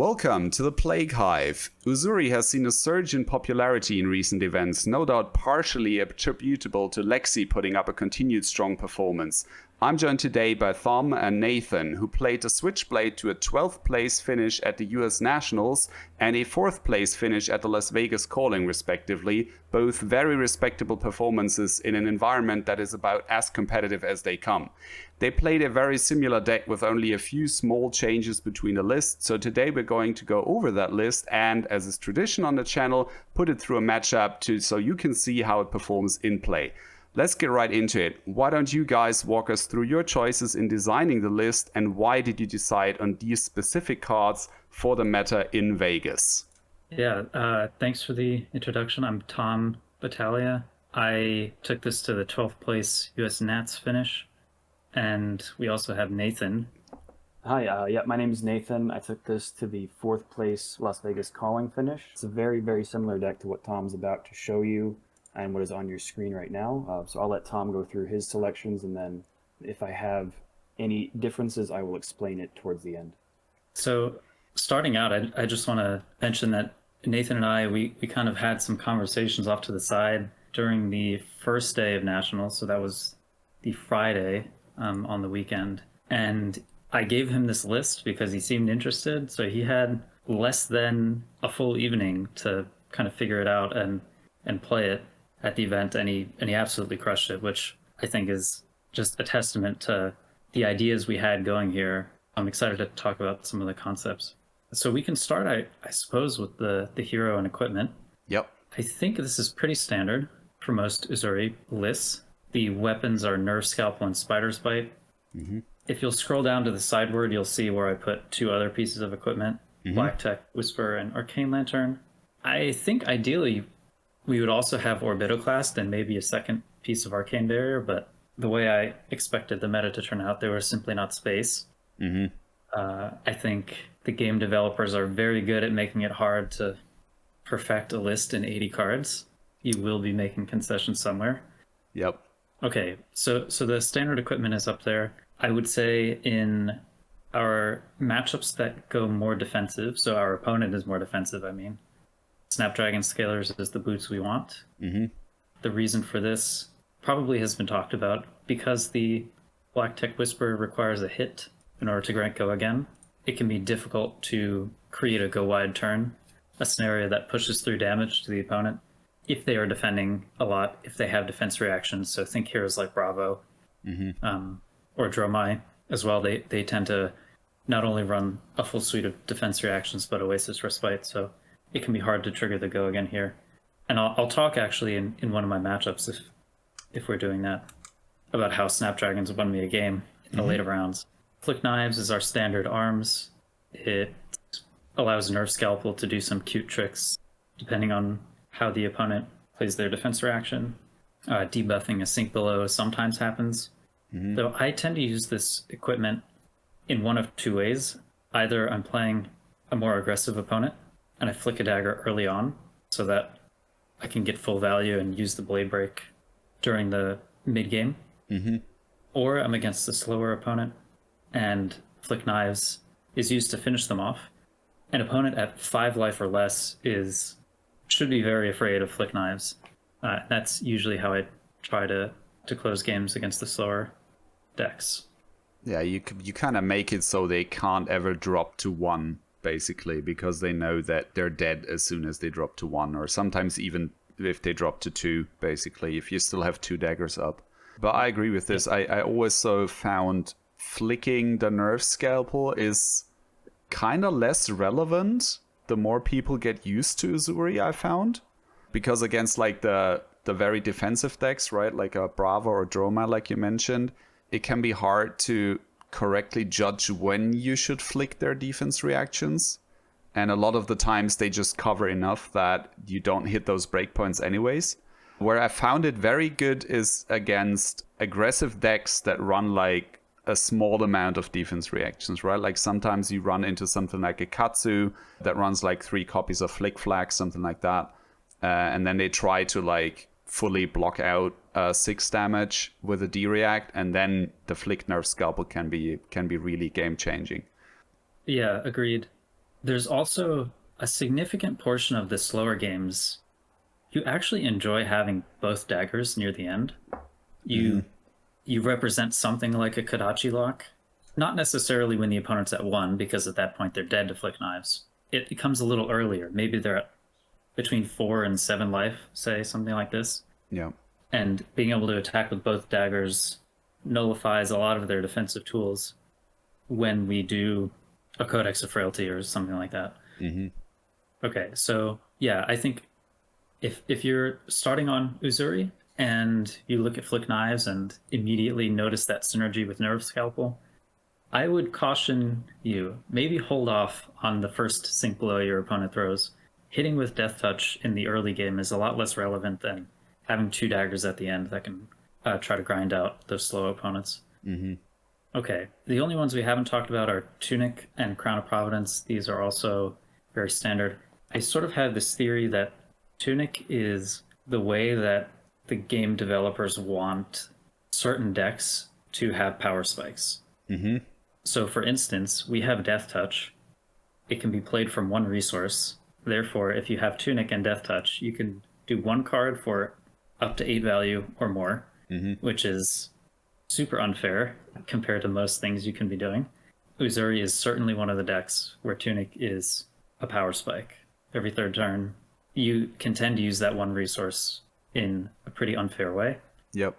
Welcome to the Plague Hive. Uzuri has seen a surge in popularity in recent events, no doubt partially attributable to Lexi putting up a continued strong performance. I'm joined today by Thom and Nathan, who played a Switchblade to a 12th place finish at the US Nationals and a 4th place finish at the Las Vegas Calling, respectively, both very respectable performances in an environment that is about as competitive as they come. They played a very similar deck with only a few small changes between the lists, so today we're going to go over that list and, as is tradition on the channel, put it through a matchup so you can see how it performs in play. Let's get right into it. Why don't you guys walk us through your choices in designing the list, and why did you decide on these specific cards for the meta in Vegas? Yeah, thanks for the introduction. I'm Thom Battaglia. I took this to the 12th place US Nats finish, and we also have Nathan. Hi, my name is Nathan. I took this to the 4th place Las Vegas Calling finish. It's a very, very similar deck to what Tom's about to show you and what is on your screen right now. So I'll let Tom go through his selections, and then if I have any differences, I will explain it towards the end. So starting out, I just want to mention that Nathan and I, we kind of had some conversations off to the side during the first day of Nationals. So that was the Friday on the weekend. And I gave him this list because he seemed interested. So he had less than a full evening to kind of figure it out and play it at the event, and he absolutely crushed it, which I think is just a testament to the ideas we had going here. I'm excited to talk about some of the concepts. So we can start, I suppose, with the hero and equipment. Yep. I think this is pretty standard for most Uzuri lists. The weapons are Nerve Scalpel and Spider's Bite. Mm-hmm. If you'll scroll down to the sideboard, you'll see where I put two other pieces of equipment, Black Tech Whisper and Arcane Lantern. I think ideally we would also have Orbitoclast and maybe a second piece of Arcane Barrier, but the way I expected the meta to turn out, there was simply not space. I think the game developers are very good at making it hard to perfect a list in 80 cards. You will be making concessions somewhere. Yep. Okay, so the standard equipment is up there. I would say in our matchups that go more defensive, so our opponent is more defensive, Snapdragon Scalers is the boots we want. The reason for this probably has been talked about. Because the Black Tech Whisper requires a hit in order to grant go again, it can be difficult to create a go wide turn, a scenario that pushes through damage to the opponent if they are defending a lot, if they have defense reactions. So think heroes like Bravo or Dromai as well. They tend to not only run a full suite of defense reactions, but Oasis Respite. So it can be hard to trigger the go again here. And I'll talk actually in one of my matchups, if we're doing that, about how Snapdragons won me a game in the later rounds. Flick Knives is our standard arms. It allows Nerve Scalpel to do some cute tricks depending on how the opponent plays their defense reaction. Debuffing a Sink Below sometimes happens. Though I tend to use this equipment in one of two ways. Either I'm playing a more aggressive opponent and I flick a dagger early on so that I can get full value and use the Blade Break during the mid-game. Or I'm against a slower opponent and Flick Knives is used to finish them off. An opponent at 5 life or less should be very afraid of Flick Knives. That's usually how I try to close games against the slower decks. Yeah, you kind of make it so they can't ever drop to 1, basically, because they know that they're dead as soon as they drop to 1, or sometimes even if they drop to 2, basically, if you still have 2 daggers up. But I agree with this. I always found flicking the Nerve Scalpel is kind of less relevant the more people get used to Uzuri, I found. Because against like the very defensive decks, right, like a Bravo or Droma, like you mentioned, it can be hard to correctly judge when you should flick their defense reactions. And a lot of the times they just cover enough that you don't hit those breakpoints anyways. Where I found it very good is against aggressive decks that run like a small amount of defense reactions, right? Like sometimes you run into something like a Katsu that runs like 3 copies of Flick Flag, something like that. And then they try to like fully block out 6 damage with a D-React, and then the Flick Nerve Scalpel can be really game-changing. Yeah, agreed. There's also a significant portion of the slower games you actually enjoy having both daggers near the end. You represent something like a Kodachi lock, not necessarily when the opponent's at 1, because at that point they're dead to flick knives. It comes a little earlier. Maybe they're at between 4 and 7 life, say, something like this. Yeah. And being able to attack with both daggers nullifies a lot of their defensive tools when we do a Codex of Frailty or something like that. Okay, so yeah, I think if you're starting on Uzuri and you look at Flick Knives and immediately notice that synergy with Nerve Scalpel, I would caution you, maybe hold off on the first sink blow your opponent throws. Hitting with Death Touch in the early game is a lot less relevant than having 2 daggers at the end that can try to grind out those slow opponents. Okay, the only ones we haven't talked about are Tunic and Crown of Providence. These are also very standard. I sort of have this theory that Tunic is the way that the game developers want certain decks to have power spikes. So for instance, we have Death Touch. It can be played from 1 resource. Therefore, if you have Tunic and Death Touch, you can do 1 card for up to 8 value or more, which is super unfair compared to most things you can be doing. Uzuri is certainly one of the decks where Tunic is a power spike. Every 3rd turn, you can tend to use that 1 resource in a pretty unfair way. Yep.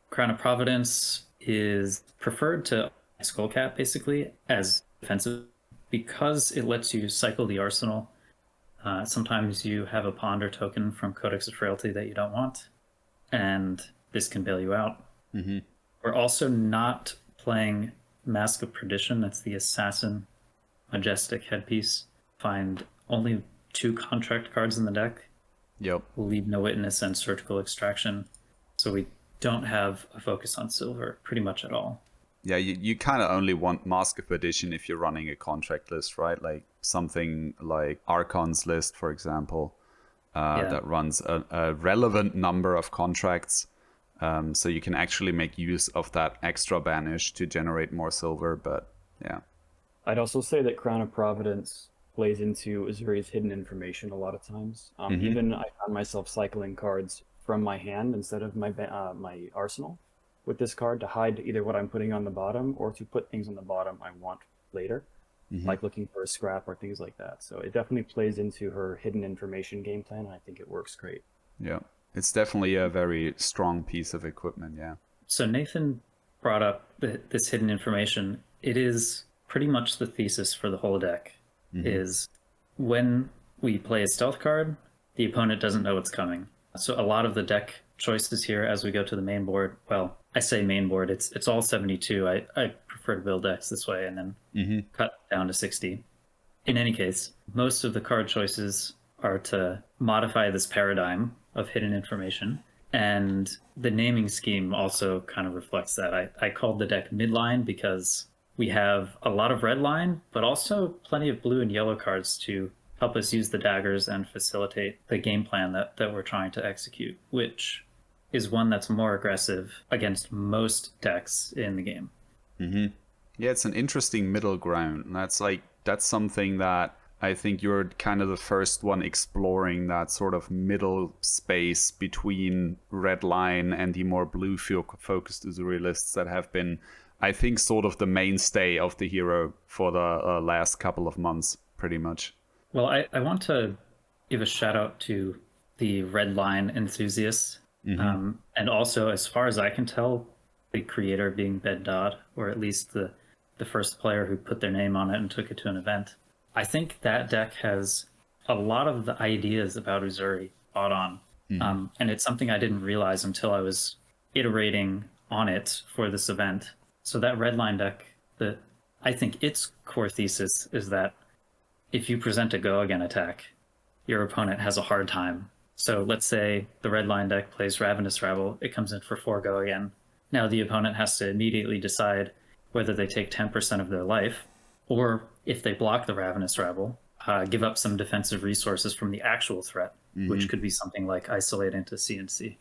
Crown of Providence is preferred to Skullcap, basically, as defensive because it lets you cycle the arsenal. Sometimes you have a Ponder token from Codex of Frailty that you don't want, and this can bail you out. We're also not playing Mask of Perdition. That's the Assassin Majestic headpiece. Find only 2 contract cards in the deck. Yep. Leave No Witness and Surgical Extraction. So we don't have a focus on silver pretty much at all. Yeah, you kind of only want Mask of Perdition if you're running a contract list, right? Like something like Archon's list, for example, that runs a relevant number of contracts. So you can actually make use of that extra banish to generate more silver, but yeah. I'd also say that Crown of Providence plays into Uzuri's hidden information a lot of times. Even I found myself cycling cards from my hand instead of my arsenal with this card to hide either what I'm putting on the bottom or to put things on the bottom I want later, like looking for a scrap or things like that. So it definitely plays into her hidden information game plan, and I think it works great. Yeah, it's definitely a very strong piece of equipment, yeah. So Nathan brought up this hidden information. It is pretty much the thesis for the whole deck, is when we play a stealth card, the opponent doesn't know what's coming. So a lot of the deck choices here as we go to the main board, well, I say main board, it's all 72. I prefer to build decks this way and then cut down to 60. In any case, most of the card choices are to modify this paradigm of hidden information, and the naming scheme also kind of reflects that. I called the deck midline because we have a lot of red line, but also plenty of blue and yellow cards to help us use the daggers and facilitate the game plan that we're trying to execute, which is one that's more aggressive against most decks in the game. Yeah, it's an interesting middle ground. And that's something that I think you're kind of the first one exploring, that sort of middle space between red line and the more blue focused Uzuri lists that have been, I think, sort of the mainstay of the hero for the last couple of months, pretty much. Well, I want to give a shout out to the red line enthusiasts. And also, as far as I can tell, the creator being Bed Dodd, or at least the first player who put their name on it and took it to an event. I think that deck has a lot of the ideas about Uzuri spot on. And it's something I didn't realize until I was iterating on it for this event. So that red line deck, I think its core thesis is that if you present a go again attack, your opponent has a hard time. So let's say the red line deck plays Ravenous Rabble, it comes in for 4 go again. Now the opponent has to immediately decide whether they take 10% of their life, or if they block the Ravenous Rabble, give up some defensive resources from the actual threat, which could be something like isolate into CNC.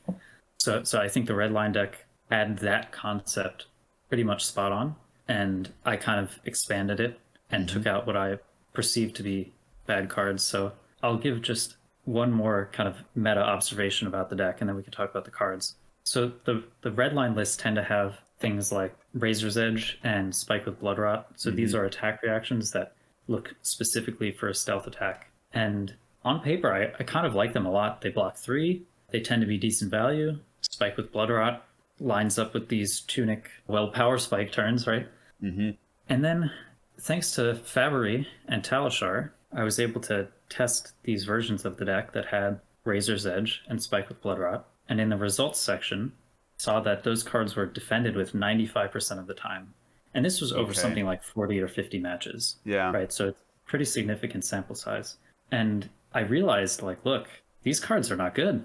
So I think the red line deck had that concept pretty much spot on, and I kind of expanded it and took out what I perceived to be bad cards. So I'll give just one more kind of meta observation about the deck, and then we can talk about the cards. So the red line lists tend to have things like Razor's Edge and Spike with Blood Rot. So these are attack reactions that look specifically for a stealth attack. And on paper, I kind of like them a lot. They block 3. They tend to be decent value. Spike with Blood Rot lines up with these Tunic power spike turns, right? And then thanks to Fabery and Talishar, I was able to test these versions of the deck that had Razor's Edge and Spike with Blood Rot. And in the results section, saw that those cards were defended with 95% of the time. And this was over something like 40 or 50 matches. Yeah. Right. So it's a pretty significant sample size. And I realized, like, look, these cards are not good.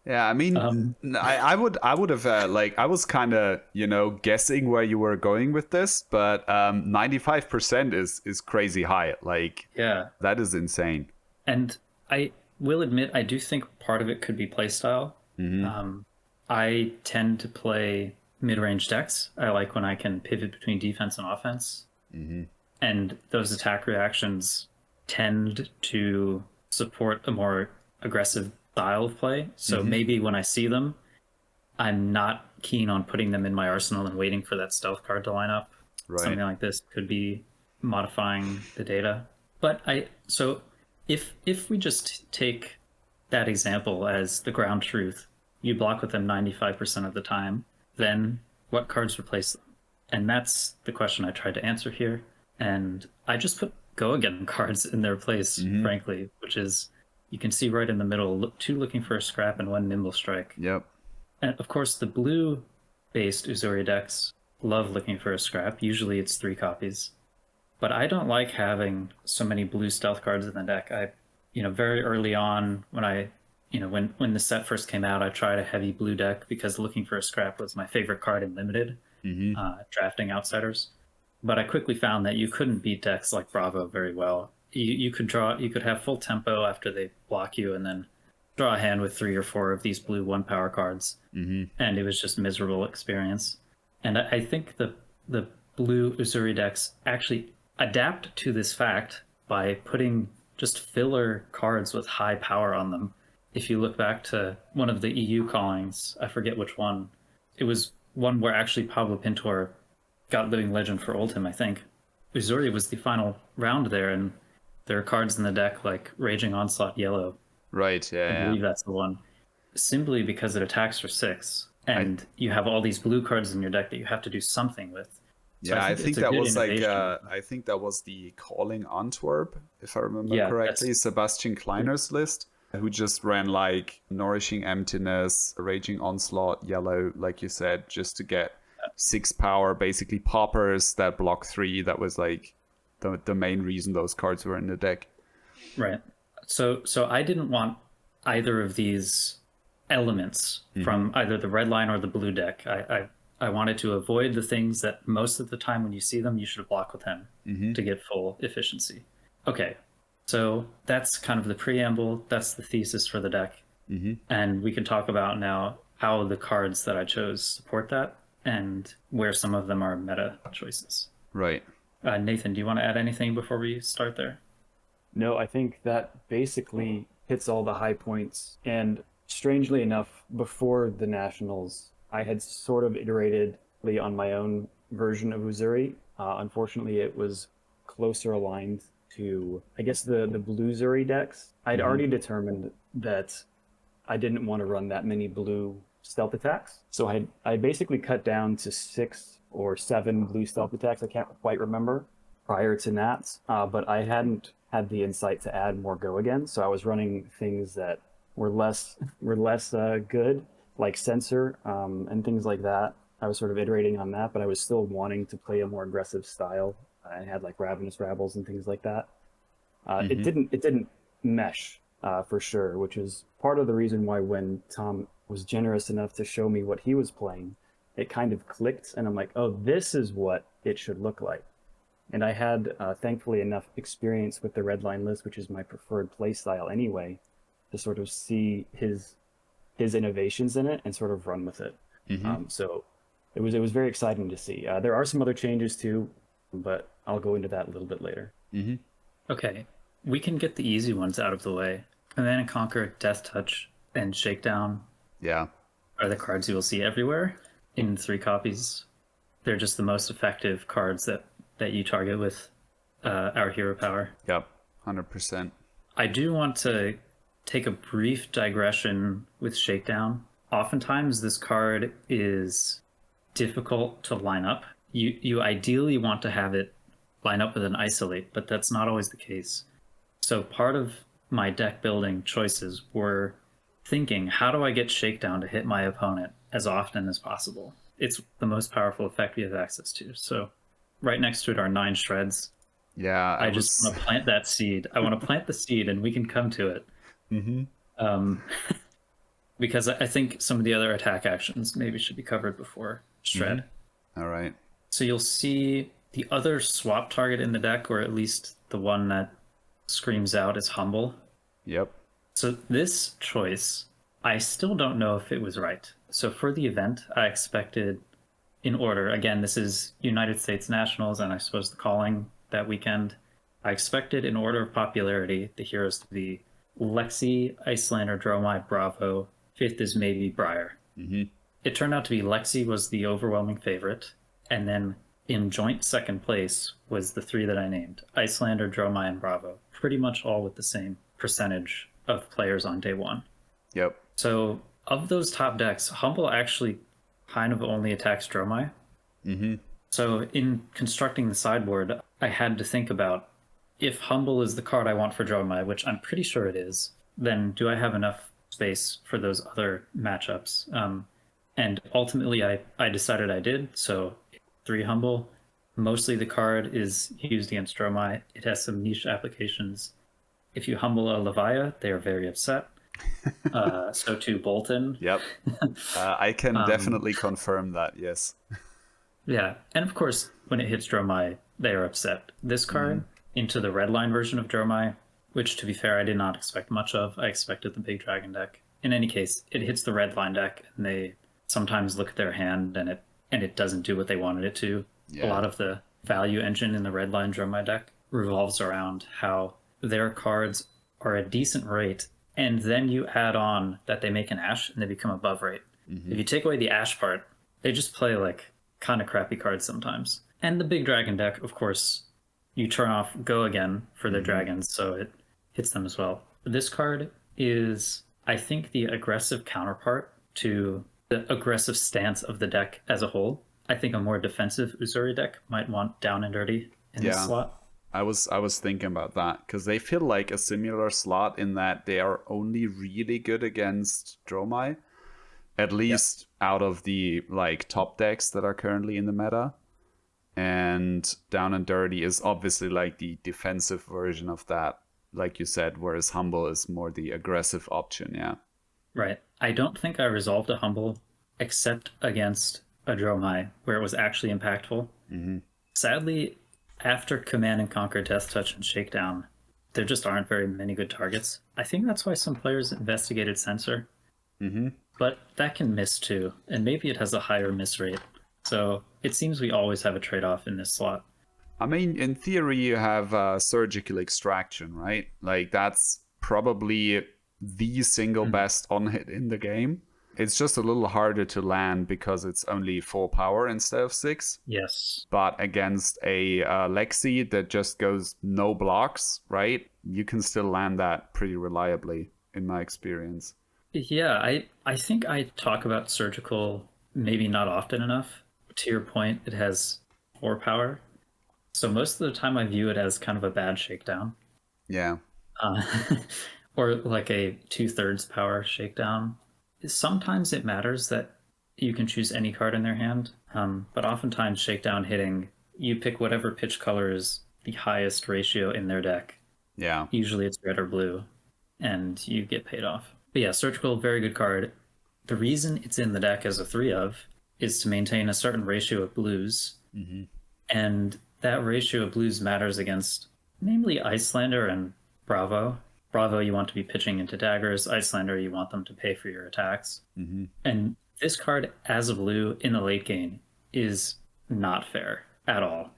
Yeah, I mean, I would have I was kind of guessing where you were going with this, but 95% is crazy high. Like, yeah, that is insane. And I will admit, I do think part of it could be playstyle. I tend to play mid-range decks. I like when I can pivot between defense and offense, and those attack reactions tend to support a more aggressive style of play. So maybe when I see them, I'm not keen on putting them in my arsenal and waiting for that stealth card to line up. Right. Something like this could be modifying the data. But if we just take that example as the ground truth, you block with them 95% of the time, then what cards replace them? And that's the question I tried to answer here. And I just put go again cards in their place, frankly, which is, you can see right in the middle, 2 looking for a scrap and 1 nimble strike. Yep. And of course, the blue-based Uzuri decks love looking for a scrap. Usually it's 3 copies. But I don't like having so many blue stealth cards in the deck. Very early on, when the set first came out, I tried a heavy blue deck because looking for a scrap was my favorite card in limited, drafting outsiders. But I quickly found that you couldn't beat decks like Bravo very well. You could have full tempo after they block you, and then draw a hand with 3 or 4 of these blue 1 power cards, and it was just a miserable experience. And I think the blue Uzuri decks actually adapt to this fact by putting just filler cards with high power on them. If you look back to one of the EU callings, I forget which one, it was one where actually Pablo Pintor got Living Legend for Oldhim, I think. Uzuri was the final round there, and there are cards in the deck like Raging Onslaught Yellow. Right, yeah. I believe that's the one. Simply because it attacks for 6, and you have all these blue cards in your deck that you have to do something with. So I think that was innovation. I think that was the Calling Antwerp, if I remember correctly, that's... Sebastian Kleiner's list, who just ran like Nourishing Emptiness, Raging Onslaught, Yellow, like you said, just to get 6 power, basically poppers that block 3. That was like the main reason those cards were in the deck. Right. So I didn't want either of these elements from either the red line or the blue deck. I wanted to avoid the things that most of the time when you see them, you should block with them to get full efficiency. Okay, so that's kind of the preamble. That's the thesis for the deck. And we can talk about now how the cards that I chose support that and where some of them are meta choices. Right. Nathan, do you want to add anything before we start there? No, I think that basically hits all the high points. And strangely enough, before the Nationals, I had sort of iterated on my own version of Uzuri. Unfortunately, it was closer aligned to, I guess, the blue Uzuri decks. I'd already determined that I didn't want to run that many blue stealth attacks. So I basically cut down to 6 or 7 blue stealth attacks. I can't quite remember prior to Nats, but I hadn't had the insight to add more go again. So I was running things that were less good, like Censor and things like that. I was sort of iterating on that, but I was still wanting to play a more aggressive style. I had like Ravenous Rabbles and things like that. It didn't mesh for sure, which is part of the reason why when Tom was generous enough to show me what he was playing, it kind of clicked, and I'm like, oh, this is what it should look like. And I had, thankfully, enough experience with the red line list, which is my preferred play style anyway, to sort of see his innovations in it and sort of run with it. So it was very exciting to see. There are some other changes too, but I'll go into that a little bit later. Okay, we can get the easy ones out of the way. Command and Conquer, Death Touch, and Shakedown Yeah. are the cards you will see everywhere in 3 copies. They're just the most effective cards that you target with our hero power. Yep. 100%. I do want to take a brief digression with Shakedown. Oftentimes, this card is difficult to line up. You ideally want to have it line up with an Isolate, but that's not always the case. So part of my deck building choices were thinking, how do I get Shakedown to hit my opponent as often as possible? It's the most powerful effect we have access to. So right next to it are 9 shreds. Yeah. I just want to plant that seed. I want to plant the seed and we can come to it. Because I think some of the other attack actions maybe should be covered before shred. All right. So you'll see the other swap target in the deck, or at least the one that screams out, is Humble. Yep. So this choice, I still don't know if it was right. So for the event, I expected in order, again, this is United States Nationals and I suppose the calling that weekend. I expected in order of popularity, the heroes to be Lexi, Iyslander, Dromai, Bravo. 5th is maybe Briar. It turned out to be Lexi was the overwhelming favorite. And then in joint second place was the 3 that I named, Iyslander, Dromai, and Bravo. Pretty much all with the same percentage of players on day 1. Yep. So of those top decks, Humble actually kind of only attacks Dromai. So in constructing the sideboard, I had to think about, if Humble is the card I want for Dromai, which I'm pretty sure it is, then do I have enough space for those other matchups? And ultimately, I decided I did. So 3 Humble. Mostly the card is used against Dromai. It has some niche applications. If you Humble a Levia, they are very upset. So too Bolton. Yep. I can definitely confirm that, yes. Yeah, and of course, when it hits Dromai, they are upset. This card, into the red line version of Dromai, which, to be fair, I did not expect much of. I expected the big dragon deck. In any case, it hits the red line deck, and they sometimes look at their hand, and it doesn't do what they wanted it to. Yeah. A lot of the value engine in the red line Dromai deck revolves around how their cards are a decent rate, and then you add on that they make an ash, and they become above rate. If you take away the ash part, they just play like kind of crappy cards sometimes. And the big dragon deck, of course, you turn off Go Again for their dragons, so it hits them as well. This card is, I think, the aggressive counterpart to the aggressive stance of the deck as a whole. I think a more defensive Uzuri deck might want Down and Dirty in this slot. I was thinking about that because they feel like a similar slot in that they are only really good against Dromai, at least out of the like top decks that are currently in the meta. And Down and Dirty is obviously like the defensive version of that, like you said, whereas Humble is more the aggressive option. Yeah. Right. I don't think I resolved a Humble except against a Dromai where it was actually impactful. Sadly, after Command and Conquer, Death Touch, and Shakedown, there just aren't very many good targets. I think that's why some players investigated Censor. But that can miss too, and maybe it has a higher miss rate. So it seems we always have a trade-off in this slot. I mean, in theory, you have surgical extraction, right? Like that's probably the single best on-hit in the game. It's just a little harder to land because it's only 4 power instead of 6. Yes. But against a Lexi that just goes no blocks, right? You can still land that pretty reliably, in my experience. Yeah, I think I talk about surgical maybe not often enough. To your point, it has 4 power. So most of the time I view it as kind of a bad shakedown. Yeah. Or like a 2/3 power shakedown. Sometimes it matters that you can choose any card in their hand, but oftentimes shakedown hitting, you pick whatever pitch color is the highest ratio in their deck. Yeah. Usually it's red or blue, and you get paid off. But yeah, surgical, very good card. The reason it's in the deck as a 3 of is to maintain a certain ratio of blues, and that ratio of blues matters against namely Iyslander and Bravo. Bravo, you want to be pitching into daggers. Iyslander, you want them to pay for your attacks. And this card, as a blue in the late game, is not fair at all.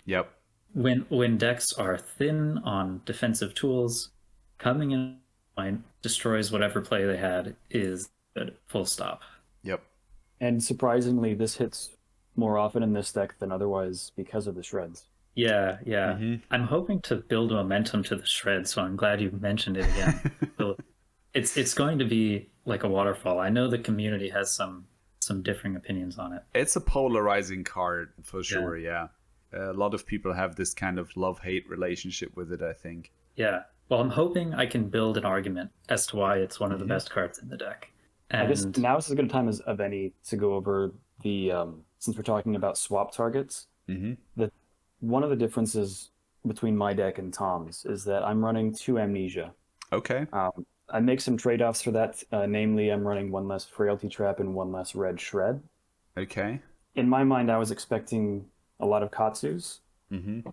Yep. when decks are thin on defensive tools, coming in line destroys whatever play they had is good. Full stop. Yep. And surprisingly, this hits more often in this deck than otherwise because of the shreds. Yeah, yeah. I'm hoping to build momentum to the shred, so I'm glad you mentioned it again. So it's going to be like a waterfall. I know the community has some differing opinions on it. It's a polarizing card for sure, yeah. A lot of people have this kind of love-hate relationship with it, I think. Yeah. Well, I'm hoping I can build an argument as to why it's one of the best cards in the deck. And I guess now is as good a time as of any to go over the since we're talking about swap targets. The one of the differences between my deck and Tom's is that I'm running 2 Amnesia. Okay. I make some trade-offs for that. Namely, I'm running 1 less Frailty Trap and 1 less Red Shred. Okay. In my mind, I was expecting a lot of Katsus.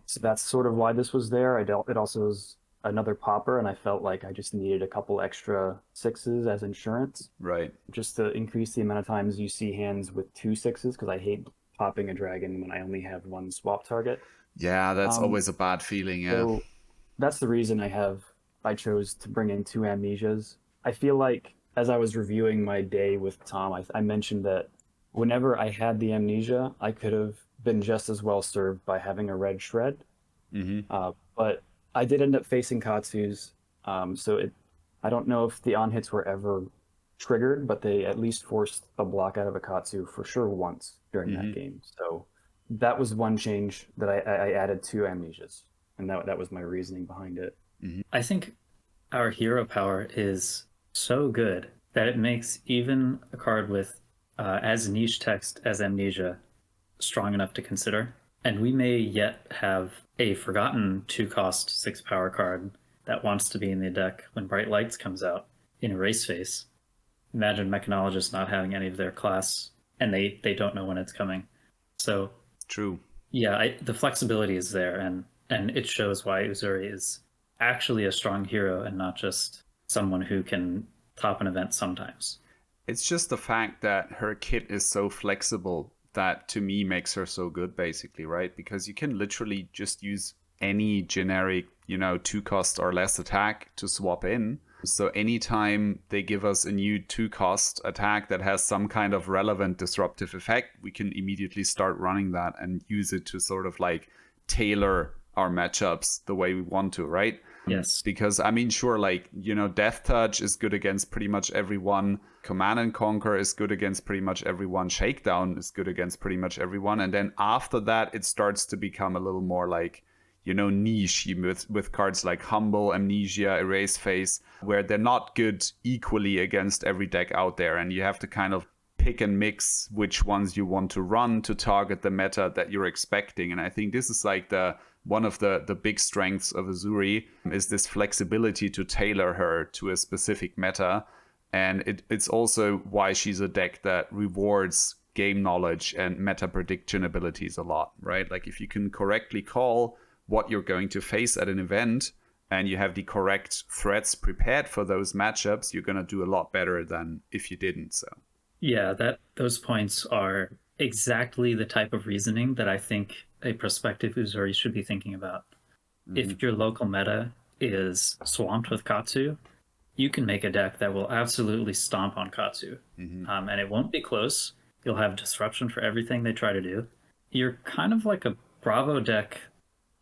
So that's sort of why this was there. It also was another popper, and I felt like I just needed a couple extra 6s as insurance. Right. Just to increase the amount of times you see hands with 2 6s, because I hate popping a dragon when I only have 1 swap target. Yeah, that's always a bad feeling, yeah. So that's the reason I chose to bring in 2 Amnesias. I feel like as I was reviewing my day with Tom, I mentioned that whenever I had the Amnesia, I could have been just as well served by having a Red Shred. But I did end up facing Katsus, so I don't know if the on-hits were ever triggered, but they at least forced a block out of a Katsu for sure once during that game. So that was one change that I added to Amnesias, and that was my reasoning behind it. I think our hero power is so good that it makes even a card with as niche text as Amnesia strong enough to consider. And we may yet have a forgotten 2-cost 6 power card that wants to be in the deck when Bright Lights comes out in Erase Face. Imagine Mechanologists not having any of their class, and they don't know when it's coming. So true. Yeah, the flexibility is there, and it shows why Uzuri is actually a strong hero and not just someone who can top an event sometimes. It's just the fact that her kit is so flexible that to me makes her so good, basically, right? Because you can literally just use any generic, 2-cost or less attack to swap in. So anytime they give us a new 2-cost attack that has some kind of relevant disruptive effect, we can immediately start running that and use it to sort of like tailor our matchups the way we want to, right? Yes. Because, sure, Death Touch is good against pretty much everyone. Command and Conquer is good against pretty much everyone. Shakedown is good against pretty much everyone. And then after that, it starts to become a little more like, niche with cards like Humble, Amnesia, Erase Face, where they're not good equally against every deck out there. And you have to kind of pick and mix which ones you want to run to target the meta that you're expecting. And I think this is like one of the big strengths of Uzuri is this flexibility to tailor her to a specific meta. And it's also why she's a deck that rewards game knowledge and meta prediction abilities a lot, right? Like if you can correctly call what you're going to face at an event and you have the correct threats prepared for those matchups, you're going to do a lot better than if you didn't. So yeah, those points are exactly the type of reasoning that I think a prospective Uzuri should be thinking about. If your local meta is swamped with Katsu, you can make a deck that will absolutely stomp on Katsu. And it won't be close. You'll have disruption for everything they try to do. You're kind of like a Bravo deck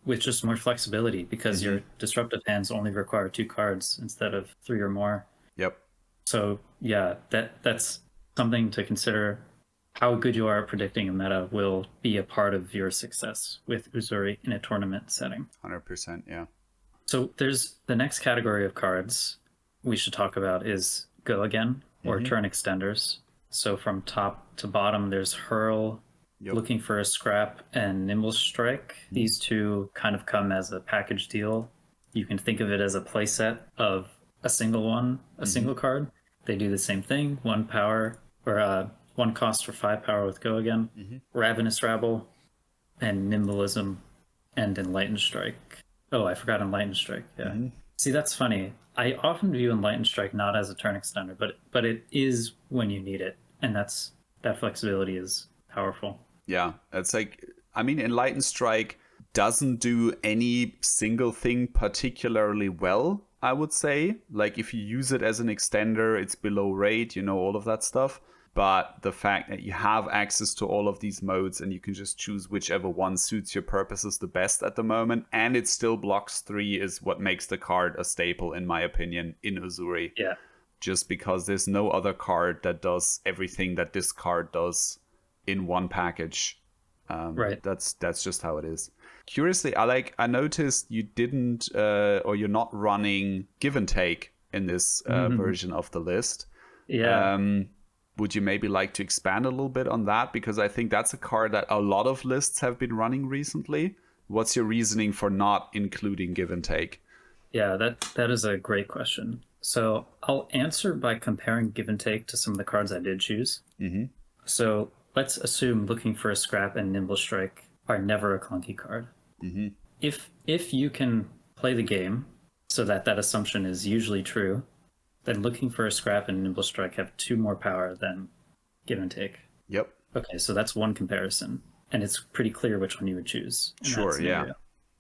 with just more flexibility because your disruptive hands only require 2 cards instead of 3 or more. Yep. So yeah, that's something to consider. How good you are at predicting a meta will be a part of your success with Uzuri in a tournament setting. 100%, yeah. So there's the next category of cards we should talk about is Go Again or turn extenders. So from top to bottom, there's Hurl, Looking for a Scrap, and Nimble Strike. These two kind of come as a package deal. You can think of it as a playset of a single single card. They do the same thing, 1 power or 1 cost for 5 power with Go Again, Ravenous Rabble, and Nimblism, and Enlightened Strike. Oh, I forgot Enlightened Strike. Yeah. See, that's funny. I often view Enlightened Strike not as a turn extender, but it is when you need it, and that flexibility is powerful. Yeah, it's like, Enlightened Strike doesn't do any single thing particularly well, I would say. Like if you use it as an extender, it's below rate, all of that stuff. But the fact that you have access to all of these modes and you can just choose whichever one suits your purposes the best at the moment, and it still blocks 3, is what makes the card a staple, in my opinion, in Uzuri. Yeah. Just because there's no other card that does everything that this card does in one package. Right. That's just how it is. Curiously, I noticed you didn't, or you're not running Give and Take in this version of the list. Yeah. Would you maybe like to expand a little bit on that? Because I think that's a card that a lot of lists have been running recently. What's your reasoning for not including Give and Take? Yeah, that is a great question. So I'll answer by comparing Give and Take to some of the cards I did choose. Mm-hmm. So let's assume Looking for a Scrap and Nimble Strike are never a clunky card. Mm-hmm. If you can play the game so that assumption is usually true, then Looking for a Scrap and Nimble Strike have 2 more power than Give and Take. Yep. Okay, so that's one comparison, and it's pretty clear which one you would choose. Sure, yeah.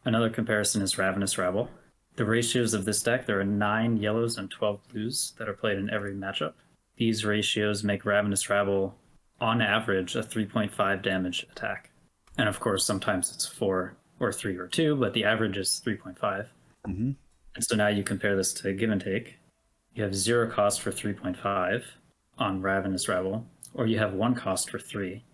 Another comparison is Ravenous Rabble. The ratios of this deck, there are 9 yellows and 12 blues that are played in every matchup. These ratios make Ravenous Rabble, on average, a 3.5 damage attack. And of course, sometimes it's 4 or 3 or 2, but the average is 3.5. Mm-hmm. And so now you compare this to Give and Take. You have 0 cost for 3.5 on Ravenous Rabble, or you have 1 cost for 3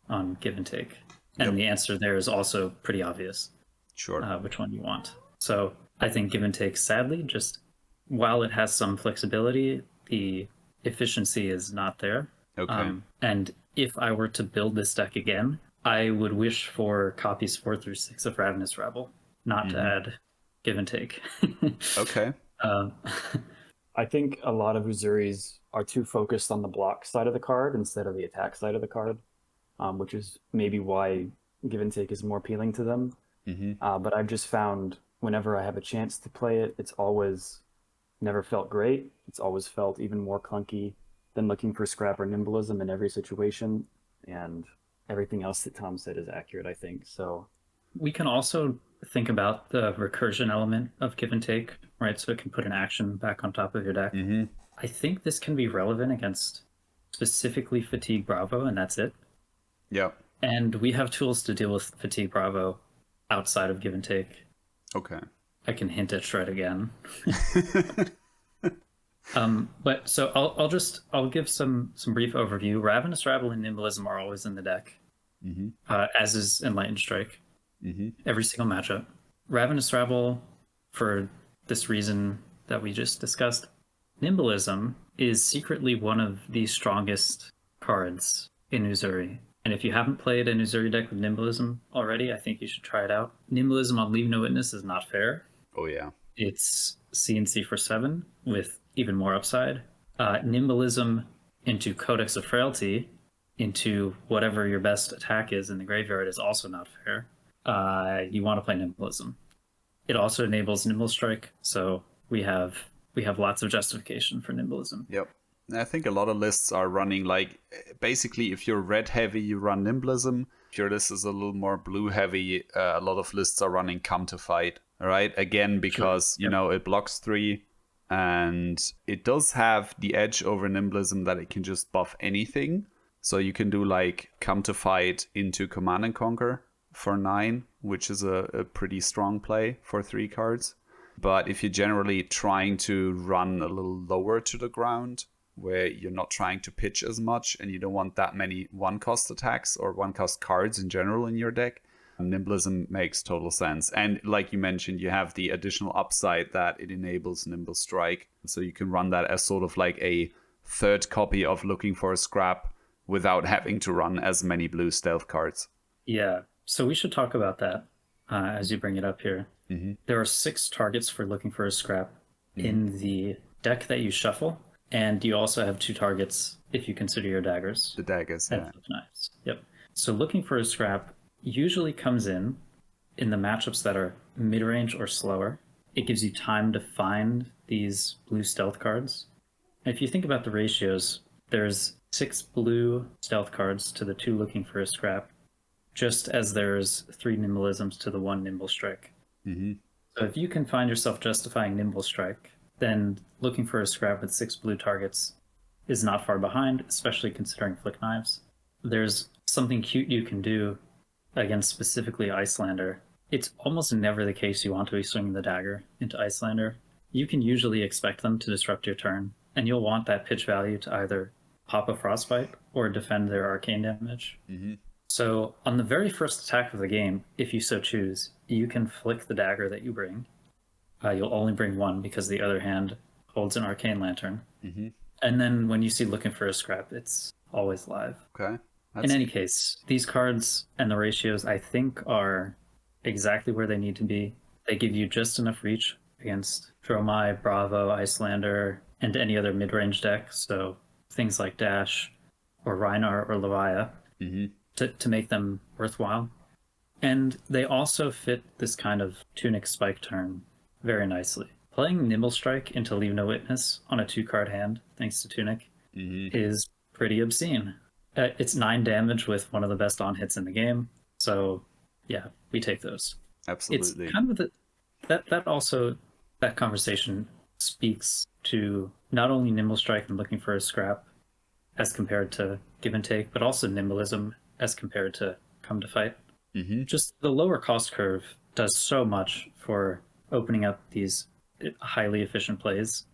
on Give and Take. And the answer there is also pretty obvious. Sure. Which one you want. So I think Give and Take, sadly, just while it has some flexibility, the efficiency is not there. Okay. And if I were to build this deck again, I would wish for copies 4 through 6 of Ravenous Rabble, not to add Give and Take. Okay. I think a lot of Uzuris are too focused on the block side of the card instead of the attack side of the card, which is maybe why Give and Take is more appealing to them. Mm-hmm. But I've just found whenever I have a chance to play it, it's always never felt great. It's always felt even more clunky than Looking for Scrap or Nimblism in every situation. And everything else that Tom said is accurate, I think. So we can also think about the recursion element of Give and Take, right? So it can put an action back on top of your deck. Mm-hmm. I think this can be relevant against specifically Fatigue Bravo, and that's it. Yeah. And we have tools to deal with Fatigue Bravo outside of Give and Take. Okay. I can hint at Shred again. But so I'll give some brief overview. Ravenous Rabble and Nimblism are always in the deck, as is Enlightened Strike. Every single matchup. Ravenous Rabble, for this reason that we just discussed, Nimblism is secretly one of the strongest cards in Uzuri. And if you haven't played an Uzuri deck with Nimblism already, I think you should try it out. Nimblism on Leave No Witness is not fair. Oh, yeah. It's CNC for 7 with even more upside. Nimblism into Codex of Frailty into whatever your best attack is in the graveyard is also not fair. You want to play Nimblism. It also enables Nimble Strike, so we have lots of justification for Nimblism. Yep. I think a lot of lists are running like, basically if you're red heavy, you run Nimblism. If your list is a little more blue heavy, a lot of lists are running Come to Fight. All right. Again, because, it blocks 3 and it does have the edge over Nimblism that it can just buff anything. So you can do like Come to Fight into Command and Conquer for 9, which is a pretty strong play for 3 cards. But if you're generally trying to run a little lower to the ground, where you're not trying to pitch as much and you don't want that many 1-cost attacks or 1-cost cards in general in your deck, Nimblism makes total sense. And like you mentioned, you have the additional upside that it enables Nimble Strike. So you can run that as sort of like a third copy of Looking for a Scrap without having to run as many blue stealth cards. Yeah, so we should talk about that as you bring it up here. Mm-hmm. There are 6 targets for Looking for a Scrap in the deck that you shuffle. And you also have 2 targets if you consider your daggers. The daggers, yeah. And knives. Yep. So Looking for a Scrap usually comes in the matchups that are mid-range or slower. It gives you time to find these blue stealth cards. And if you think about the ratios, there's 6 blue stealth cards to the 2 Looking for a Scrap just as there's 3 nimbleisms to the 1 nimble strike. Mm-hmm. So if you can find yourself justifying nimble strike, then looking for a scrap with 6 blue targets is not far behind, especially considering flick knives. There's something cute you can do against specifically Iyslander. It's almost never the case you want to be swinging the dagger into Iyslander. You can usually expect them to disrupt your turn, and you'll want that pitch value to either pop a frostbite or defend their arcane damage. Mm-hmm. So on the very first attack of the game, if you so choose, you can flick the dagger that you bring. You'll only bring 1 because the other hand holds an arcane lantern. Mm-hmm. And then when you see looking for a scrap, it's always live. Okay. In any case, these cards and the ratios, I think, are exactly where they need to be. They give you just enough reach against Dromai, Bravo, Iyslander, and any other mid-range deck. So things like Dash or Rhinar or Levia to make them worthwhile. And they also fit this kind of Tunic spike turn very nicely. Playing Nimble Strike into Leave No Witness on a 2-card hand, thanks to Tunic, is pretty obscene. It's 9 damage with one of the best on-hits in the game. So, yeah, we take those. Absolutely. It's kind of that conversation speaks to not only Nimble Strike and looking for a scrap as compared to Give and Take, but also Nimbleism as compared to Come to Fight. Just the lower cost curve does so much for opening up these highly efficient plays.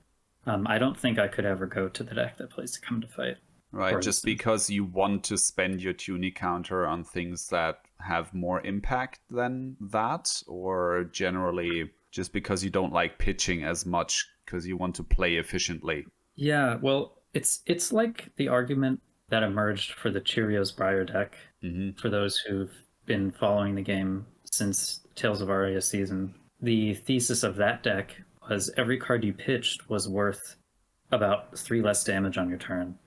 I don't think I could ever go to the deck that plays Come to Fight. Right, just because you want to spend your Tunic counter on things that have more impact than that, or generally just because you don't like pitching as much because you want to play efficiently? Yeah, well, it's like the argument that emerged for the Cheerios Briar deck. For those who've been following the game since Tales of Aria season. The thesis of that deck was every card you pitched was worth about 3 less damage on your turn.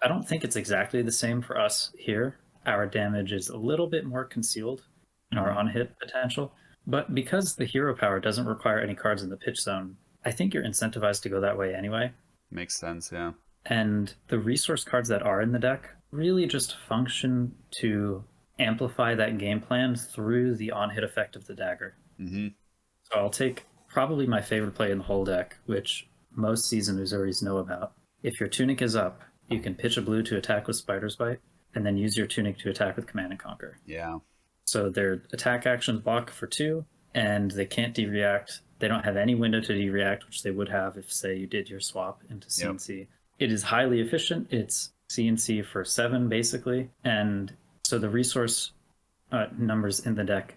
I don't think it's exactly the same for us here. Our damage is a little bit more concealed in our on-hit potential. But because the hero power doesn't require any cards in the pitch zone, I think you're incentivized to go that way anyway. Makes sense, yeah. And the resource cards that are in the deck really just function to amplify that game plan through the on-hit effect of the dagger. So I'll take probably my favorite play in the whole deck, which most seasoned Uzuris know about. If your Tunic is up, you can pitch a blue to attack with Spider's Bite, and then use your Tunic to attack with Command and Conquer. Yeah. So their attack actions block for 2, and they can't de-react. They don't have any window to de-react, which they would have if, say, you did your swap into CNC. It is highly efficient. It's CNC for 7, basically. And so the resource numbers in the deck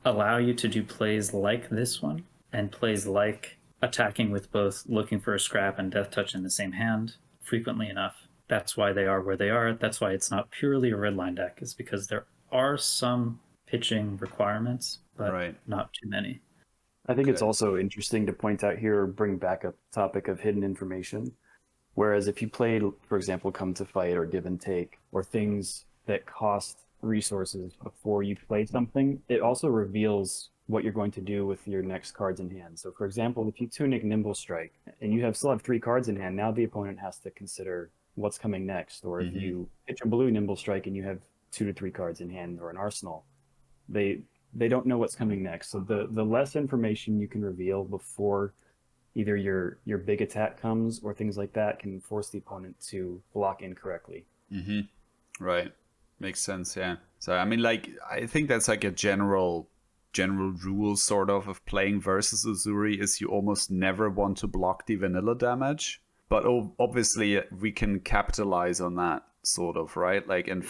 allow you to do plays like this one, and plays like attacking with both looking for a scrap and Death Touch in the same hand frequently enough. That's why they are where they are. That's why it's not purely a red line deck, is because there are some pitching requirements, but not too many. I think it's also interesting to point out here, or bring back up the topic of hidden information. Whereas if you played, for example, Come to Fight or Give and Take, or things that cost resources before you play something, it also reveals what you're going to do with your next cards in hand. So for example, if you Tunic Nimble Strike and you still have 3 cards in hand, now the opponent has to consider what's coming next. Or if you pitch a blue Nimble Strike and you have 2 to 3 cards in hand or an arsenal, they don't know what's coming next. So the less information you can reveal before either your big attack comes or things like that can force the opponent to block incorrectly. Right. Makes sense, yeah. So I mean, like, I think that's like a general rule sort of playing versus Uzuri, is you almost never want to block the vanilla damage. But obviously we can capitalize on that sort of, right? Like, and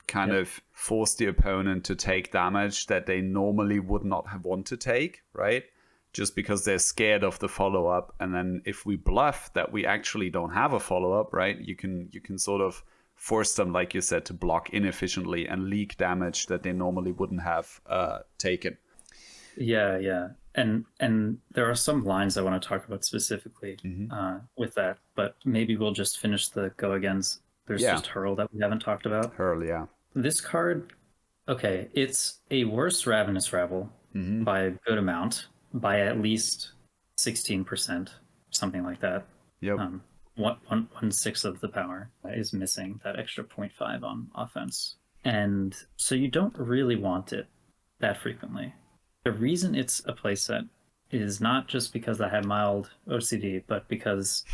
kind of force the opponent to take damage that they normally would not have want to take, right? Just because they're scared of the follow-up. And then if we bluff that we actually don't have a follow-up, right, you can sort of force them, like you said, to block inefficiently and leak damage that they normally wouldn't have taken. Yeah. And there are some lines I want to talk about specifically with that, but maybe we'll just finish the go-agains. There's just Hurl that we haven't talked about. Hurl, yeah. This card, okay, it's a worse Ravenous Rabble by a good amount, by at least 16%, something like that. Yep. 1/6 of the power is missing, that extra 0.5 on offense. And so you don't really want it that frequently. The reason it's a playset is not just because I have mild OCD, but because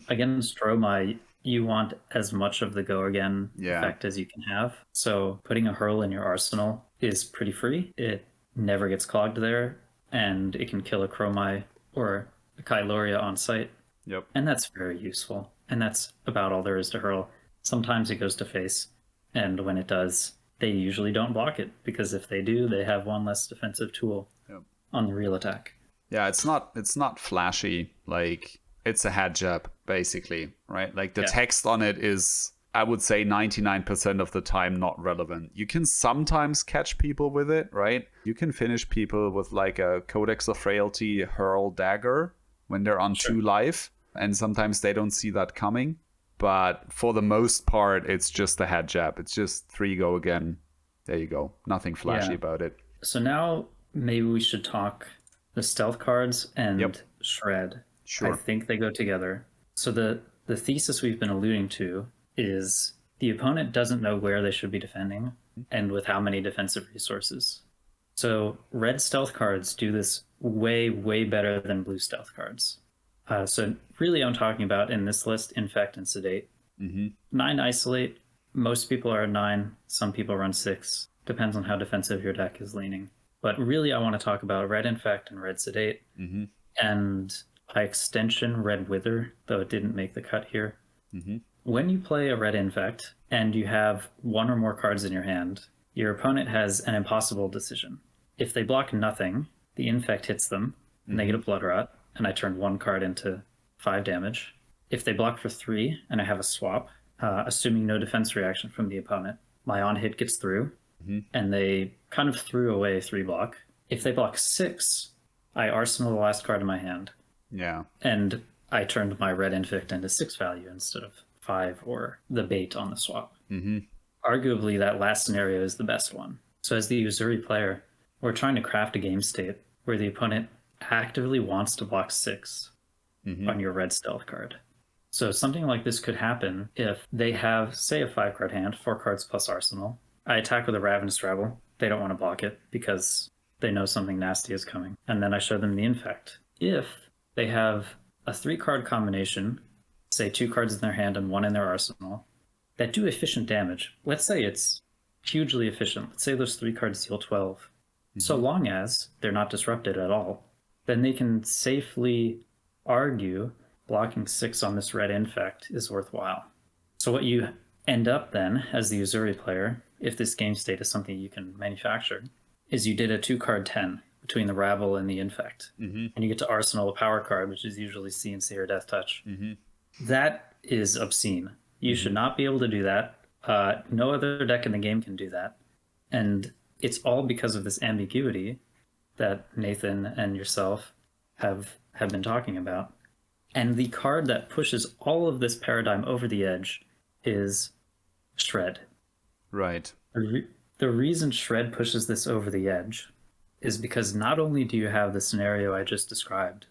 against Dromai, you want as much of the go again effect as you can have. So putting a hurl in your arsenal is pretty free. It never gets clogged there, and it can kill a Chromai or a Kyloria on sight. Yep. And that's very useful. And that's about all there is to hurl. Sometimes it goes to face, and when it does, they usually don't block it, because if they do, they have one less defensive tool on the real attack. Yeah, it's not flashy. Like, it's a head jab, basically, right? Like, the text on it is, I would say 99% of the time, not relevant. You can sometimes catch people with it, right? You can finish people with like a Codex of Frailty hurl dagger when they're on 2 life, and sometimes they don't see that coming. But for the most part, it's just a head jab. It's just 3 go again. There you go. Nothing flashy about it. So now maybe we should talk the stealth cards and shred. Sure. I think they go together. So the thesis we've been alluding to is the opponent doesn't know where they should be defending and with how many defensive resources. So red stealth cards do this way, way better than blue stealth cards. So really I'm talking about in this list, Infect and Sedate. 9 Isolate, most people are at 9, some people run 6. Depends on how defensive your deck is leaning. But really I want to talk about red Infect and red Sedate. And by extension, red Wither, though it didn't make the cut here. When you play a red Infect and you have 1 or more cards in your hand, your opponent has an impossible decision. If they block nothing, the Infect hits them, and they get a Blood Rot, and I turn 1 card into 5 damage. If they block for 3, and I have a swap, assuming no defense reaction from the opponent, my on-hit gets through, and they kind of threw away 3 block. If they block 6, I arsenal the last card in my hand. Yeah. And I turned my red Infect into 6 value instead of 5 or the bait on the swap. Arguably, that last scenario is the best one. So as the Uzuri player, we're trying to craft a game state where the opponent actively wants to block 6 on your red stealth card. So something like this could happen if they have, say, a 5-card hand, 4 cards plus arsenal. I attack with a Ravenous Rebel. They don't want to block it because they know something nasty is coming. And then I show them the Infect. If they have a 3-card combination, say 2 cards in their hand and 1 in their arsenal, that do efficient damage. Let's say it's hugely efficient. Let's say those 3 cards deal 12. So long as they're not disrupted at all, then they can safely argue blocking 6 on this red Infect is worthwhile. So what you end up then, as the Uzuri player, if this game state is something you can manufacture, is you did a 2-card 10 between the Rabble and the Infect. And you get to arsenal a power card, which is usually CNC or Death Touch. That is obscene. You should not be able to do that. No other deck in the game can do that. And it's all because of this ambiguity that Nathan and yourself have been talking about. And the card that pushes all of this paradigm over the edge is Shred. Right. The reason Shred pushes this over the edge is because not only do you have the scenario I just described,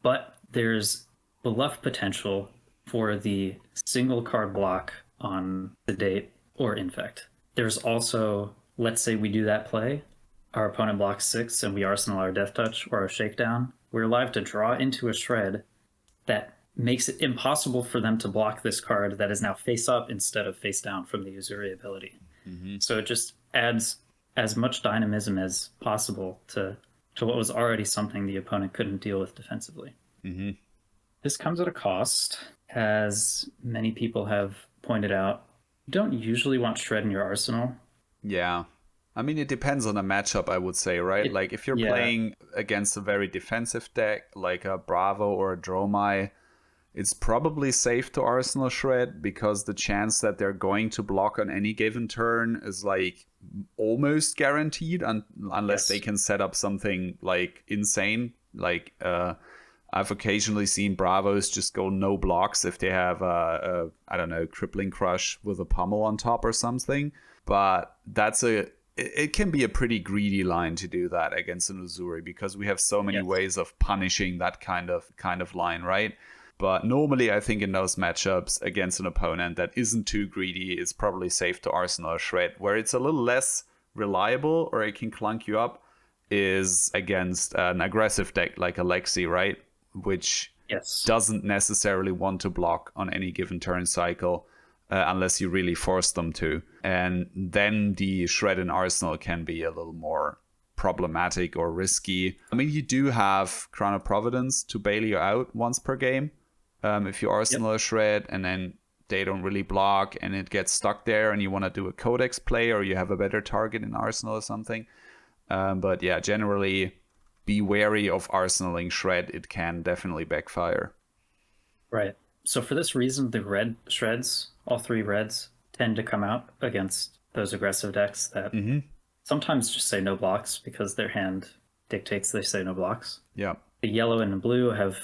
but there's bluff potential for the single card block on Sedate or Infect. There's also, let's say we do that play, our opponent blocks 6 and we arsenal our Death Touch or our Shakedown, we're live to draw into a Shred that makes it impossible for them to block this card that is now face up instead of face down from the Uzuri ability. So it just adds as much dynamism as possible to what was already something the opponent couldn't deal with defensively. This comes at a cost. As many people have pointed out, you don't usually want Shred in your arsenal. Yeah. I mean, it depends on the matchup, I would say, right? Like, if you're playing against a very defensive deck, like a Bravo or a Dromai, it's probably safe to arsenal Shred because the chance that they're going to block on any given turn is, like, almost guaranteed, unless they can set up something, like, insane. Like, I've occasionally seen Bravos just go no blocks if they have a I don't know, Crippling Crush with a pummel on top or something. But it can be a pretty greedy line to do that against an Uzuri because we have so many ways of punishing that kind of line, right? But normally, I think in those matchups against an opponent that isn't too greedy, it's probably safe to Arsenal or Shred. Where it's a little less reliable or it can clunk you up is against an aggressive deck like Alexi, right? Which Yes. doesn't necessarily want to block on any given turn cycle unless you really force them to. And then the Shred and Arsenal can be a little more problematic or risky. I mean, you do have Crown of Providence to bail you out once per game if you Arsenal or Shred, and then they don't really block and it gets stuck there and you want to do a Codex play or you have a better target in Arsenal or something. But yeah, generally be wary of arsenaling Shred. It can definitely backfire. Right. So for this reason, the red shreds, all three reds, tend to come out against those aggressive decks that sometimes just say no blocks because their hand dictates they say no blocks. Yeah. The yellow and the blue have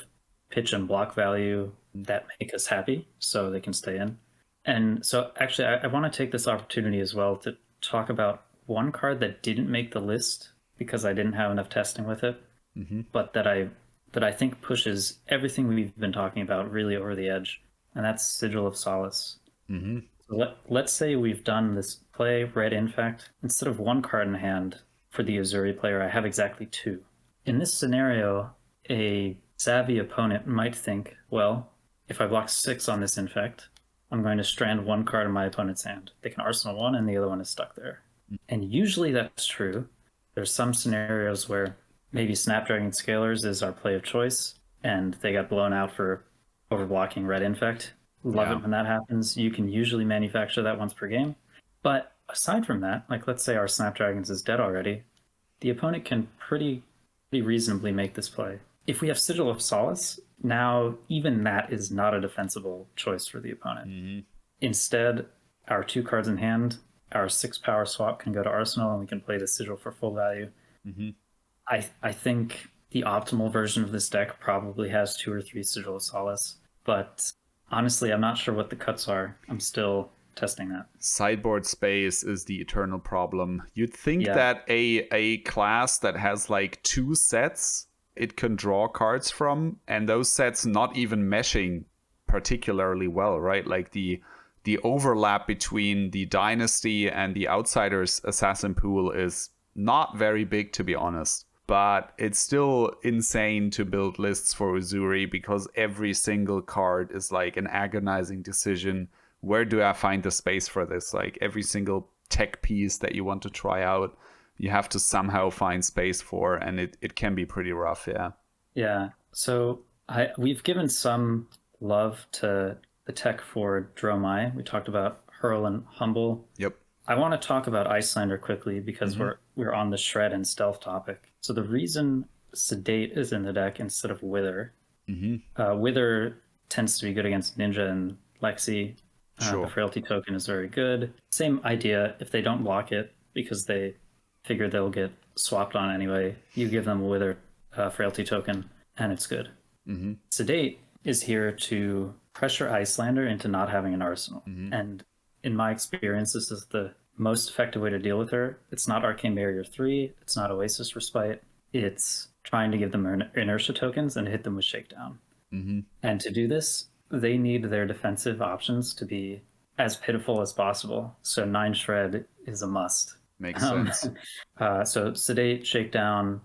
pitch and block value that make us happy, so they can stay in. And so actually, I want to take this opportunity as well to talk about one card that didn't make the list because I didn't have enough testing with it, but that I think pushes everything we've been talking about really over the edge, and that's Sigil of Solace. So let's say we've done this play, red infect. Instead of one card in hand for the Uzuri player, I have exactly two. In this scenario, a savvy opponent might think, well, if I block 6 on this infect, I'm going to strand one card in my opponent's hand. They can arsenal one and the other one is stuck there. And usually that's true. There's some scenarios where maybe Snapdragon Scalers is our play of choice and they got blown out for overblocking red infect. Love it when that happens. You can usually manufacture that once per game. But aside from that, like let's say our Snapdragons is dead already, the opponent can pretty reasonably make this play. If we have Sigil of Solace, now even that is not a defensible choice for the opponent. Instead, our 2 cards in hand, our 6 power swap can go to Arsenal and we can play the Sigil for full value. I think the optimal version of this deck probably has 2 or 3 Sigil of Solace, but honestly, I'm not sure what the cuts are. I'm still testing that. Sideboard space is the eternal problem. You'd think that a class that has like 2 sets it can draw cards from, and those sets not even meshing particularly well, right? Like the overlap between the Dynasty and the Outsiders Assassin pool is not very big, to be honest. But it's still insane to build lists for Uzuri because every single card is like an agonizing decision. Where do I find the space for this? Like every single tech piece that you want to try out, you have to somehow find space for, and it can be pretty rough, Yeah. So we've given some love to the tech for Dromai. We talked about Hurl and Humble. Yep. I want to talk about Iyslander quickly because we're on the shred and stealth topic. So the reason Sedate is in the deck instead of Wither, Wither tends to be good against Ninja and Lexi. Sure. The Frailty token is very good. Same idea. If they don't block it because they figure they'll get swapped on anyway, you give them a Wither Frailty token and it's good. Sedate is here to pressure Iyslander into not having an arsenal. And in my experience, this is the most effective way to deal with her. It's not Arcane Barrier 3, it's not Oasis Respite, it's trying to give them inertia tokens and hit them with Shakedown. And to do this, they need their defensive options to be as pitiful as possible. So 9 Shred is a must. Makes sense. So Sedate, Shakedown,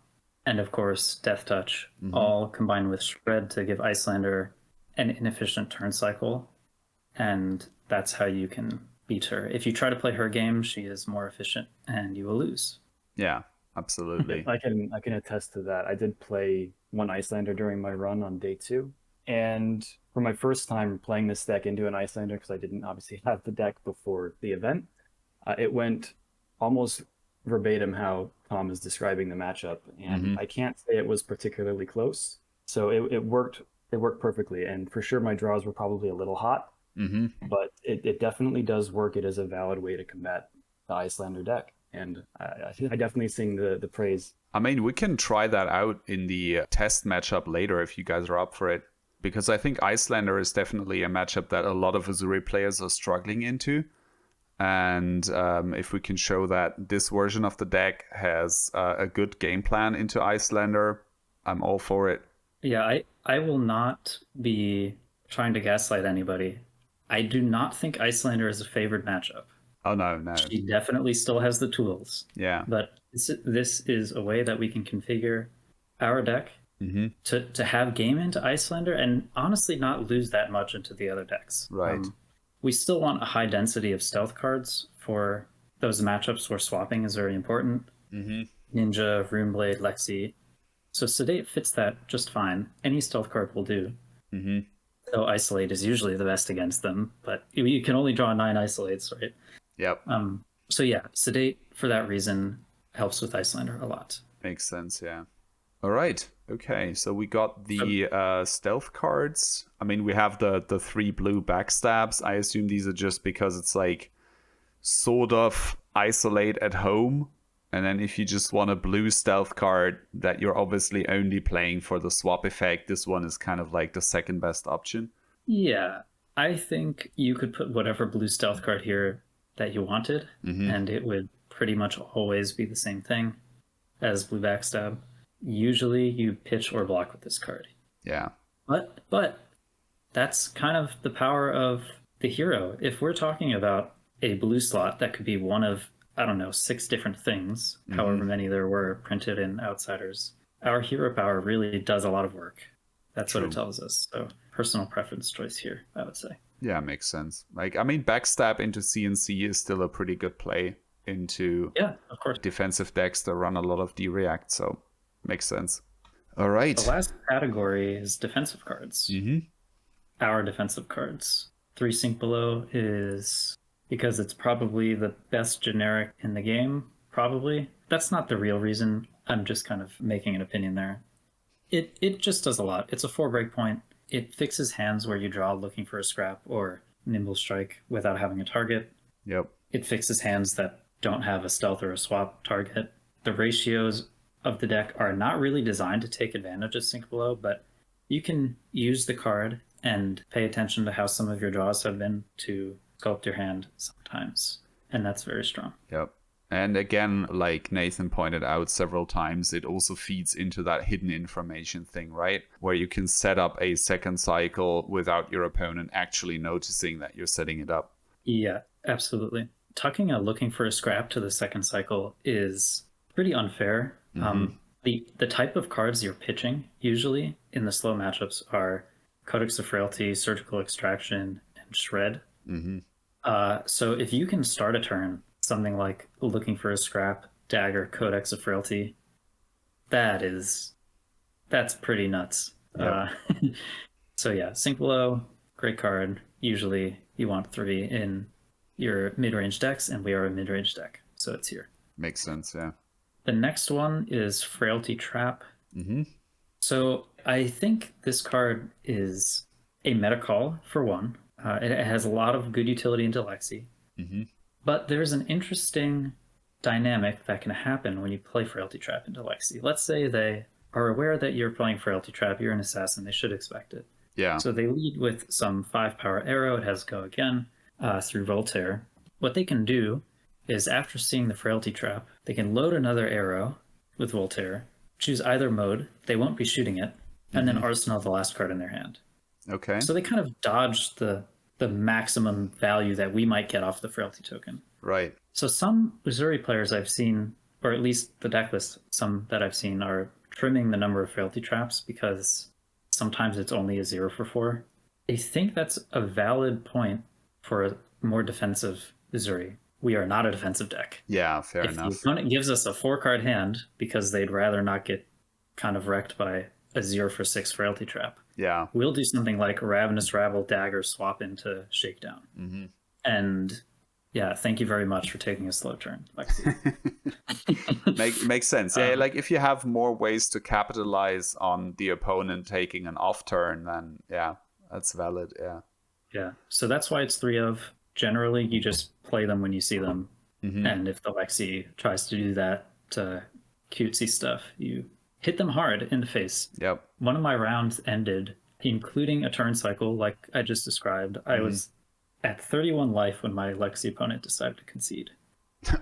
and of course Death Touch, all combined with Shred to give Iyslander an inefficient turn cycle. And that's how you can beat her. If you try to play her game, she is more efficient and you will lose. Yeah, absolutely. I can attest to that. I did play one Iyslander during my run on day 2. And for my first time playing this deck into an Iyslander, because I didn't obviously have the deck before the event, it went almost verbatim how Tom is describing the matchup. And I can't say it was particularly close. So it worked perfectly. And for sure, my draws were probably a little hot. But it definitely does work. It is a valid way to combat the Iyslander deck. And I definitely sing the praise. I mean, we can try that out in the test matchup later if you guys are up for it. Because I think Iyslander is definitely a matchup that a lot of Uzuri players are struggling into. And if we can show that this version of the deck has a good game plan into Iyslander, I'm all for it. Yeah, I will not be trying to gaslight anybody. I do not think Iyslander is a favored matchup. Oh no, no. She definitely still has the tools, Yeah. but this is a way that we can configure our deck Mm-hmm. to have game into Iyslander and honestly not lose that much into the other decks. Right. We still want a high density of stealth cards for those matchups where swapping is very important. Mm-hmm. Ninja, Runeblade, Lexi. So Sedate fits that just fine. Any stealth card will do. Mm-hmm. So Isolate is usually the best against them, but you can only draw 9 Isolates, right? Yep. So yeah, Sedate for that reason helps with Iyslander a lot. Makes sense, yeah. All right. Okay, so we got the stealth cards. I mean, we have the 3 blue backstabs. I assume these are just because it's like sort of isolate at home. And then if you just want a blue stealth card that you're obviously only playing for the swap effect, this one is kind of like the second best option. Yeah, I think you could put whatever blue stealth card here that you wanted, and it would pretty much always be the same thing as blue backstab. Usually you pitch or block with this card. Yeah. But that's kind of the power of the hero. If we're talking about a blue slot that could be one of, I don't know, 6 different things, however many there were printed in Outsiders, our hero power really does a lot of work. That's what it tells us. So personal preference choice here, I would say. Yeah, makes sense. Like, I mean, backstab into CNC is still a pretty good play into of course. defensive decks that run a lot of D-React, so makes sense. All right. The last category is defensive cards. Mm-hmm. Our defensive cards. 3 Sink Below is because it's probably the best generic in the game, probably. That's not the real reason. I'm just kind of making an opinion there. It just does a lot. It's a 4 breakpoint. It fixes hands where you draw looking for a scrap or nimble strike without having a target. Yep. It fixes hands that don't have a stealth or a swap target. The ratios of the deck are not really designed to take advantage of Sink Below, but you can use the card and pay attention to how some of your draws have been to sculpt your hand sometimes. And that's very strong. Yep. And again, like Nathan pointed out several times, it also feeds into that hidden information thing, right? Where you can set up a second cycle without your opponent actually noticing that you're setting it up. Yeah, absolutely. Tucking a looking for a scrap to the second cycle is pretty unfair. The type of cards you're pitching usually in the slow matchups are Codex of Frailty, Surgical Extraction, and Shred. So if you can start a turn something like looking for a scrap, dagger, Codex of Frailty, that's pretty nuts. Yep. So yeah, Sink Below, great card. Usually you want 3 in your mid-range decks, and we are a mid-range deck, so it's here. Makes sense, yeah. The next one is Frailty Trap. So I think this card is a meta call, for one. It has a lot of good utility into Lexi. But there's an interesting dynamic that can happen when you play Frailty Trap into Lexi. Let's say they are aware that you're playing Frailty Trap, you're an assassin, they should expect it. Yeah. So they lead with some 5-power arrow, it has go again through Voltaire. What they can do is after seeing the Frailty Trap, they can load another arrow with Voltaire, choose either mode, they won't be shooting it, and then arsenal the last card in their hand. Okay. So they kind of dodge the maximum value that we might get off the Frailty token. Right. So some Uzuri players I've seen, or at least the deck list, some that I've seen, are trimming the number of Frailty traps because sometimes it's only a 0 for 4. I think that's a valid point for a more defensive Uzuri. We are not a defensive deck. Yeah, fair enough. If the opponent gives us a 4-card hand because they'd rather not get kind of wrecked by a 0 for 6 Frailty trap, Yeah. we'll do something like Ravenous Rabble, Dagger, swap into Shakedown. And yeah, thank you very much for taking a slow turn, Lexi. Makes sense. Yeah, like if you have more ways to capitalize on the opponent taking an off turn, then yeah, that's valid. Yeah. Yeah. So that's why it's 3 of. Generally, you just play them when you see them. And if the Lexi tries to do that cutesy stuff, you hit them hard in the face. Yep. One of my rounds ended, including a turn cycle, like I just described. I was at 31 life when my Lexi opponent decided to concede.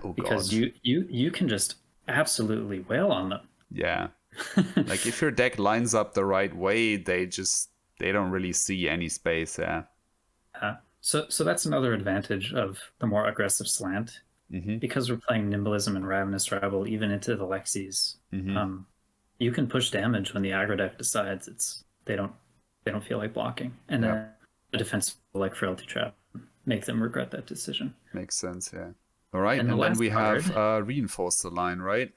Oh, Because God. you can just absolutely wail on them. Yeah. Like if your deck lines up the right way, they don't really see any space. Yeah. So that's another advantage of the more aggressive slant. Because we're playing Nimblism and Ravenous Rabble even into the Lexis. You can push damage when the aggro deck decides they don't feel like blocking, and then the defense like Frailty Trap make them regret that decision. Makes sense. Yeah. All right, And and then we card, have Reinforce the Line, right?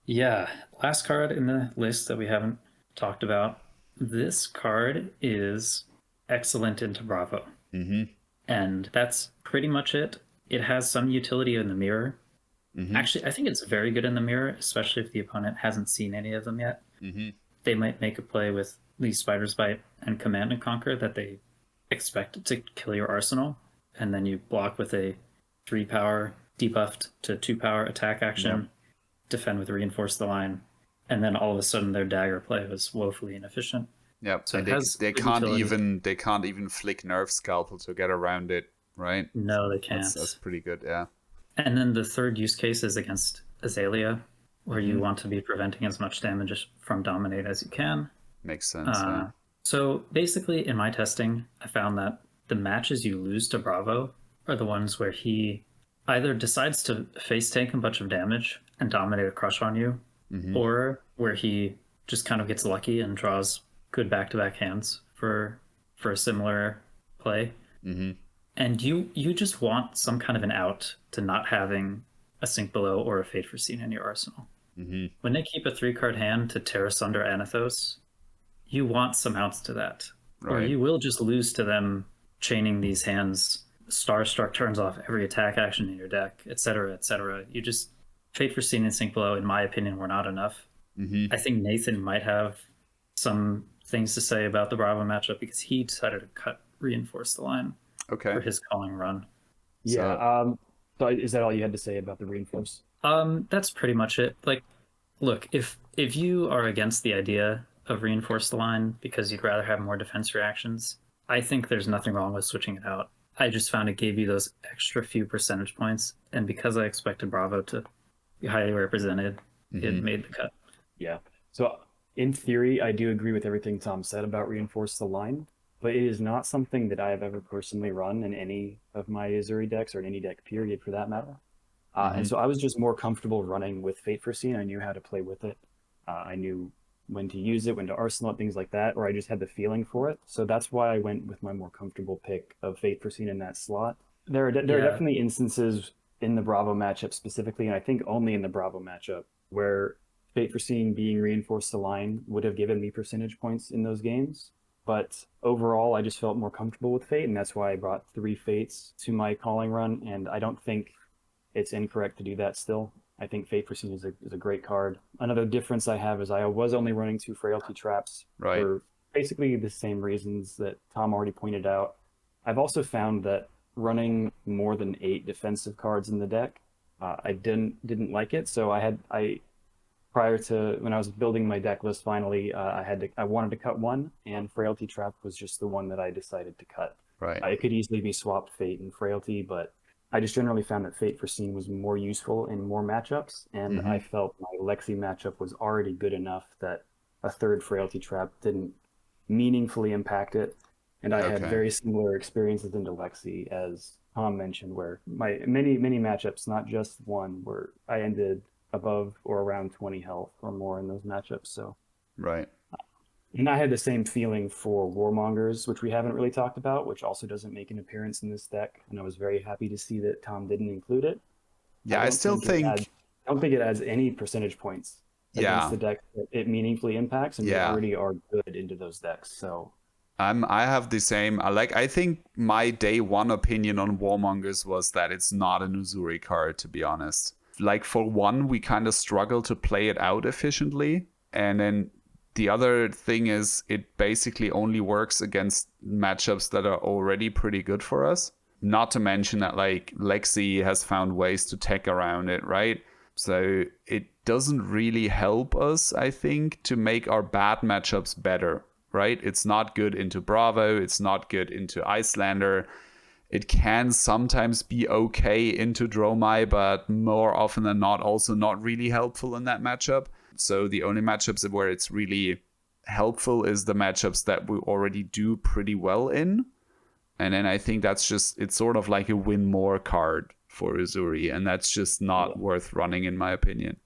Yeah, last card in the list that we haven't talked about. This card is excellent into Bravo, and that's pretty much it. It has some utility in the mirror. Actually, I think it's very good in the mirror, especially if the opponent hasn't seen any of them yet. They might make a play with the Spider's Bite and Command and Conquer that they expect to kill your arsenal, and then you block with a 3-power debuffed to 2-power attack action, defend with Reinforce the Line, and then all of a sudden their dagger play was woefully inefficient. Yep, So and they can't even flick Nerve Scalpel to get around it, right? No, they can't. That's pretty good, yeah. And then the third use case is against Azalea, where you want to be preventing as much damage from Dominate as you can. Makes sense, yeah. So basically, in my testing, I found that the matches you lose to Bravo are the ones where he either decides to face tank a bunch of damage and dominate a crush on you, or where he just kind of gets lucky and draws good back-to-back hands for a similar play. And you just want some kind of an out to not having a Sink Below or a Fate Foreseen in your arsenal. When they keep a 3-card hand to tear asunder Anathos, you want some outs to that. Right. Or you will just lose to them chaining these hands. Starstruck turns off every attack action in your deck, etc., etc. You just Fate Foreseen and Sink Below, in my opinion, were not enough. I think Nathan might have some things to say about the Bravo matchup because he decided to cut Reinforce the Line for his calling run. Yeah. So is that all you had to say about the Reinforce? That's pretty much it. Like, look, if you are against the idea of Reinforce the Line because you'd rather have more defense reactions, I think there's nothing wrong with switching it out. I just found it gave you those extra few percentage points, and because I expected Bravo to be highly represented, it made the cut. Yeah. So in theory, I do agree with everything Tom said about Reinforce the Line, but it is not something that I have ever personally run in any of my Uzuri decks or in any deck period for that matter. And so I was just more comfortable running with Fate Foreseen. I knew how to play with it. I knew when to use it, when to arsenal it, things like that, or I just had the feeling for it. So that's why I went with my more comfortable pick of Fate Foreseen in that slot. There are definitely instances in the Bravo matchup specifically, and I think only in the Bravo matchup, where Fate Foreseen being Reinforced the Line would have given me percentage points in those games. But overall, I just felt more comfortable with Fate, and that's why I brought 3 Fates to my calling run, and I don't think it's incorrect to do that still. I think Fate Foreseen is a great card. Another difference I have is I was only running 2 Frailty Traps for basically the same reasons that Tom already pointed out. I've also found that running more than 8 defensive cards in the deck, I didn't like it. So I prior to when I was building my deck list, finally I wanted to cut one, and Frailty Trap was just the one that I decided to cut. Right. It could easily be swapped Fate and Frailty, but I just generally found that Fate Foreseen was more useful in more matchups, and I felt my Lexi matchup was already good enough that a 3rd Frailty Trap didn't meaningfully impact it. And I had very similar experiences into Lexi, as Tom mentioned, where my many matchups, not just one, where I ended above or around 20 health or more in those matchups. So and I had the same feeling for Warmongers, which we haven't really talked about, which also doesn't make an appearance in this deck, and I was very happy to see that Tom didn't include it. Yeah, I don't think it adds any percentage points against the deck that it meaningfully impacts, and we already are good into those decks. So I have the same. I think my day one opinion on Warmongers was that it's not an Uzuri card, to be honest. Like, for one, we kind of struggle to play it out efficiently, and then the other thing is it basically only works against matchups that are already pretty good for us. Not to mention that, like, Lexi has found ways to tech around it, right? So it doesn't really help us, I think, to make our bad matchups better, right? It's not good into Bravo. It's not good into Iyslander. It can sometimes be okay into Dromai, but more often than not also not really helpful in that matchup. So the only matchups where it's really helpful is the matchups that we already do pretty well in. And then I think that's just, it's sort of like a win more card for Uzuri, and that's just not worth running in my opinion.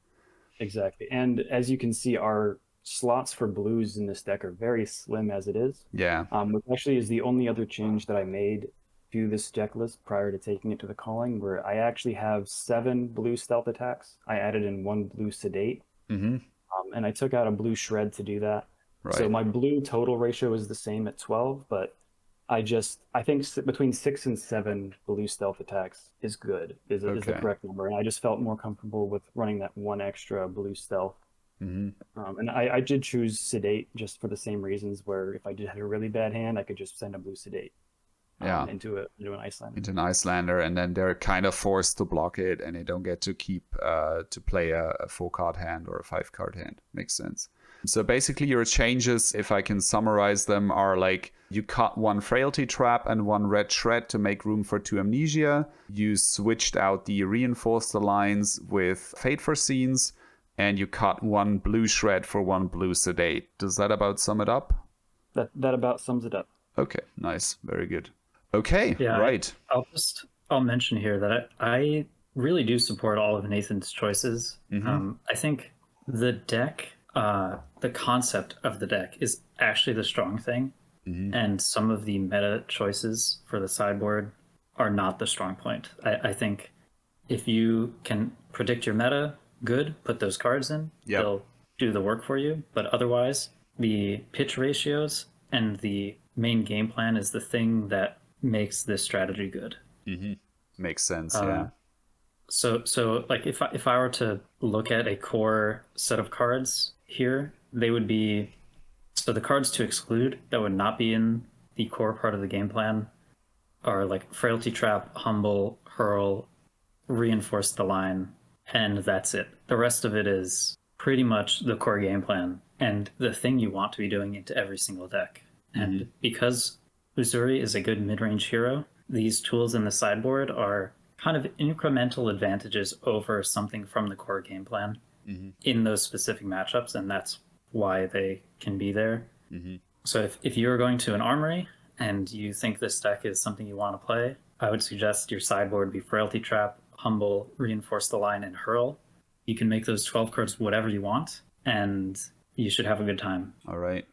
Exactly. And as you can see, our slots for blues in this deck are very slim as it is. Yeah. Which actually is the only other change that I made to this deck list prior to taking it to the calling, where I actually have 7 blue stealth attacks. I added in 1 blue sedate, and I took out a blue shred to do that. Right. So my blue total ratio is the same at 12, but I think between 6 and 7 blue stealth attacks is good, is the correct number. And I just felt more comfortable with running that 1 extra blue stealth. And I did choose sedate just for the same reasons, where if I did have a really bad hand, I could just send a blue sedate into an Iyslander. Into an Iyslander, and then they're kind of forced to block it, and they don't get to keep to play a 4-card hand or a 5-card hand. Makes sense. So basically your changes, if I can summarize them, are like you cut 1 frailty trap and 1 red shred to make room for 2 amnesia. You switched out the reinforced lines with fate for scenes, and you cut 1 blue shred for 1 blue sedate. Does that about sum it up? That about sums it up. Okay, nice. Very good. Okay, yeah, right. I'll mention here that I really do support all of Nathan's choices. I think the deck, the concept of the deck is actually the strong thing, and some of the meta choices for the sideboard are not the strong point. I think if you can predict your meta, good, put those cards in, they'll do the work for you. But otherwise, the pitch ratios and the main game plan is the thing that makes this strategy good. Makes sense. Yeah. So like if I were to look at a core set of cards here, they would be, so the cards to exclude that would not be in the core part of the game plan are like Frailty Trap, Humble, Hurl, Reinforce the Line, and that's it. The rest of it is pretty much the core game plan and the thing you want to be doing into every single deck. And because Uzuri is a good mid-range hero, these tools in the sideboard are kind of incremental advantages over something from the core game plan in those specific matchups, and that's why they can be there. So if you're going to an armory and you think this deck is something you want to play, I would suggest your sideboard be Frailty Trap, Humble, Reinforce the Line, and Hurl. You can make those 12 cards whatever you want, and you should have a good time. All right.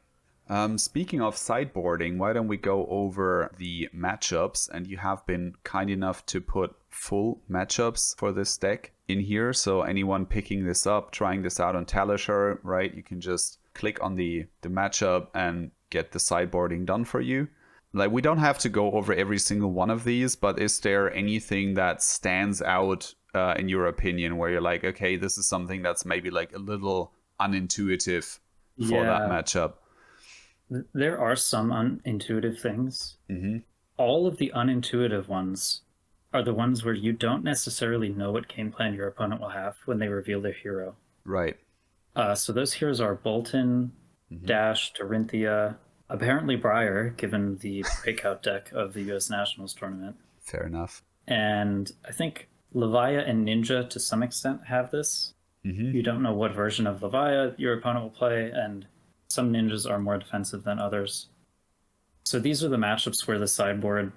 Speaking of sideboarding, why don't we go over the matchups? And you have been kind enough to put full matchups for this deck in here. So anyone picking this up, trying this out on Talisher, right? You can just click on the matchup and get the sideboarding done for you. Like, we don't have to go over every single one of these, but is there anything that stands out in your opinion where you're like, okay, this is something that's maybe like a little unintuitive for that matchup? There are some unintuitive things. All of the unintuitive ones are the ones where you don't necessarily know what game plan your opponent will have when they reveal their hero. Right. So those heroes are Bolton, Dash, Dorinthia, apparently Briar, given the breakout deck of the US Nationals tournament. Fair enough. And I think Levia and Ninja to some extent have this. You don't know what version of Levia your opponent will play, and some ninjas are more defensive than others. So these are the matchups where the sideboard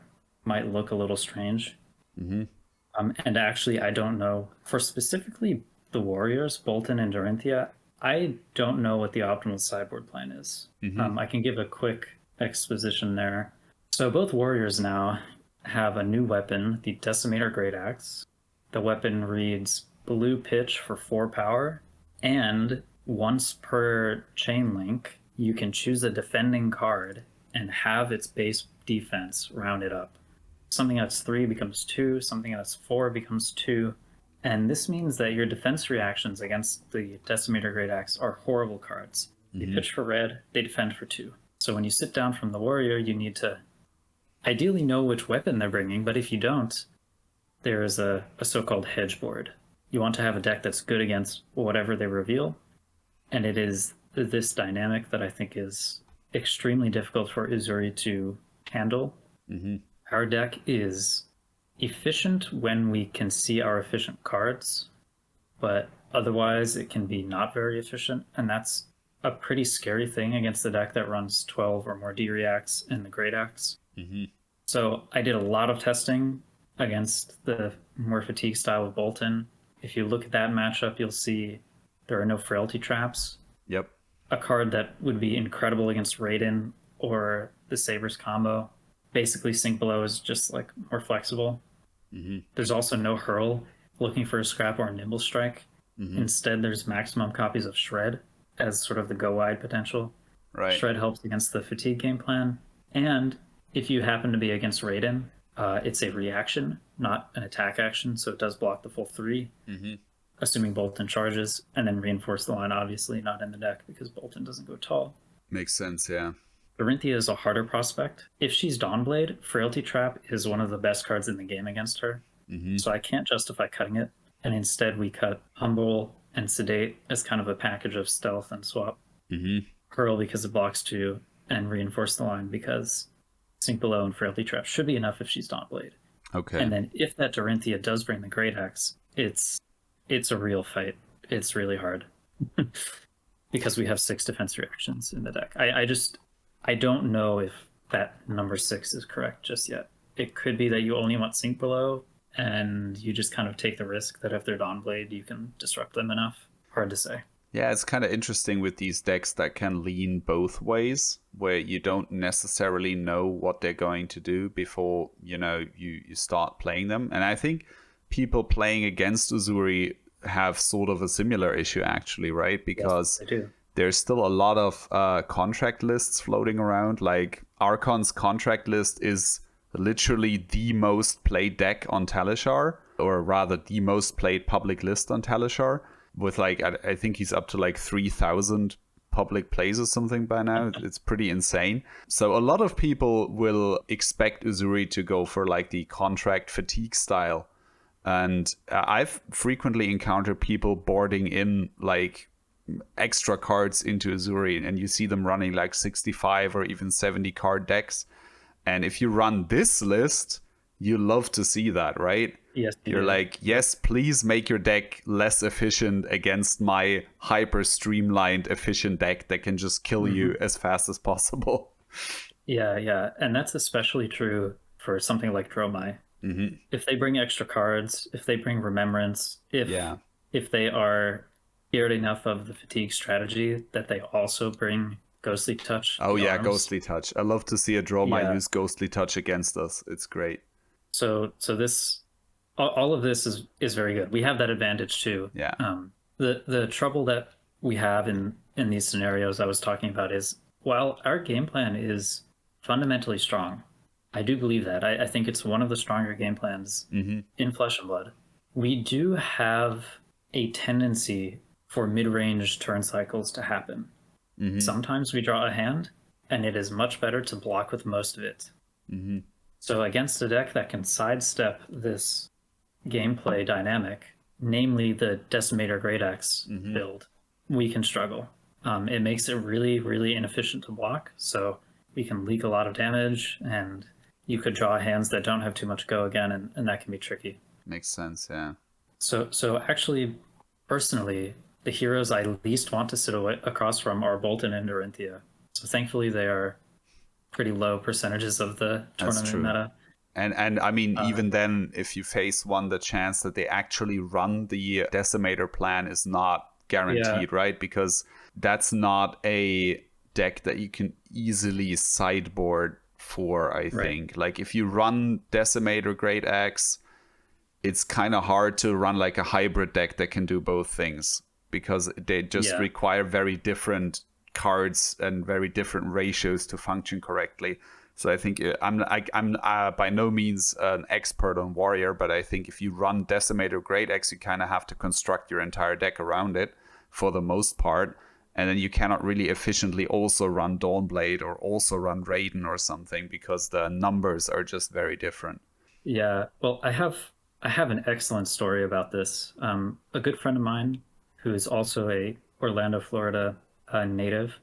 might look a little strange. And actually, I don't know. For specifically the Warriors, Bolton and Dorinthia, I don't know what the optimal sideboard plan is. I can give a quick exposition there. So both Warriors now have a new weapon, the Decimator Great Axe. The weapon reads blue pitch for 4 power, and once per chain link, you can choose a defending card and have its base defense rounded up. Something that's 3 becomes 2, something that's 4 becomes 2, and this means that your defense reactions against the Decimator Great Axe are horrible cards. They pitch for red, they defend for 2. So when you sit down from the Warrior, you need to ideally know which weapon they're bringing, but if you don't, there is a so-called hedge board. You want to have a deck that's good against whatever they reveal, and it is this dynamic that I think is extremely difficult for Uzuri to handle. Our deck is efficient when we can see our efficient cards, but Otherwise, it can be not very efficient, and that's a pretty scary thing against the deck that runs 12 or more D-Reacts in the Great Axe. Mm-hmm. So I did a lot of testing against the more fatigue style of Bolton. If you look at that matchup, you'll see there are no Frailty Traps. Yep. A card that would be incredible against Raiden or the Sabres combo. Basically, Sink Below is just like more flexible. Mm-hmm. There's also no Hurl looking for a scrap or a Nimble Strike. Mm-hmm. Instead, there's maximum copies of Shred as sort of the go wide potential. Right. Shred helps against the fatigue game plan. And if you happen to be against Raiden, it's a reaction, not an attack action, so it does block the full 3, Mm-hmm. assuming Bolton charges, and then reinforce the line, obviously not in the deck because Bolton doesn't go tall. Makes sense, yeah. Dorinthia is a harder prospect. If she's Dawnblade, Frailty Trap is one of the best cards in the game against her, Mm-hmm. so I can't justify cutting it. And instead, we cut Humble and Sedate as kind of a package of stealth and swap. Mm-hmm. Hurl because it blocks 2, and reinforce the line because Sink Below and Frailty Trap should be enough if she's Dawnblade. Okay. And then if that Dorinthia does bring the Great Axe, it's a real fight. It's really hard because we have 6 defense reactions in the deck. I don't know if that number 6 is correct just yet. It could be that you only want Sink Below and you just kind of take the risk that if they're Dawnblade, you can disrupt them enough. Hard to say. Yeah, it's kind of interesting with these decks that can lean both ways, where you don't necessarily know what they're going to do before, you start playing them. And I think people playing against Uzuri have sort of a similar issue, actually, right? Because Yes, they do. there's still a lot of contract lists floating around. Like Archon's contract list is literally the most played deck on Talishar, or rather the most played public list on Talishar, with like I think he's up to like 3,000 public plays or something by now. It's pretty insane. So a lot of people will expect Uzuri to go for like the contract fatigue style, and I've frequently encountered people boarding in like extra cards into Uzuri, and you see them running like 65 or even 70 card decks. And if you run this list, you love to see that, right? Yes, You're like, yes, please make your deck less efficient against my hyper streamlined efficient deck that can just kill you as fast as possible. Yeah. And that's especially true for something like Dromai. Mm-hmm. If they bring extra cards, if they bring Remembrance, if they are scared enough of the fatigue strategy that they also bring Ghostly Touch. Oh yeah, arms. Ghostly Touch. I love to see a Dromai Yeah. use Ghostly Touch against us. It's great. So this, all of this is very good. We have that advantage too. Yeah. The trouble that we have in these scenarios I was talking about is, while our game plan is fundamentally strong, I do believe that. I think it's one of the stronger game plans in Flesh and Blood. We do have a tendency for mid-range turn cycles to happen. Mm-hmm. Sometimes we draw a hand, and it is much better to block with most of it. Mm-hmm. So against a deck that can sidestep this gameplay dynamic, namely the Decimator Great Axe build, we can struggle. It makes it really, really inefficient to block, so we can leak a lot of damage, and you could draw hands that don't have too much go again, and that can be tricky. Makes sense, yeah. So actually, personally, the heroes I least want to sit across from are Bolton and Dorinthia. So thankfully, they are pretty low percentages of the tournament true. meta. And I mean, even then, if you face one, the chance that they actually run the Decimator plan is not guaranteed, right? Because that's not a deck that you can easily sideboard for, I think. Like, if you run Decimator Great Axe, it's kind of hard to run like a hybrid deck that can do both things, because they just require very different cards and very different ratios to function correctly. So I think I'm by no means an expert on Warrior, but I think if you run Decimator Great Axe, you kind of have to construct your entire deck around it for the most part. And then you cannot really efficiently also run Dawnblade or also run Raiden or something, because the numbers are just very different. Yeah, well, I have an excellent story about this. A good friend of mine, who is also a Orlando, Florida native,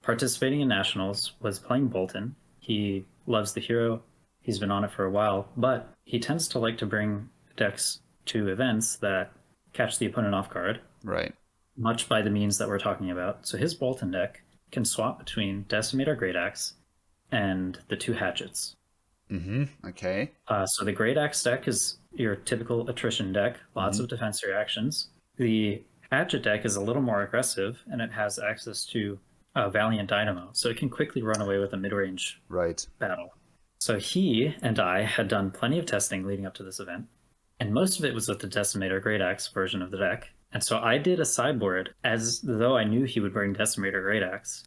participating in Nationals, was playing Bolton. He loves the hero. He's been on it for a while, but he tends to like to bring decks to events that catch the opponent off guard, Right. much by the means that we're talking about. So his Bolton deck can swap between Decimator Great Axe and the 2 hatchets. Okay. So the Great Axe deck is your typical attrition deck, lots of defense reactions. The Hatchet deck is a little more aggressive, and it has access to Valiant Dynamo, so it can quickly run away with a mid-range Right. battle. So he and I had done plenty of testing leading up to this event, and most of it was with the Decimator Great Axe version of the deck. And so I did a sideboard as though I knew he would bring Decimator Great Axe.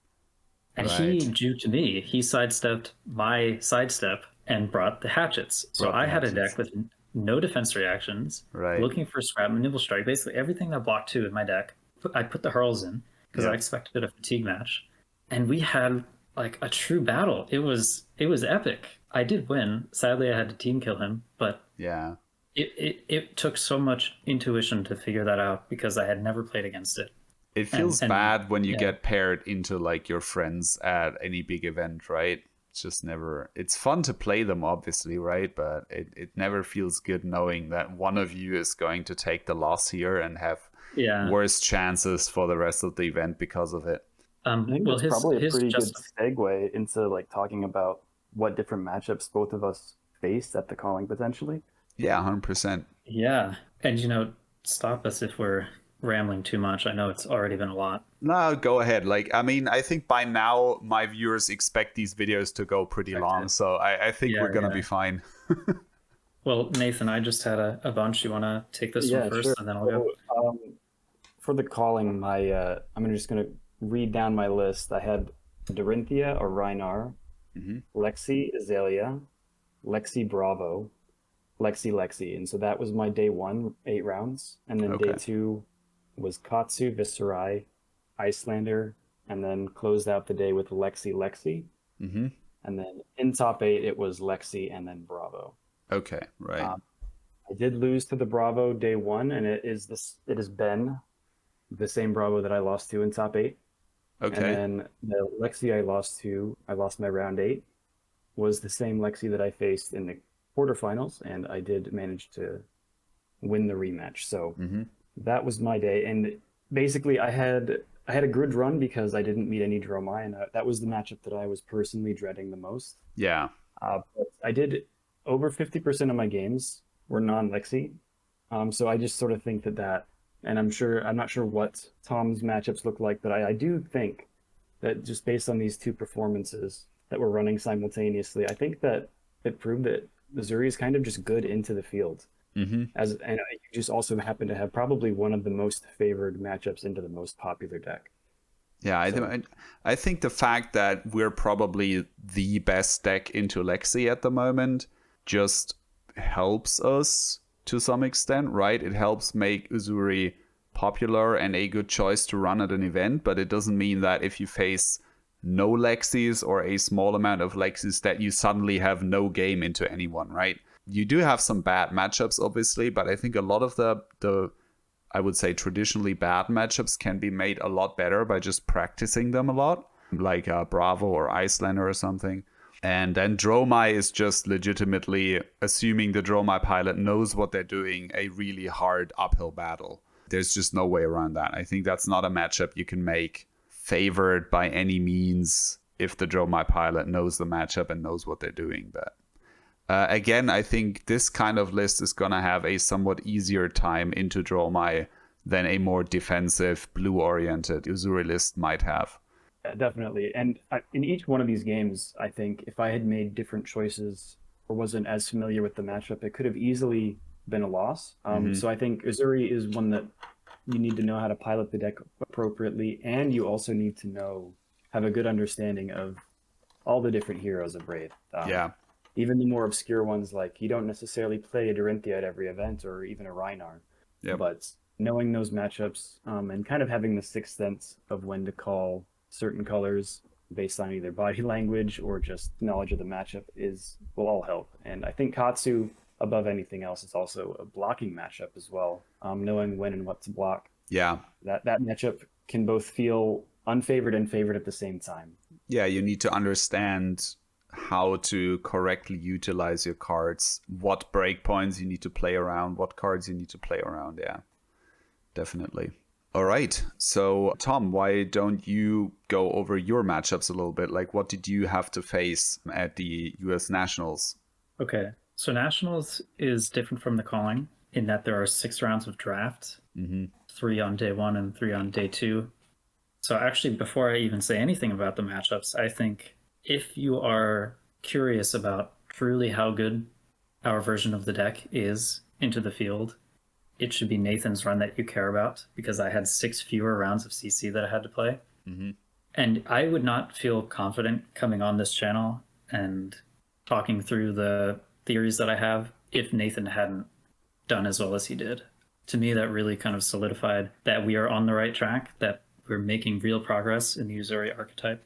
And he Right. juked me. He sidestepped my sidestep and brought the hatchets. So Brought the I had a hatchets. deck with no defense reactions, Right. looking for scrap, nimble strike, basically everything that blocked 2 in my deck. I put the hurls in because I expected a fatigue match, and we had like a true battle. It was epic. I did win. Sadly, I had to team kill him, but Yeah. it took so much intuition to figure that out because I had never played against it. It feels and- bad when you yeah. get paired into like your friends at any big event, right? It's just never. It's fun to play them, obviously, right? But it never feels good knowing that one of you is going to take the loss here and have Yeah. worse chances for the rest of the event because of it. I think Well, that's probably a his pretty just good segue into like talking about what different matchups both of us faced at the calling potentially. Yeah, 100%. yeah, and stop us if we're rambling too much. I know it's already been a lot. No, go ahead. Like, I mean, I think by now my viewers expect these videos to go pretty long, so I think Yeah, we're gonna yeah. be fine. Well, Nathan, I just had a bunch. You want to take this one first, sure. and then I'll go. So, for the calling, I'm just gonna read down my list. I had Dorinthia or Rhinar, Lexi Azalea, Lexi Bravo, Lexi, and so that was my day 1, 8 rounds, and then day Okay. 2 was Katsu, Viserai, Iyslander, and then closed out the day with Lexi, and then in top 8 it was Lexi and then Bravo. Okay, right. I did lose to the Bravo day 1, and it has been the same Bravo that I lost to in top 8. Okay. And then the Lexi I lost my round 8, was the same Lexi that I faced in the quarterfinals, and I did manage to win the rematch. So that was my day, and basically I had a good run because I didn't meet any Dromai, and that was the matchup that I was personally dreading the most. Yeah. But I did over 50% of my games were non-Lexi, so I just sort of think that, and I'm not sure what Tom's matchups look like, but I do think that just based on these 2 performances that were running simultaneously, I think that it proved that Uzuri is kind of just good into the field. And you just also happen to have probably one of the most favored matchups into the most popular deck. Yeah, I think the fact that we're probably the best deck into Lexi at the moment just helps us to some extent, right? It helps make Uzuri popular and a good choice to run at an event, but it doesn't mean that if you face no Lexis or a small amount of Lexis that you suddenly have no game into anyone, right? You do have some bad matchups, obviously, but I think a lot of the I would say traditionally bad matchups can be made a lot better by just practicing them a lot, like Bravo or Iyslander or something. And then Dromai is just legitimately, assuming the Dromai pilot knows what they're doing, a really hard uphill battle. There's just no way around that. I think that's not a matchup you can make favored by any means if the Dromai pilot knows the matchup and knows what they're doing. But again, I think this kind of list is going to have a somewhat easier time into Dromai than a more defensive, blue-oriented Uzuri list might have. Yeah, definitely. And in each one of these games, I think if I had made different choices or wasn't as familiar with the matchup, it could have easily been a loss. So I think Uzuri is one that you need to know how to pilot the deck appropriately, and you also need to have a good understanding of all the different heroes of Raid. Yeah. Even the more obscure ones, like you don't necessarily play a Dorinthia at every event or even a Rhinar. Yep. But knowing those matchups and kind of having the sixth sense of when to call certain colors based on either body language or just knowledge of the matchup will all help. And I think Katsu, above anything else, is also a blocking matchup as well. Knowing when and what to block. Yeah. That matchup can both feel unfavored and favored at the same time. Yeah, you need to understand how to correctly utilize your cards, what breakpoints you need to play around, what cards you need to play around. Yeah. definitely. All right. So, Tom, why don't you go over your matchups a little bit? Like, what did you have to face at the US Nationals? Okay, so Nationals is different from the calling in that there are 6 rounds of draft, 3 on day 1 and 3 on day 2. So actually, before I even say anything about the matchups, I think if you are curious about truly how good our version of the deck is into the field, it should be Nathan's run that you care about, because I had 6 fewer rounds of CC that I had to play. And I would not feel confident coming on this channel and talking through the theories that I have if Nathan hadn't done as well as he did. To me, that really kind of solidified that we are on the right track, that we're making real progress in the Uzuri archetype.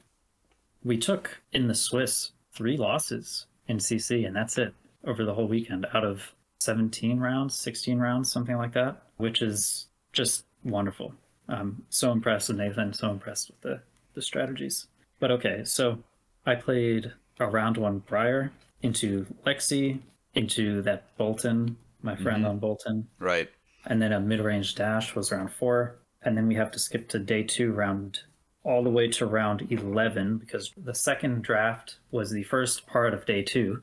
We took, in the Swiss, 3 losses in CC, and that's it, over the whole weekend, out of 17 rounds, 16 rounds, something like that, which is just wonderful. I'm so impressed with Nathan, so impressed with the strategies. But okay, so I played a round 1 Briar into Lexi, into that Bolton, my friend on Bolton. Right. And then a mid-range dash was round 4. And then we have to skip to day 2, all the way to round 11, because the second draft was the first part of day 2.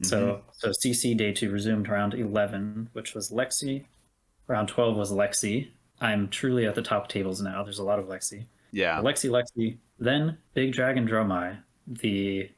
So CC day 2 resumed round 11, which was Lexi. Round 12 was Lexi. I'm truly at the top tables now. There's a lot of Lexi. Yeah. Lexi. Then Big Dragon Dromai, the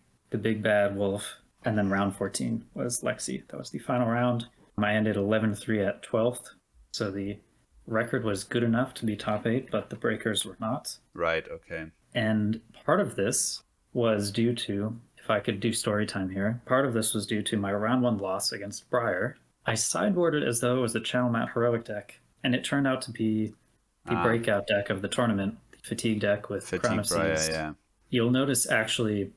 big bad wolf. And then round 14 was Lexi. That was the final round. I ended 11-3 at 12th. So the record was good enough to be top 8, but the breakers were not. Right, okay. And part of this was due to, if I could do story time here, part of this was due to my round 1 loss against Briar. I sideboarded as though it was a Channel Mat Heroic deck, and it turned out to be the breakout deck of the tournament, the Fatigue deck with Crown of Briar, Seas. yeah. You'll notice, actually,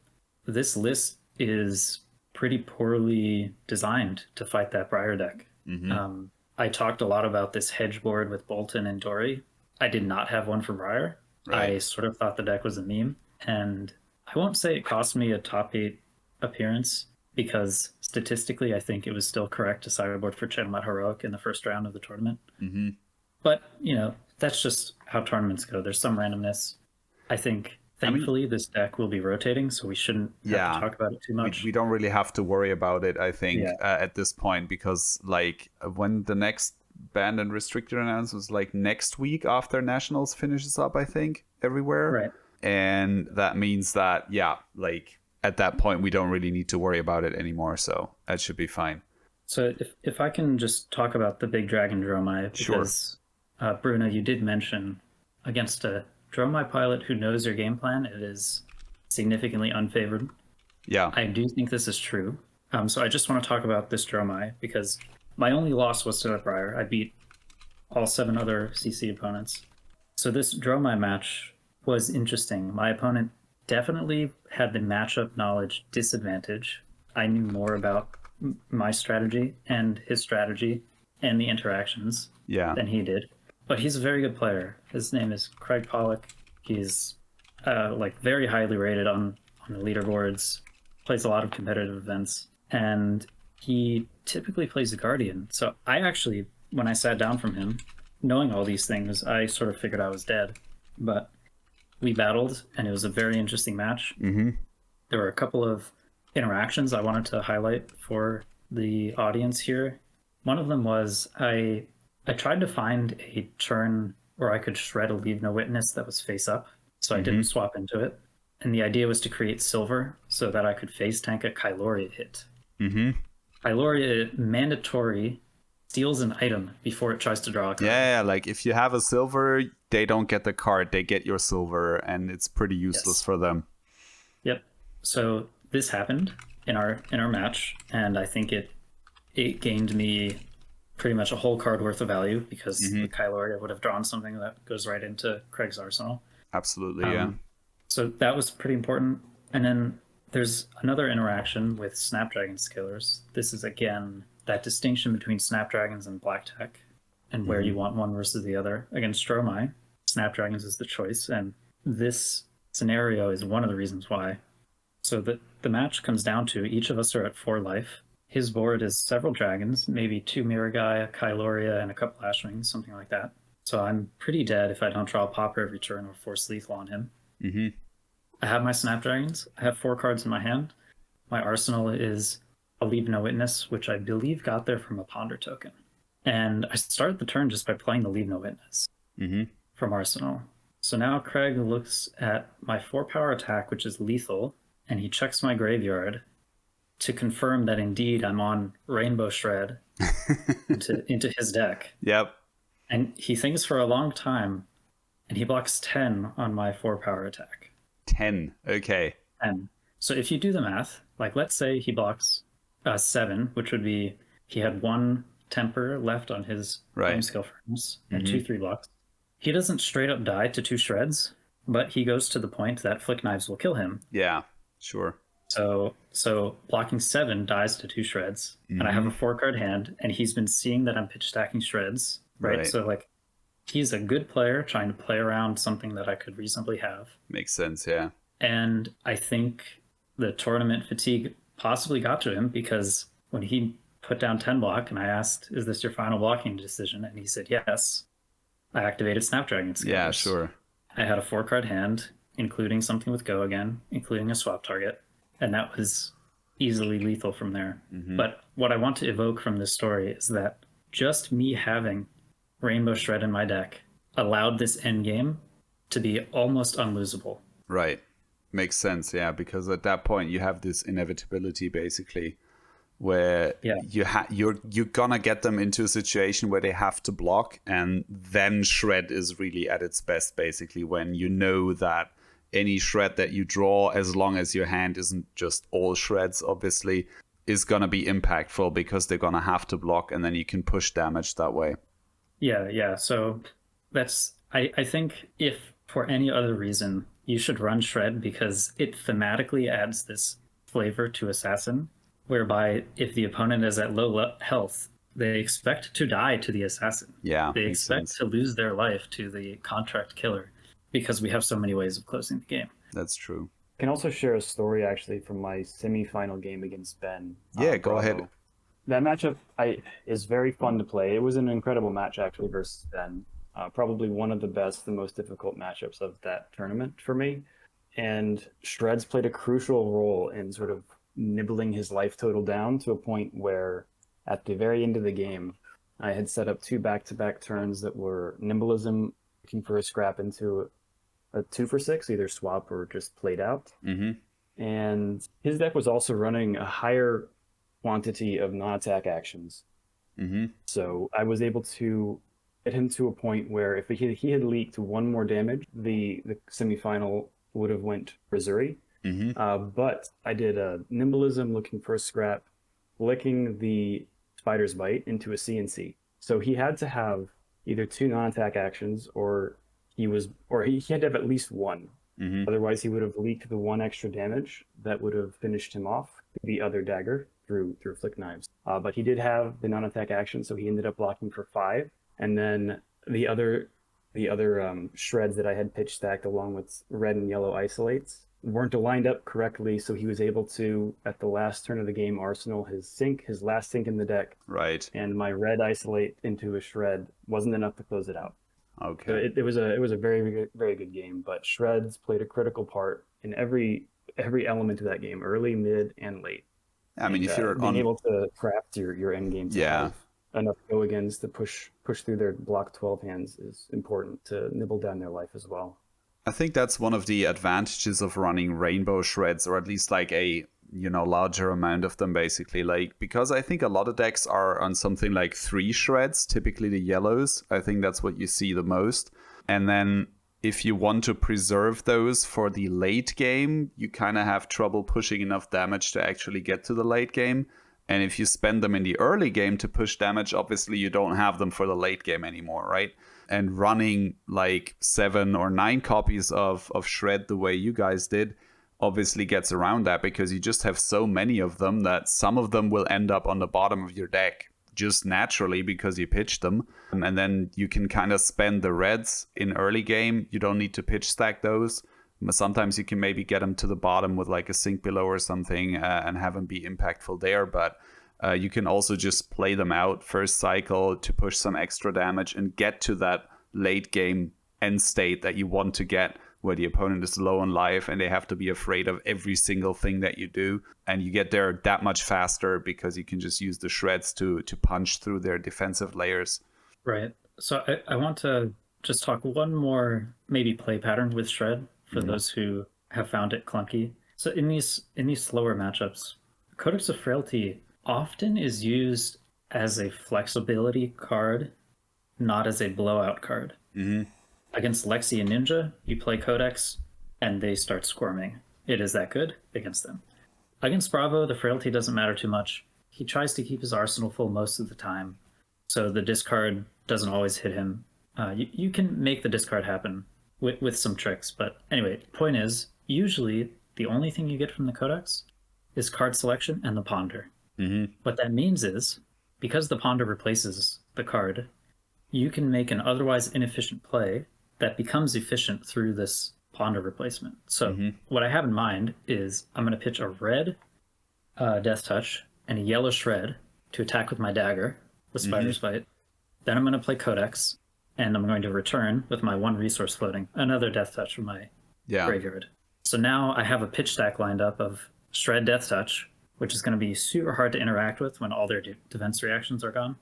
this list is pretty poorly designed to fight that Briar deck. I talked a lot about this hedge board with Bolton and Dory. I did not have one for Briar. Right. I sort of thought the deck was a meme, and I won't say it cost me a top 8 appearance, because statistically I think it was still correct to sideboard for Channel Mat Heroic in the first round of the tournament. But, that's just how tournaments go. There's some randomness. I think, thankfully, this deck will be rotating, so we shouldn't have to talk about it too much. We don't really have to worry about it, I think, at this point, because, like, when the next banned and restricted announcement was, like, next week after Nationals finishes up, I think, everywhere. Right. And that means that, like, at that point, we don't really need to worry about it anymore, so that should be fine. So if I can just talk about the Big Dragon Dromai, because, Bruno, you did mention against a Dromai pilot who knows your game plan, it is significantly unfavored. Yeah. I do think this is true. So I just want to talk about this Dromai, because my only loss was to that Briar. I beat all 7 other CC opponents. So this Dromai match was interesting. My opponent definitely had the matchup knowledge disadvantage. I knew more about my strategy and his strategy and the interactions than he did. But he's a very good player. His name is Craig Pollock. He's very highly rated on the leaderboards, plays a lot of competitive events, and he typically plays a Guardian. So I actually, when I sat down from him, knowing all these things, I sort of figured I was dead. But we battled, and it was a very interesting match. There were a couple of interactions I wanted to highlight for the audience here. One of them was I tried to find a turn where I could shred a Leave No Witness that was face up, so I didn't swap into it. And the idea was to create silver so that I could face tank a Kyloria hit. Kyloria mandatory steals an item before it tries to draw a card. Yeah, like if you have a silver, they don't get the card, they get your silver, and it's pretty useless for them. Yep. So this happened in our match, and I think it gained me pretty much a whole card worth of value, because the Kyloria would have drawn something that goes right into Craig's arsenal. Absolutely, yeah. So that was pretty important. And then there's another interaction with Snapdragon Scalers. This is, again, that distinction between Snapdragons and Black Tech, and where you want one versus the other. Against Dromai, Snapdragons is the choice, and this scenario is one of the reasons why. So the match comes down to each of us are at 4 life. His board is several dragons, maybe 2 Miragai, a Kyloria, and a couple Ashwings, something like that. So I'm pretty dead if I don't draw a popper every turn or force lethal on him. Mm-hmm. I have my Snapdragons. I have 4 cards in my hand. My arsenal is a Leave No Witness, which I believe got there from a Ponder token. And I started the turn just by playing the Leave No Witness from Arsenal. So now Craig looks at my 4-power attack, which is lethal, and he checks my graveyard to confirm that indeed I'm on Rainbow Shred into his deck. Yep. And he thinks for a long time, and he blocks 10 on my 4-power attack. 10. Okay. 10. So if you do the math, like let's say he blocks 7, which would be he had 1 temper left on his skill furnace and 2 3 blocks. He doesn't straight up die to 2 shreds, but he goes to the point that Flick Knives will kill him. Yeah, sure. So blocking 7 dies to 2 shreds, and I have a 4-card hand, and he's been seeing that I'm pitch stacking shreds, right? So like he's a good player trying to play around something that I could reasonably have. Makes sense, yeah. And I think the tournament fatigue possibly got to him because when he put down 10 block and I asked, is this your final blocking decision? And he said, yes. I activated Snapdragon Scales. Yeah, sure. I had a 4-card hand, including something with Go again, including a swap target. And that was easily lethal from there. But what I want to evoke from this story is that just me having Rainbow Shred in my deck allowed this endgame to be almost unlosable. Right. Makes sense, yeah, because at that point you have this inevitability basically where you're gonna get them into a situation where they have to block, and then Shred is really at its best basically, when you know that any shred that you draw, as long as your hand isn't just all shreds obviously, is gonna be impactful because they're gonna have to block, and then you can push damage that way. Yeah. So that's I think if for any other reason you should run Shred, because it thematically adds this flavor to Assassin, whereby if the opponent is at low health, they expect to die to the Assassin. Yeah, they expect to lose their life to the contract killer, because we have so many ways of closing the game. That's true. I can also share a story actually from my semi-final game against Ben. Yeah, go ahead. That matchup is very fun to play. It was an incredible match actually versus Ben. Probably one of the best, the most difficult matchups of that tournament for me. And Shreds played a crucial role in sort of nibbling his life total down to a point where at the very end of the game, I had set up 2 back-to-back turns that were Nimblism, looking for a scrap into a 2 for 6, either swap or just played out. And his deck was also running a higher quantity of non-attack actions. So I was able to get him to a point where if he had leaked 1 more damage, the semifinal would have went for Uzuri. But I did a Nimblism looking for a scrap, licking the Spider's Bite into a CNC. So he had to have either 2 non-attack actions, or he had to have at least 1. Otherwise, he would have leaked the 1 extra damage that would have finished him off the other dagger through Flick Knives. But he did have the non-attack action, so he ended up blocking for 5. And then the other shreds that I had pitch stacked along with red and yellow isolates weren't lined up correctly, so he was able to, at the last turn of the game, arsenal his last sink in the deck. Right. And my red isolate into a shred wasn't enough to close it out. Okay. So it was a very, very good game, but shreds played a critical part in every element of that game, early, mid, and late. I mean, if you're being able to craft your end game to have enough go-agains to push through their block 12 hands is important to nibble down their life as well. I think that's one of the advantages of running rainbow shreds, or at least like a larger amount of them basically, like, because I think a lot of decks are on something like 3 shreds, typically the yellows. I think that's what you see the most. And then if you want to preserve those for the late game, you kind of have trouble pushing enough damage to actually get to the late game. And if you spend them in the early game to push damage, obviously you don't have them for the late game anymore, right? And running like 7 or 9 copies of Shred the way you guys did obviously gets around that, because you just have so many of them that some of them will end up on the bottom of your deck just naturally because you pitched them. And then you can kind of spend the reds in early game. You don't need to pitch stack those. Sometimes you can maybe get them to the bottom with like a sink below or something and have them be impactful there. But you can also just play them out first cycle to push some extra damage and get to that late game end state that you want to get, where the opponent is low on life and they have to be afraid of every single thing that you do. And you get there that much faster because you can just use the shreds to punch through their defensive layers. Right. So I want to just talk one more maybe play pattern with shred for those who have found it clunky. So in these slower matchups, Codex of Frailty often is used as a flexibility card, not as a blowout card. Mm-hmm. Against Lexi and Ninja, you play Codex and they start squirming. It is that good against them. Against Bravo, the Frailty doesn't matter too much. He tries to keep his arsenal full most of the time, so the discard doesn't always hit him. You can make the discard happen with some tricks, but anyway, point is, usually the only thing you get from the Codex is card selection and the Ponder. Mm-hmm. What that means is, because the Ponder replaces the card, you can make an otherwise inefficient play that becomes efficient through this Ponder replacement. So what I have in mind is I'm going to pitch a red Death Touch and a yellow Shred to attack with my dagger with Spider's Bite. Then I'm going to play Codex, and I'm going to return with my one resource floating, another Death Touch from my graveyard. So now I have a pitch stack lined up of Shred Death Touch, which is going to be super hard to interact with when all their defense reactions are gone.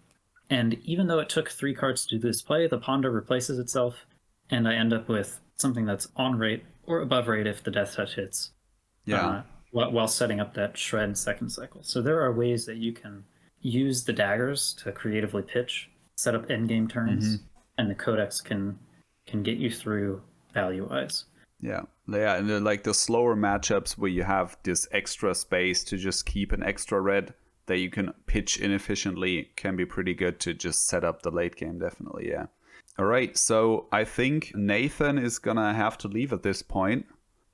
And even though it took 3 cards to do this play, the Ponder replaces itself, and I end up with something that's on rate or above rate if the Death Touch hits. While setting up that Shred second cycle. So there are ways that you can use the daggers to creatively pitch, set up endgame turns, and the Codex can get you through value-wise. Yeah, and like the slower matchups where you have this extra space to just keep an extra red that you can pitch inefficiently can be pretty good to just set up the late game, definitely, yeah. All right, so I think Nathan is gonna have to leave at this point,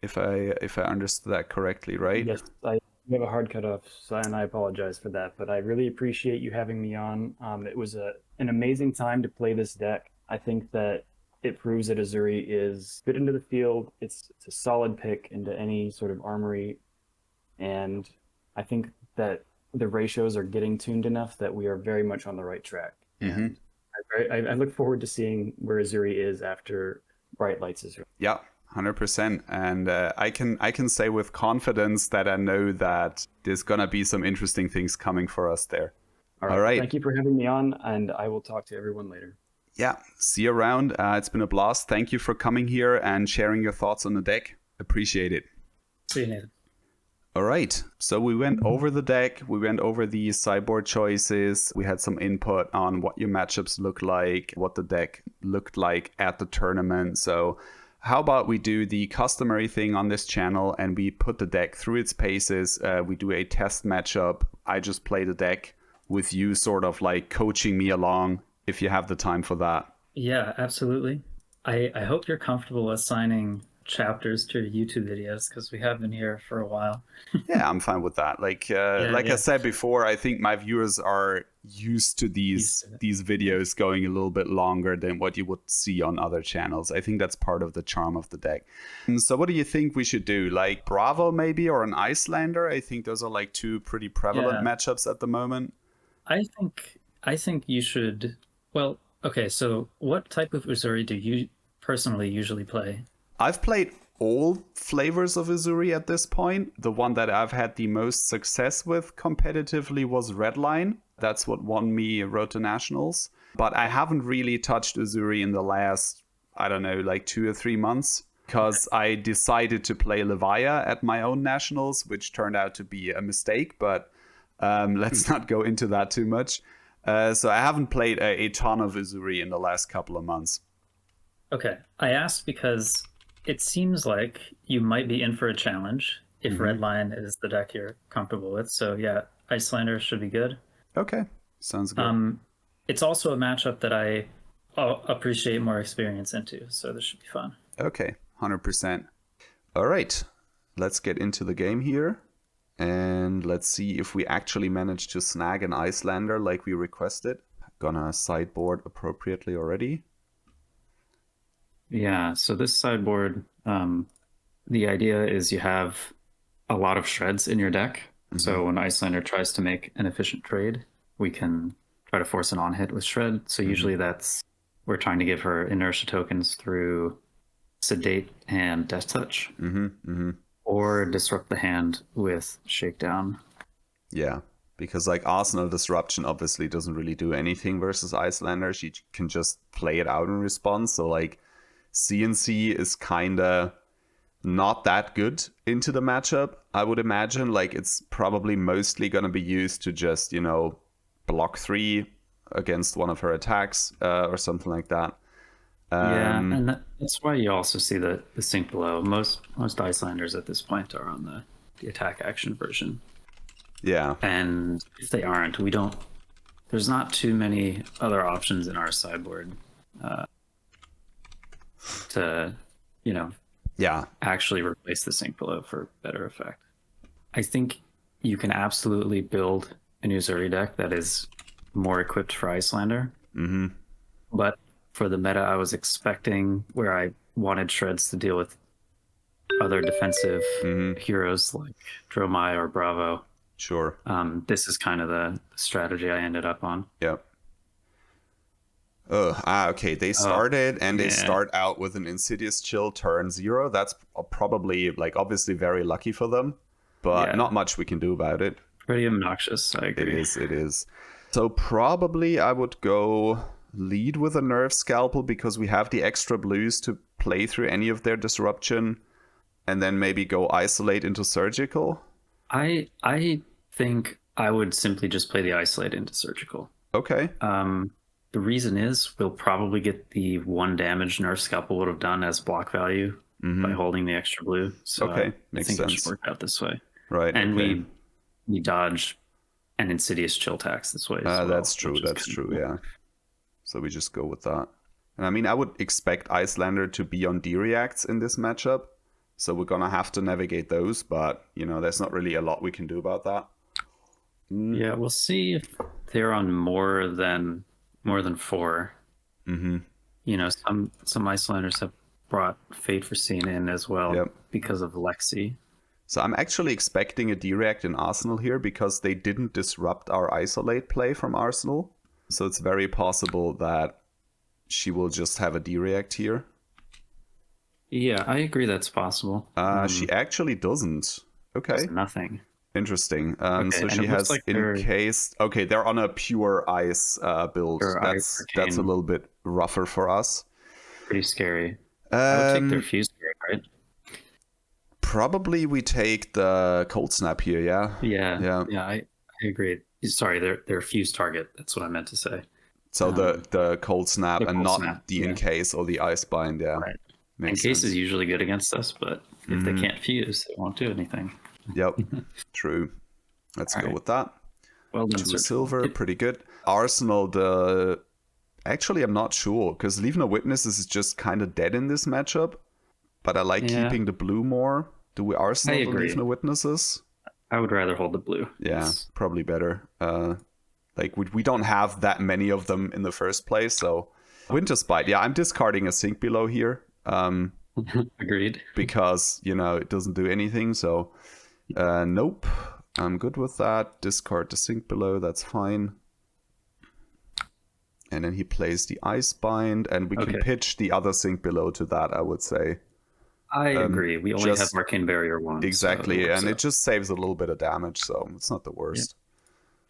if I understood that correctly, right? Yes, I have a hard cutoff, and I apologize for that, but I really appreciate you having me on. It was an amazing time to play this deck. I think that it proves that Uzuri is good into the field. It's a solid pick into any sort of armory, and I think that the ratios are getting tuned enough that we are very much on the right track. And I look forward to seeing where Uzuri is after Bright Lights Uzuri. Yeah, 100%. And I can say with confidence that I know that there's gonna be some interesting things coming for us there. All right. Thank you for having me on, and I will talk to everyone later. Yeah, see you around. It's been a blast. Thank you for coming here and sharing your thoughts on the deck. Appreciate it. See you, Nathan. All right, so we went over the deck, we went over the sideboard choices, we had some input on what your matchups look like, what the deck looked like at the tournament. So how about we do the customary thing on this channel and we put the deck through its paces. We do a test matchup. I just play the deck with you sort of like coaching me along if you have the time for that. Yeah, absolutely. I hope you're comfortable assigning chapters to your YouTube videos because we have been here for a while. Yeah, I'm fine with that. I said before, I think my viewers are used to these videos going a little bit longer than what you would see on other channels. I think that's part of the charm of the deck. And so what do you think we should do? Like Bravo maybe, or an Iyslander? I think those are like 2 pretty prevalent matchups at the moment. I think you should. Well, okay, so what type of Uzuri do you personally usually play? I've played all flavors of Uzuri at this point. The one that I've had the most success with competitively was Redline. That's what won me Road to Nationals. But I haven't really touched Uzuri in the last, I don't know, like 2 or 3 months, because I decided to play Levia at my own Nationals, which turned out to be a mistake, but let's not go into that too much. So I haven't played a ton of Uzuri in the last couple of months. Okay, I asked because it seems like you might be in for a challenge if Redline is the deck you're comfortable with. So yeah, Iyslander should be good. Okay, sounds good. It's also a matchup that I appreciate more experience into, so this should be fun. Okay, 100%. All right, let's get into the game here. And let's see if we actually manage to snag an Iyslander like we requested. Gonna sideboard appropriately already. Yeah, so this sideboard, the idea is you have a lot of shreds in your deck. So when Iyslander tries to make an efficient trade, we can try to force an on-hit with shred. So usually that's we're trying to give her inertia tokens through sedate and death touch, or disrupt the hand with shakedown. Yeah, because like Arsenal Disruption obviously doesn't really do anything versus Iyslander. She can just play it out in response. So like CNC is kind of not that good into the matchup, I would imagine. Like it's probably mostly going to be used to just, you know, block 3 against one of her attacks or something like that. And that's why you also see the sync below. Most Icelanders at this point are on the attack action version. Yeah. And if they aren't, there's not too many other options in our sideboard to, you know, actually replace the sync below for better effect. I think you can absolutely build an Uzuri deck that is more equipped for Iyslander. But for the meta I was expecting, where I wanted Shreds to deal with other defensive heroes like Dromai or Bravo. Sure. This is kind of the strategy I ended up on. Yep. Okay. They started they start out with an Insidious Chill turn 0. That's probably like obviously very lucky for them, but not much we can do about it. Pretty obnoxious, I agree. It is. So probably I would go lead with a Nerve Scalpel because we have the extra blues to play through any of their disruption, and then maybe go Isolate into Surgical. I think I would simply just play the Isolate into Surgical. Okay. The reason is we'll probably get the 1 damage Nerve Scalpel would have done as block value by holding the extra blue. So okay, I think it should work out this way. Right. And we dodge an Insidious Chill tax this way as well. That's true. That's true. Cool. Yeah. So we just go with that. And I mean, I would expect Iyslander to be on D-reacts in this matchup. So we're going to have to navigate those. But, you know, there's not really a lot we can do about that. Yeah, we'll see if they're on more than 4. You know, some Icelanders have brought Fate Foreseen in as well because of Lexi. So I'm actually expecting a D-react in Arsenal here because they didn't disrupt our Isolate play from Arsenal. So it's very possible that she will just have a D-react here. Yeah, I agree that's possible. She actually doesn't. Okay. There's nothing. Interesting. So she has like encased... Okay, they're on a pure ice build. That's a little bit rougher for us. Pretty scary. I would take their fuse spirit, right? Probably we take the Cold Snap here, yeah? Yeah, I agree. Sorry, their fuse target. That's what I meant to say. So the Cold Snap and not the Encase or the Ice Bind, yeah. Right. Encase is usually good against us, but if they can't fuse, it won't do anything. Yep, true. Let's go with that. Well done, 2 silver, pretty good. Arsenal, actually, I'm not sure, because Leave No Witnesses is just kind of dead in this matchup, but I like keeping the blue more. Do we Arsenal the Leave No Witnesses? I would rather hold the blue. Yeah, probably better. Like, we don't have that many of them in the first place, so... Winter Spite, yeah, I'm discarding a Sink Below here. Agreed. Because, you know, it doesn't do anything, so... nope, I'm good with that. Discard the Sink Below, that's fine. And then he plays the Ice Bind, and we can pitch the other Sink Below to that, I would say. I agree. We only have Arcane Barrier 1. Exactly, so and it just saves a little bit of damage, so it's not the worst.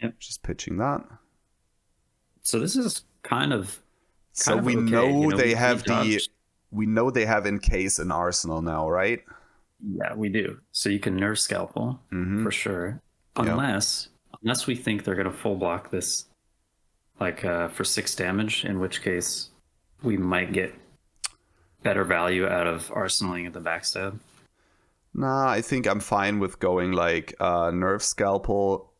Yep. Just pitching that. So this is kind of we know they have we know they have Encase in Arsenal now, right? Yeah, we do. So you can Nerve Scalpel for sure, unless we think they're gonna full block this, like for 6 damage. In which case, we might get better value out of arsenaling at the backstab. Nah, I think I'm fine with going like Nerve Scalpel,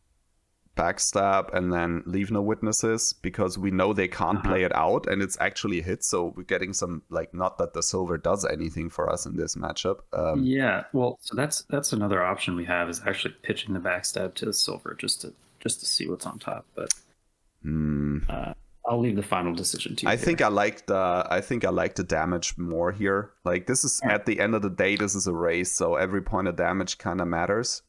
backstab, and then Leave No Witnesses, because we know they can't play it out, and it's actually a hit, so we're getting some, like, not that the silver does anything for us in this matchup. Yeah, well, so that's another option we have, is actually pitching the backstab to the silver just to see what's on top, but I'll leave the final decision to you. I think I like the damage more here. Like, this is at the end of the day, this is a race, so every point of damage kind of matters.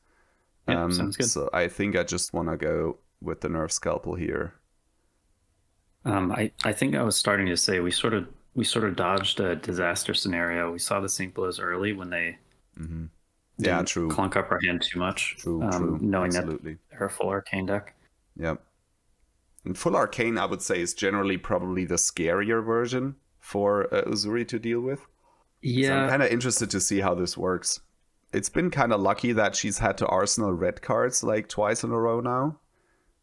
Sounds good. So I think I just want to go with the Nerve Scalpel here. I think I was starting to say we sort of dodged a disaster scenario. We saw the sink blows early when they Yeah, didn't true. clunk up our hand too much. True. Knowing Absolutely. that they're a full arcane deck. Yep. And full arcane, I would say, is generally probably the scarier version for Uzuri to deal with. So Yeah, I'm kind of interested to see how this works. It's been kind of lucky that she's had to arsenal red cards like twice in a row now.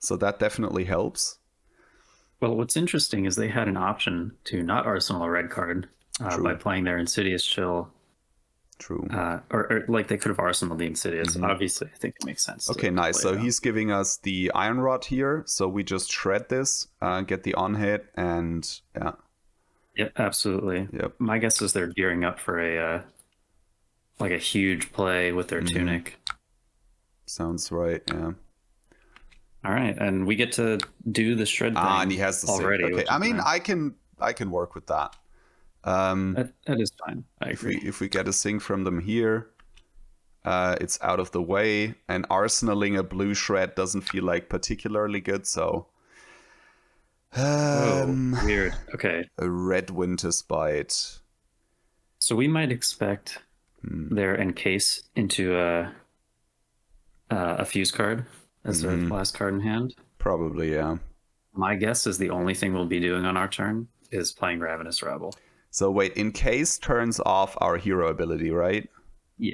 So that definitely helps. well, what's interesting is they had an option to not arsenal a red card by playing their Insidious Chill. True. Or like they could have arsenaled the Insidious. Obviously, I think it makes sense. Okay, nice. So he's giving us the Iron Rod here. So we just shred this, get the on hit, and yeah. Yep, absolutely. Yep. My guess is they're gearing up for a like a huge play with their tunic. Sounds right, yeah. All right, and we get to do the shred thing. And he has the already. Sink. Okay, I mean, nice. I can work with that. That is fine. I agree. If we get a Sink from them here, it's out of the way, and arsenaling a blue shred doesn't feel like particularly good, so Weird. Okay. a red winter spite. So we might expect their encase into a fuse card as their last card in hand. Probably, yeah. My guess is the only thing we'll be doing on our turn is playing Ravenous Rebel. So wait, encase turns off our hero ability, right? Yeah.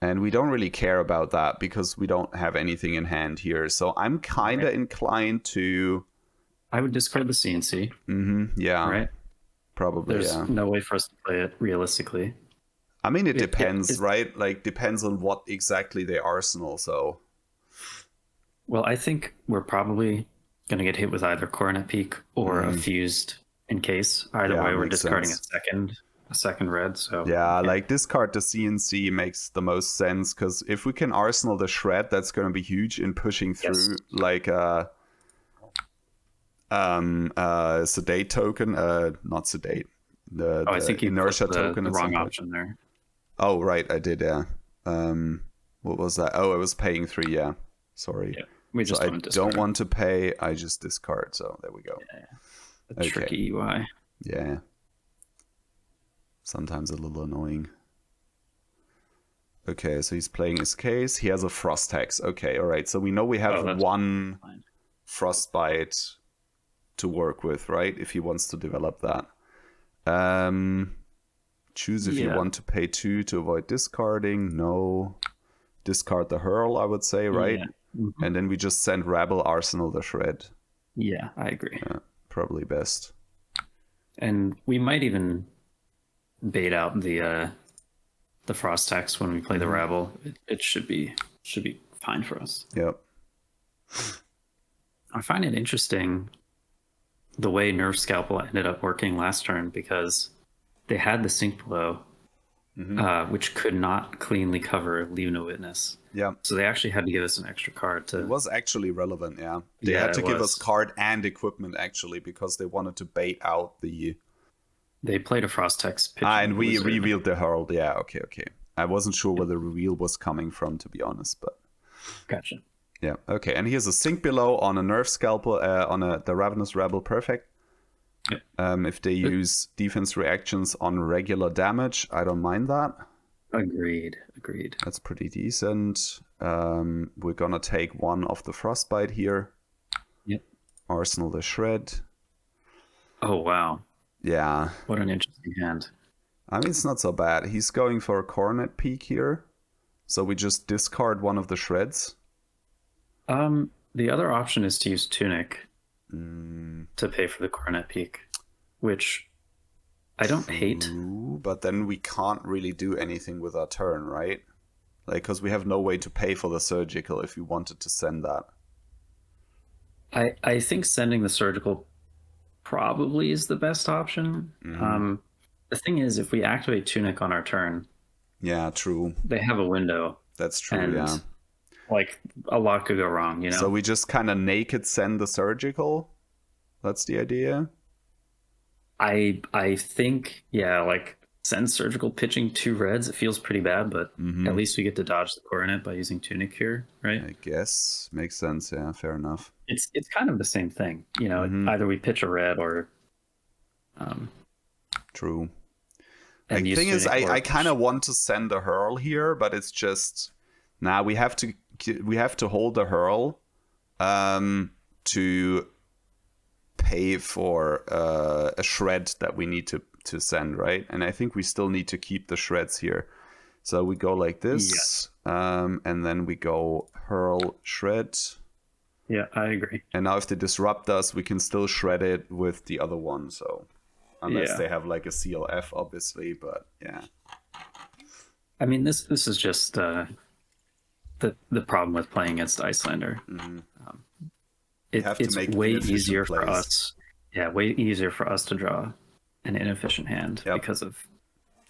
And we don't really care about that because we don't have anything in hand here. So I'm kind of inclined to... I would discard the CNC. Yeah. Right? Probably, There's yeah. no way for us to play it realistically. I mean, it depends, right? Like, depends on what exactly they arsenal, so... Well, I think we're probably going to get hit with either Coronet Peak or a fused encase. Either way, we're discarding a second red. So yeah, like discard the CNC makes the most sense because if we can arsenal the shred, that's going to be huge in pushing through like a sedate token. Not sedate. I think you inertia put token. The wrong option there. Oh right, I did. Yeah. What was that? Oh, I was paying 3. Yeah. Sorry. Yeah. We just I don't want to pay. I just discard. So there we go. Yeah. Tricky UI. Yeah. Sometimes a little annoying. Okay, so he's playing his case. He has a Frost Hex. Okay, all right. So we know we have one Frostbite to work with, right? If he wants to develop that. Choose if you want to pay 2 to avoid discarding. No. Discard the Hurl, I would say, right? Yeah. And then we just send Rabble Arsenal the Shred. Yeah, I agree. Yeah, probably best. And we might even bait out the Frost Hex when we play the Rabble. It should be fine for us. Yep. I find it interesting the way Nerf Scalpel ended up working last turn because they had the Sink Blow, which could not cleanly cover Leave No Witness. Yeah. So they actually had to give us an extra card to... It was actually relevant, yeah. They had to give us card and equipment, actually, because they wanted to bait out the... They played a Frost Hex. And we revealed the Herald. Yeah, okay. I wasn't sure where the reveal was coming from, to be honest, but... Gotcha. Yeah, okay. And here's a Sink Below on a Nerf Scalpel, on the Ravenous Rebel. Perfect. Yep. If they use defense reactions on regular damage, I don't mind that. Agreed. That's pretty decent. We're gonna take 1 of the Frostbite here. Yep. Arsenal the Shred. Oh, wow. Yeah. What an interesting hand. I mean, it's not so bad. He's going for a Coronet Peak here. So we just discard 1 of the Shreds. The other option is to use Tunic to pay for the Coronet Peak, which I don't hate. But then we can't really do anything with our turn, right? Like, because we have no way to pay for the Surgical if we wanted to send that. I think sending the Surgical probably is the best option. The thing is, if we activate Tunic on our turn... Yeah, true. They have a window. That's true, yeah. Like, a lot could go wrong, you know? So we just kind of naked send the Surgical? That's the idea? I think, yeah, like, send surgical pitching 2 reds. It feels pretty bad, but at least we get to dodge the coronet by using Tunic here, right? I guess makes sense. Yeah, fair enough. It's kind of the same thing, you know. Either we pitch a red or True. and The use thing is, Tunic or I kind of want to send a hurl here, but it's just now we have to hold the hurl to pay for a shred that we need to send, right? And I think we still need to keep the shreds here. So we go like this, and then we go hurl shred. Yeah, I agree. And now if they disrupt us, we can still shred it with the other one. So unless they have like a CLF, obviously, but yeah. I mean, this is just the problem with playing against Iyslander. It's way easier for us. Yeah, way easier for us to draw an inefficient hand because of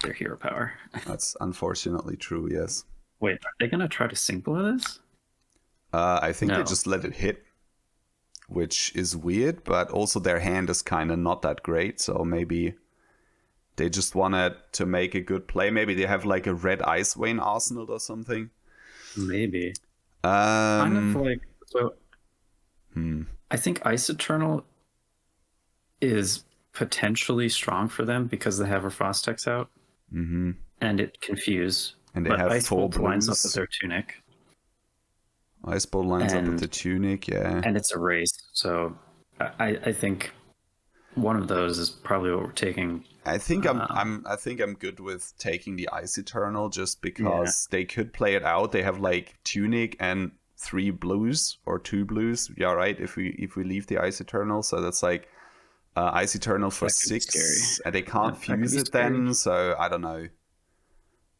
their hero power. That's unfortunately true, yes. Wait, are they going to try to sync blow this? I think they just let it hit, which is weird, but also their hand is kind of not that great, so maybe they just wanted to make a good play. Maybe they have like a red Ice Vein arsenal or something. Maybe. Kind of like... So, I think Ice Eternal is potentially strong for them because they have a Frost Hex out, and it Confuse. And they have Ice 4 Bolt lines up blues. with their Tunic. Ice Bolt lines up with the Tunic, yeah. And it's a race, so I think one of those is probably what we're taking. I think I'm good with taking the Ice Eternal just because they could play it out. They have like Tunic and 3 blues or 2 blues. Yeah, right. If we leave the Ice Eternal, so that's like Ice Eternal for 6, and they can't fuse it then. So I don't know.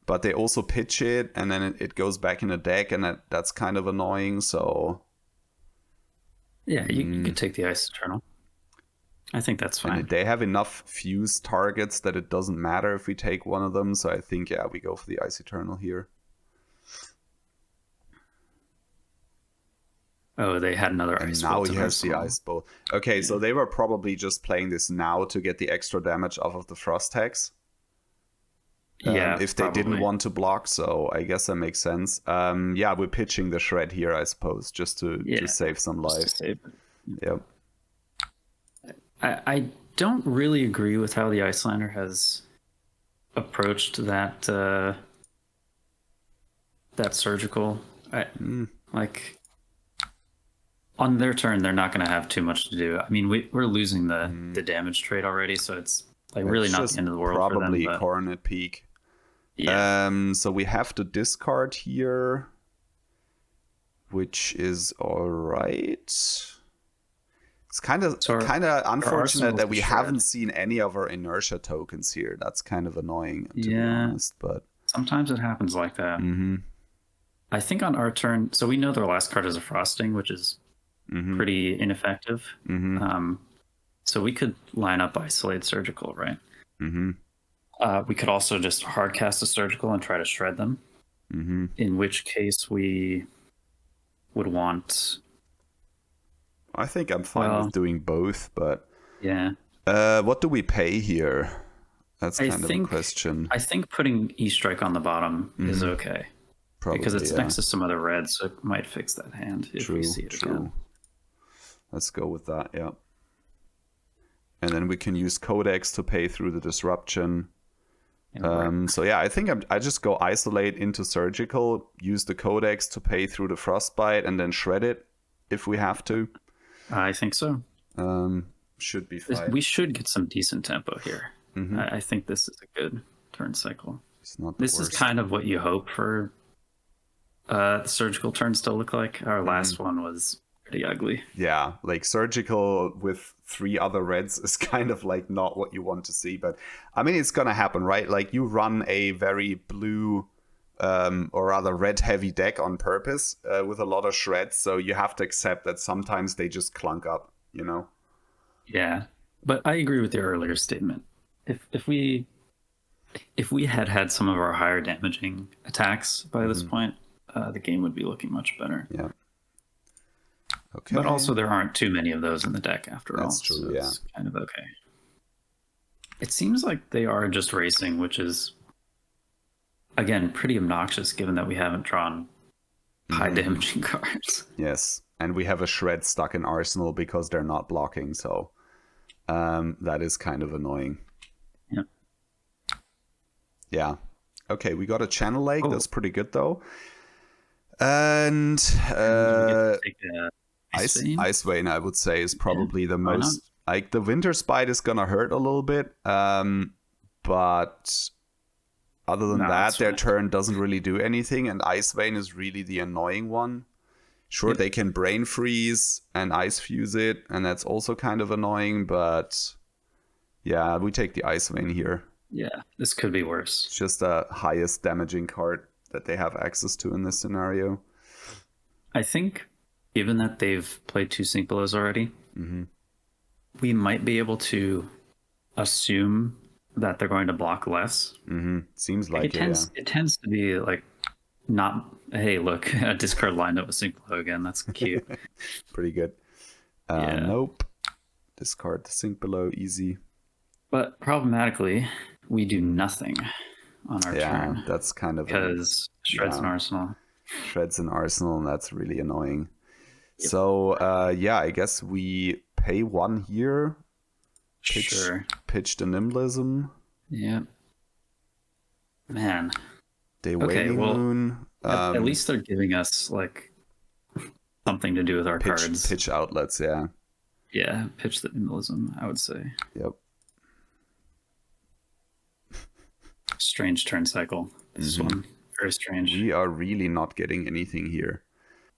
But they also pitch it, and then it goes back in the deck, and that's kind of annoying. So yeah, you could take the Ice Eternal. I think that's fine. And they have enough fuse targets that it doesn't matter if we take one of them. So I think we go for the Ice Eternal here. Oh, they had another Ice Bolt. And now he has the Ice Bolt. Okay, so they were probably just playing this now to get the extra damage off of the Frost Hex. If they didn't want to block, so I guess that makes sense. We're pitching the shred here, I suppose, just to save some life. Yep. I don't really agree with how the Iyslander has approached that surgical. Like on their turn, they're not going to have too much to do. I mean, we're losing the damage trade already, so it's like really not the end of the world for them. Probably Coronet Peak. Yeah. So we have to discard here, which is all right. It's kind of unfortunate that we haven't seen any of our inertia tokens here. That's kind of annoying, to be honest. But sometimes it happens like that. I think on our turn, so we know their last card is a Frosting, which is pretty ineffective. So we could line up Isolate Surgical, right? We could also just hard cast a Surgical and try to shred them. In which case we would want... I think I'm fine with doing both, but... Yeah. What do we pay here? That's kind of a question. I think putting E-Strike on the bottom is okay. Probably, because it's next to some other reds, so it might fix that hand if we see it again. Let's go with that, yeah. And then we can use Codex to pay through the disruption. So yeah, I think I just go Isolate into Surgical, use the Codex to pay through the Frostbite, and then shred it if we have to. I think so. Should be fine. We should get some decent tempo here. I think this is a good turn cycle. It's not this worst. Is kind of what you hope for the Surgical turns to look like. Our last one was pretty ugly. Yeah, like Surgical with 3 other reds is kind of like not what you want to see. But I mean, it's gonna happen, right? Like you run a very blue or rather red heavy deck on purpose with a lot of shreds, so you have to accept that sometimes they just clunk up, you know? Yeah, but I agree with your earlier statement. If we had some of our higher damaging attacks by this point, the game would be looking much better. Yeah. Okay. But also there aren't too many of those in the deck after all. That's true, so it's kind of okay. It seems like they are just racing, which is, again, pretty obnoxious given that we haven't drawn high damaging cards. Yes, and we have a shred stuck in Arsenal because they're not blocking, so that is kind of annoying. Yeah. Yeah. Okay, we got a Channel Lake. Oh. That's pretty good, though. And Ice Vein, I would say, is probably the most... Like, the Winter Spite is gonna hurt a little bit, but other than that, their turn doesn't really do anything, and Ice Vein is really the annoying one. Sure, they can Brain Freeze and Ice Fuse it, and that's also kind of annoying, but yeah, we take the Ice Vein here. Yeah, this could be worse. It's just the highest damaging card that they have access to in this scenario. I think, given that they've played 2 Sync Belows already, we might be able to assume that they're going to block less. Seems like it tends to be like not, hey, look, a discard lined up with Sync Below again. That's cute. Pretty good. Nope. Discard the Sync Below, easy. But problematically, we do nothing on our turn. Yeah, that's kind of... Because Shreds and Arsenal. Shreds and Arsenal, and that's really annoying. Yep. So, yeah, I guess we pay 1 here. Pitch the Nimblism. Yeah. Man. Waning Moon. At least they're giving us, like, something to do with our cards. Pitch outlets, yeah. Yeah, pitch the Nimblism, I would say. Yep. Strange turn cycle. This one. Very strange. We are really not getting anything here.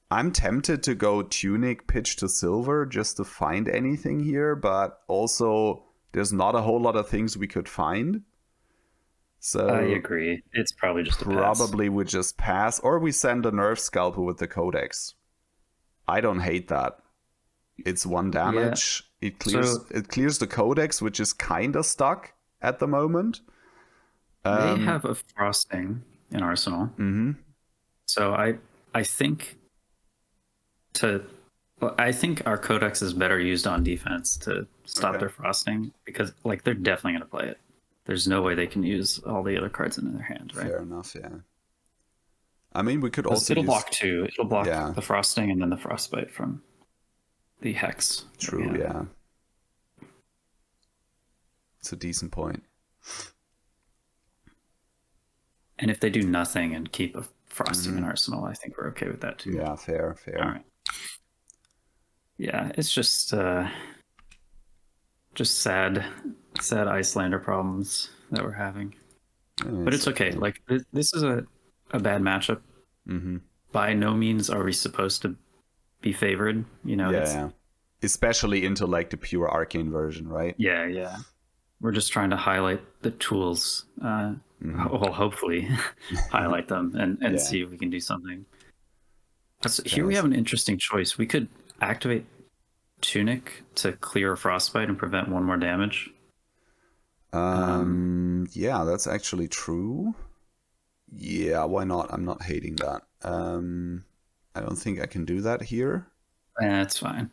I'm tempted to go Tunic, pitch to Silver just to find anything here, but also there's not a whole lot of things we could find. So I agree. It's probably just a pass. Probably would just pass, or we send a Nerf Scalpel with the Codex. I don't hate that. It's 1 damage. Yeah. It clears the Codex, which is kind of stuck at the moment. They have a Frosting in Arsenal. So I think our Codex is better used on defense to stop their Frosting, because like they're definitely going to play it. There's no way they can use all the other cards in their hand, right? Fair enough, yeah. I mean, we could also block 2. It'll block the Frosting and then the Frostbite from the Hex. True, yeah. It's a decent point. And if they do nothing and keep a Frosting in Arsenal, I think we're okay with that too. Yeah, fair. All right. Yeah, it's just sad Iyslander problems that we're having. But it's okay. Like, this is a bad matchup. By no means are we supposed to be favored. You know, yeah. Especially into like the pure arcane version, right? Yeah. We're just trying to highlight the tools. Well, hopefully highlight them and see if we can do something. Here we have an interesting choice. We could activate Tunic to clear a Frostbite and prevent 1 more damage. Yeah, that's actually true. Yeah, why not? I'm not hating that. I don't think I can do that here. That's fine.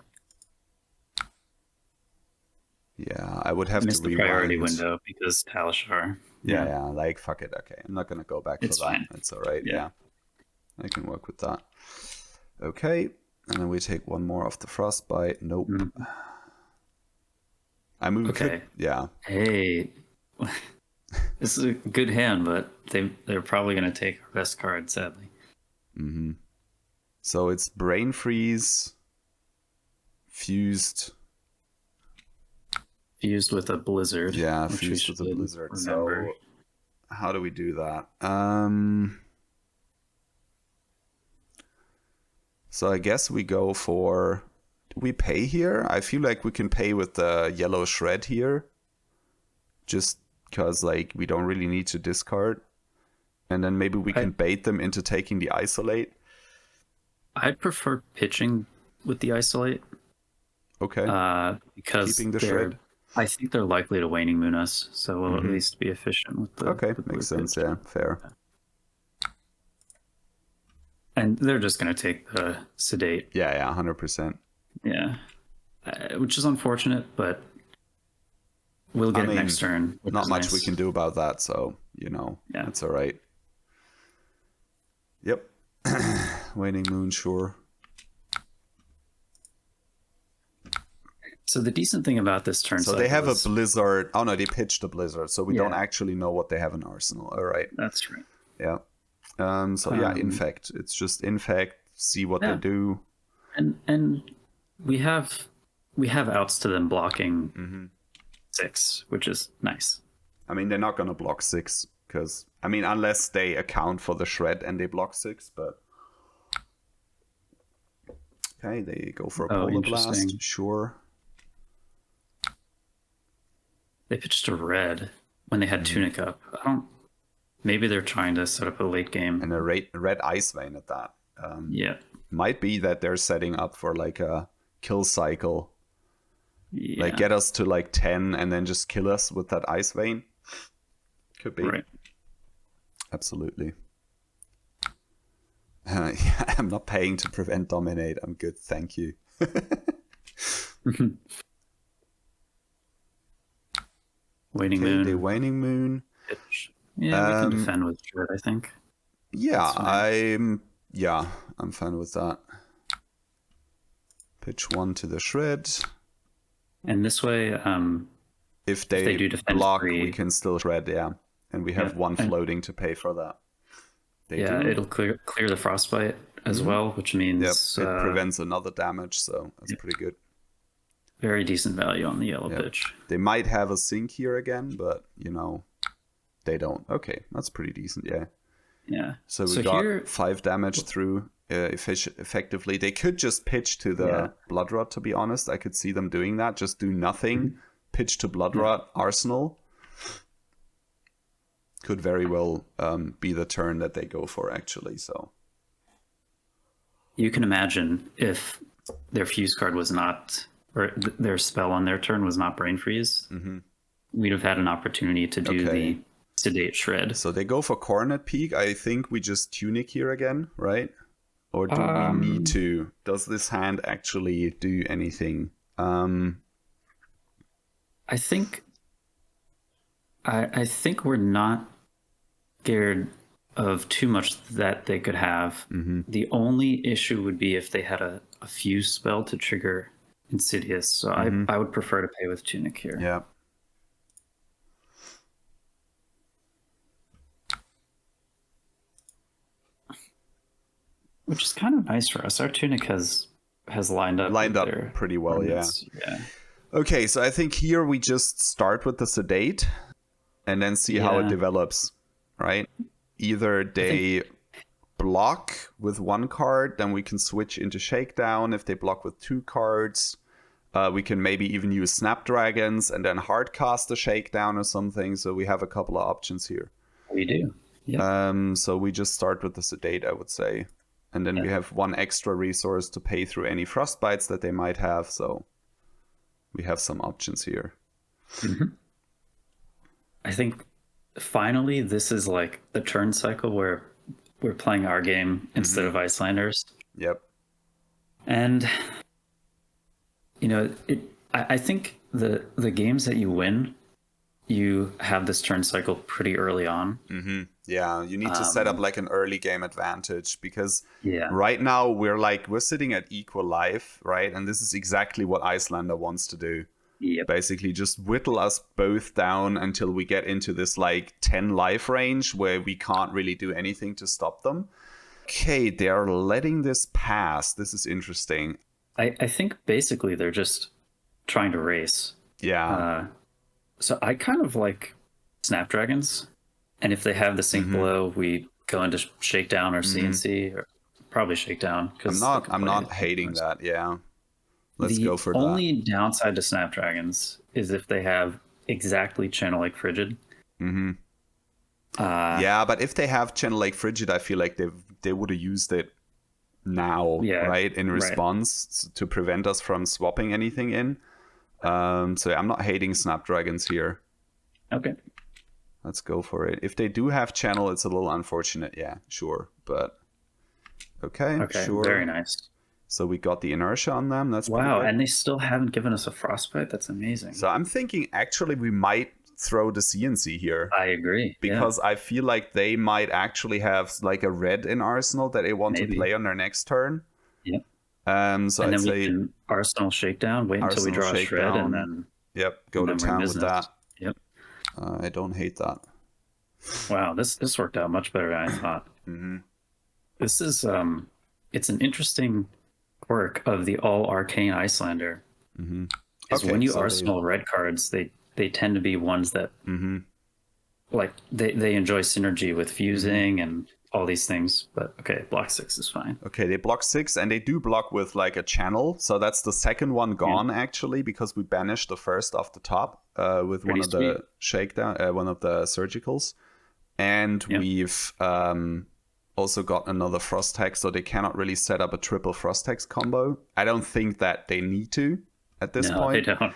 Yeah, I would have to the priority window because Talishar. Yeah, like, fuck it. Okay, I'm not going to go back for that. Fine. It's all right. Yeah. I can work with that. Okay, and then we take 1 more off the Frostbite. Nope. I mean, okay. Yeah. Hey, this is a good hand, but they're probably going to take our best card, sadly. So it's Brain Freeze, Fused with a Blizzard. Yeah, Fused with a Blizzard. Remember. So how do we do that? So I guess we go for... Do we pay here? I feel like we can pay with the yellow shred here. Just because like we don't really need to discard. And then maybe we can bait them into taking the Isolate. I'd prefer pitching with the Isolate. Okay. Because keeping the shred. I think they're likely to Waning Moon us, so we'll at least be efficient with the... Okay, makes sense, yeah, fair. And they're just going to take the Sedate. Yeah, 100%. Yeah. Which is unfortunate, but We'll get I it mean, next turn. Which not is much nice. we can do about that, so, Yeah. that's all right. Yep. Waning Moon, sure. So the decent thing about this turn So cycle they have is, a Blizzard. Oh, no, they pitched a Blizzard, so we don't actually know what they have in Arsenal. All right. That's right. Yeah. So, Infect. It's just Infect, see what they Yeah. do. And we have outs to them blocking 6, which is nice. I mean, they're not going to block 6, because, I mean, unless they account for the shred and they block 6, but... Okay, they go for a Polar Blast, interesting. sure. They pitched a red when they had Tunic up. Maybe they're trying to set up a late game. And a red Ice Vein at that. Yeah. Might be that they're setting up for like a kill cycle. Yeah. Like get us to like 10 and then just kill us with that Ice Vein. Could be. Right. Absolutely. Yeah, I'm not paying to prevent Dominate. I'm good, thank you. Waning Okay, Moon. the Waning Moon. Pitch. Yeah, we can defend with shred, I think. Yeah, I'm fine with that. Pitch 1 to the shred. And this way, If they do defend block, 3, we can still shred, yeah. And we have 1 floating to pay for that. They do. it'll clear the frostbite as well, which means Yep, it prevents another damage, so that's pretty good. very decent value on the yellow pitch. They might have a sink here again, but, they don't. Okay, that's pretty decent, yeah. Yeah. So we got 5 damage through effectively. They could just pitch to the Blood Rod, to be honest. I could see them doing that. Just do nothing, pitch to Blood Rod, Arsenal. Could very well be the turn that they go for, actually. So You can imagine if their fuse card was not, or their spell on their turn was not Brain Freeze, we'd have had an opportunity to do the Sedate Shred. So they go for Coronet Peak. I think we just Tunic here again, right? Or do we need to? Does this hand actually do anything? I think we're not scared of too much that they could have. The only issue would be if they had a fuse spell to trigger Insidious. So I would prefer to pay with Tunic here. Yeah. Which is kind of nice for us. Our Tunic has lined up Lined pretty well, yeah. Yeah. Okay, so I think here we just start with the Sedate and then see how it develops, right? Either they block with 1 card, then we can switch into Shakedown. If they block with 2 cards, we can maybe even use Snapdragons and then hardcast the Shakedown or something. So we have a couple of options here. We do. Yeah. So we just start with the Sedate, I would say. And then we have 1 extra resource to pay through any Frostbites that they might have. So we have some options here. I think finally this is like the turn cycle where we're playing our game instead of Icelanders. Yep. And I think the games that you win, you have this turn cycle pretty early on. Yeah, you need to set up like an early game advantage because Yeah. right now we're sitting at equal life, right? And this is exactly what Iyslander wants to do. Yep. Basically just whittle us both down until we get into this like 10 life range where we can't really do anything to stop them. Okay, they are letting this pass. This is interesting. I think basically they're just trying to race. Yeah. So I kind of like Snapdragons. And if they have the sink below, we go into Shakedown or CNC, or probably Shakedown. I'm not hating that, yeah. Let's go for that. The only downside to Snapdragons is if they have exactly Channel Lake Frigid. Yeah, but if they have Channel Lake Frigid, I feel like they would have used it now, right? In response to prevent us from swapping anything in. So I'm not hating Snapdragons here. Okay. Let's go for it. If they do have Channel, it's a little unfortunate. Yeah, sure. But okay, sure. Very nice. So we got the inertia on them. That's pretty Wow, good. and they still haven't given us a frostbite. That's amazing. So I'm thinking actually we might throw the CNC here. I agree. Because I feel like they might actually have like a red in Arsenal that they want to play on their next turn. Yep. So and I'd then say we can Arsenal shakedown, wait until we draw a shred, and then go to town with that. Yep. I don't hate that. Wow, this worked out much better than I thought. Mm-hmm. This is it's an interesting quirk of the all arcane Iyslander. Mm-hmm. Is when you Arsenal red cards, they tend to be ones that like they enjoy synergy with fusing and all these things. But okay, block 6 is fine. Okay, they block 6 and they do block with like a channel. So that's the second one gone actually, because we banished the first off the top with one of the shakedown, one of the surgicals, and we've also got another frost hex, so they cannot really set up a triple frost hex combo. I don't think that they need to at this point. They don't.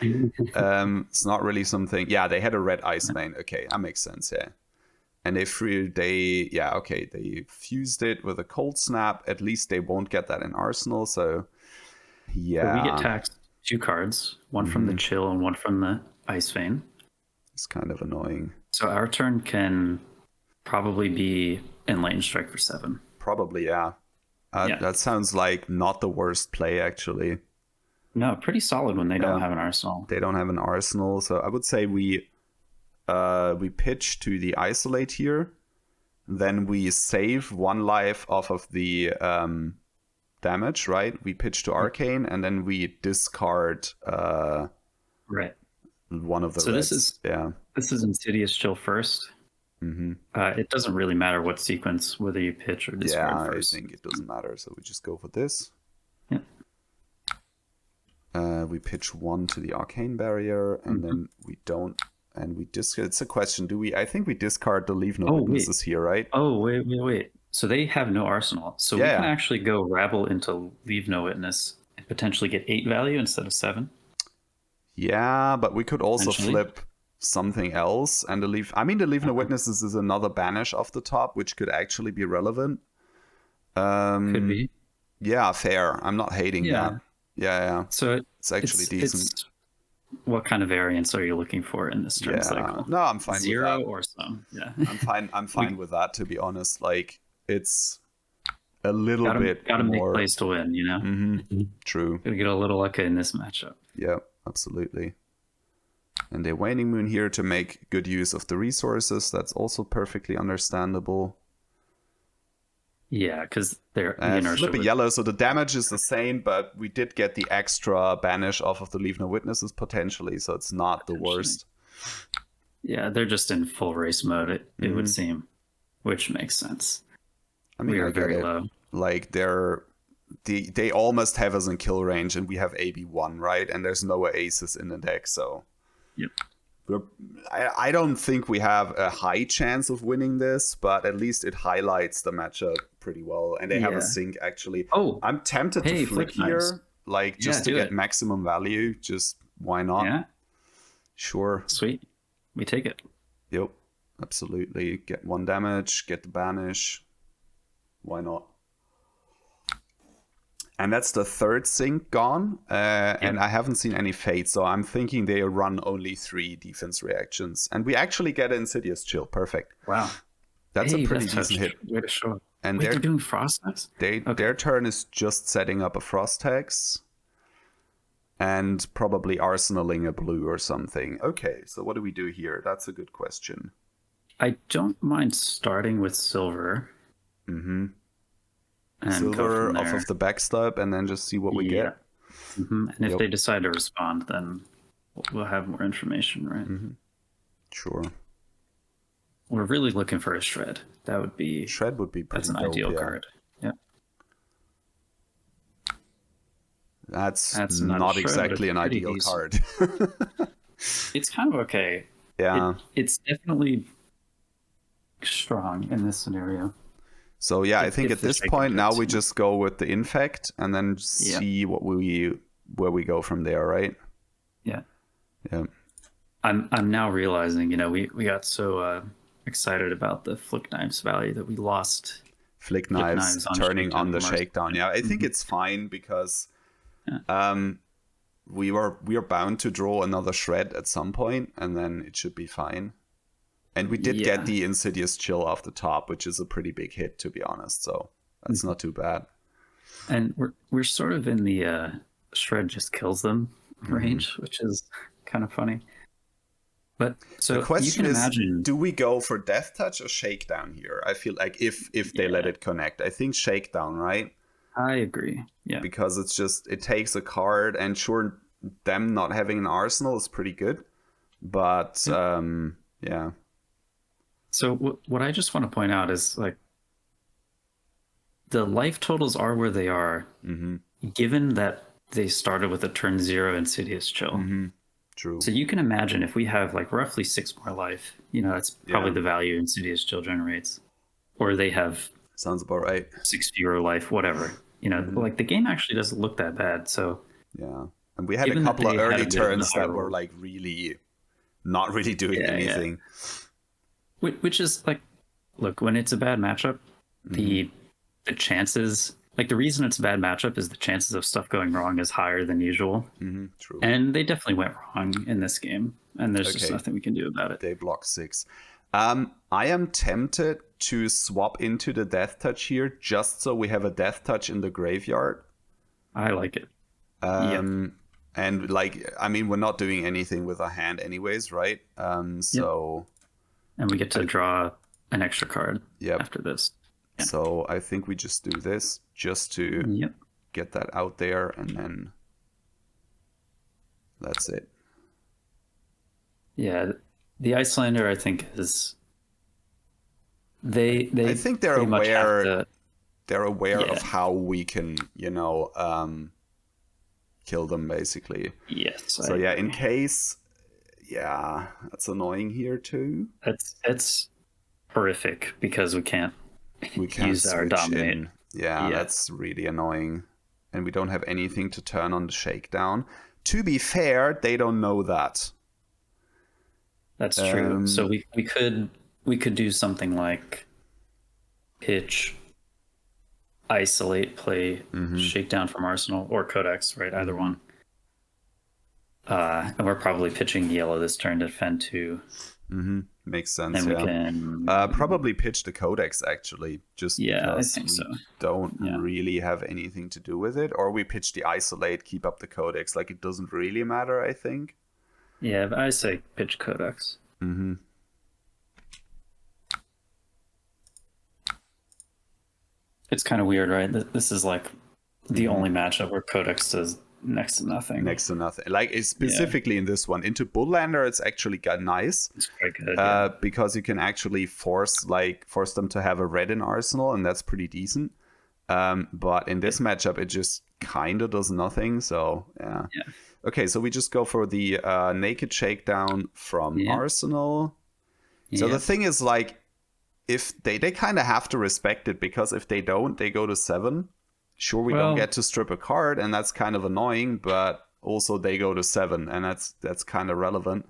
It's not really something. Yeah, they had a red ice main. Okay, that makes sense. Yeah, and they fused it with a cold snap. At least they won't get that in Arsenal. So yeah, but we get taxed 2 cards, one from the chill and one from the ice vein. It's kind of annoying. So our turn can probably be Enlightened Strike for 7. Probably, yeah. That sounds like not the worst play, actually. No, pretty solid when they don't have an Arsenal. They don't have an Arsenal, so I would say we pitch to the Isolate here. Then we save 1 life off of the damage, right? We pitch to Arcane, and then we discard right. one of the So reds. This is Insidious Chill first. It doesn't really matter what sequence, whether you pitch or discard first. I think it doesn't matter, so we just go for this. Yeah. We pitch 1 to the Arcane Barrier, and then we don't, and we discard. It's a question, do we? I think we discard the Leave No Witnesses here, right? Oh, wait. So they have no Arsenal. So we can actually go Rabble into Leave No Witness and potentially get 8 value instead of 7. Yeah, but we could also flip something else, and the Leave No Witnesses is another banish off the top, which could actually be relevant. Could be. Yeah, fair. I'm not hating that. Yeah. So it's actually decent. What kind of variance are you looking for in this turn cycle? No, I'm fine 0 with that. or some. Yeah. I'm fine with that, to be honest. Like, it's a little bit gotta more... make plays to win, you know? True. Gotta get a little lucky in this matchup. Yeah, absolutely. And a Waning Moon here to make good use of the resources. That's also perfectly understandable. Yeah, because they're flip a yellow, so the damage is the same, but we did get the extra banish off of the Leave No Witnesses potentially, so it's not the worst. Yeah, they're just in full race mode, it would seem, which makes sense. I mean, we are very low. Like, they almost have us in kill range, and we have AB1, right? And there's no aces in the deck, so... Yep. I don't think we have a high chance of winning this, but at least it highlights the matchup pretty well. And they have a sync, actually. Oh, I'm tempted to flick here, like, just to get maximum value. Just, why not? Yeah. Sure. Sweet. We take it. Yep. Absolutely. Get 1 damage, get the banish. Why not? And that's the 3rd sync gone, and I haven't seen any fate, so I'm thinking they run only 3 defense reactions. And we actually get Insidious Chill. Perfect. Wow. That's a pretty decent hit. Way to show. And they're doing Frost Hex? Their turn is just setting up a Frost Hex and probably arsenaling a blue or something. Okay, so what do we do here? That's a good question. I don't mind starting with silver. Mm-hmm. Silver off of the backstop, and then just see what we get. And if they decide to respond, then we'll have more information, right? Sure. We're really looking for a shred. That would be... Shred would be pretty That's an ideal card. Yeah. That's not exactly an ideal card. It's kind of okay. Yeah. It's definitely strong in this scenario. So yeah, I think at this point now we just go with the infect and then see where we go from there, right? Yeah. Yeah. I'm now realizing, we got so excited about the Flick Knives value that we lost Flick Knives Knives on turning on the Shakedown. Shakedown. Yeah, I think it's fine because Yeah. we are bound to draw another shred at some point, and then it should be fine. And we did get the Insidious Chill off the top, which is a pretty big hit, to be honest. So that's not too bad. And we're sort of in the shred just kills them range, which is kind of funny. But so The question you can is, imagine, do we go for Death Touch or Shakedown here? I feel like if they let it connect, I think Shakedown, right? I agree. Yeah. Because it takes a card, and sure, them not having an arsenal is pretty good. But yeah. So what I just want to point out is like the life totals are where they are, given that they started with a turn 0 Insidious Chill. True. So you can imagine if we have like roughly 6 more life, that's probably the value Insidious Chill generates. Or they have sounds about right. 6 fewer life, whatever. Like the game actually doesn't look that bad. So yeah. And we had a couple of early turns that were like not really doing anything. Yeah. Which is like, look, when it's a bad matchup, the chances, like the reason it's a bad matchup is the chances of stuff going wrong is higher than usual. True. And they definitely went wrong in this game, and there's just nothing we can do about it. They block 6. I am tempted to swap into the Death Touch here just so we have a Death Touch in the graveyard. I like it. And like, I mean, we're not doing anything with our hand anyways, right? So... And we get to draw an extra card after this. Yeah. So I think we just do this just to get that out there, and then that's it. Yeah, the Iyslander, I think, is they. I think they're aware. They're aware Yeah. of how we can, kill them basically. Yes. So yeah, in case, that's annoying here too. It's horrific because we can't use our switch dominate. in. Yeah, that's really annoying. And we don't have anything to turn on the Shakedown. To be fair, they don't know that. That's true. So we could do something like pitch, isolate, play Shakedown from Arsenal or Codex, right? Either one. And we're probably pitching yellow this turn to defend 2. Makes sense. And we can probably pitch the Codex actually, just because I think so. Don't really have anything to do with it, or we pitch the Isolate, keep up the Codex. Like, it doesn't really matter, I think. Yeah, but I say pitch Codex. It's kind of weird, right? This is like the only matchup where Codex does next to nothing. Like, it's specifically in this one. Into Bulllander, it's actually got nice. It's quite good. Because you can actually force them to have a red in Arsenal, and that's pretty decent. But in this matchup, it just kind of does nothing. So, yeah. Okay, so we just go for the Naked Shakedown from Arsenal. So the thing is, like, if they kind of have to respect it, because if they don't, they go to 7. Sure, we don't get to strip a card, and that's kind of annoying, but also they go to 7, and that's kind of relevant.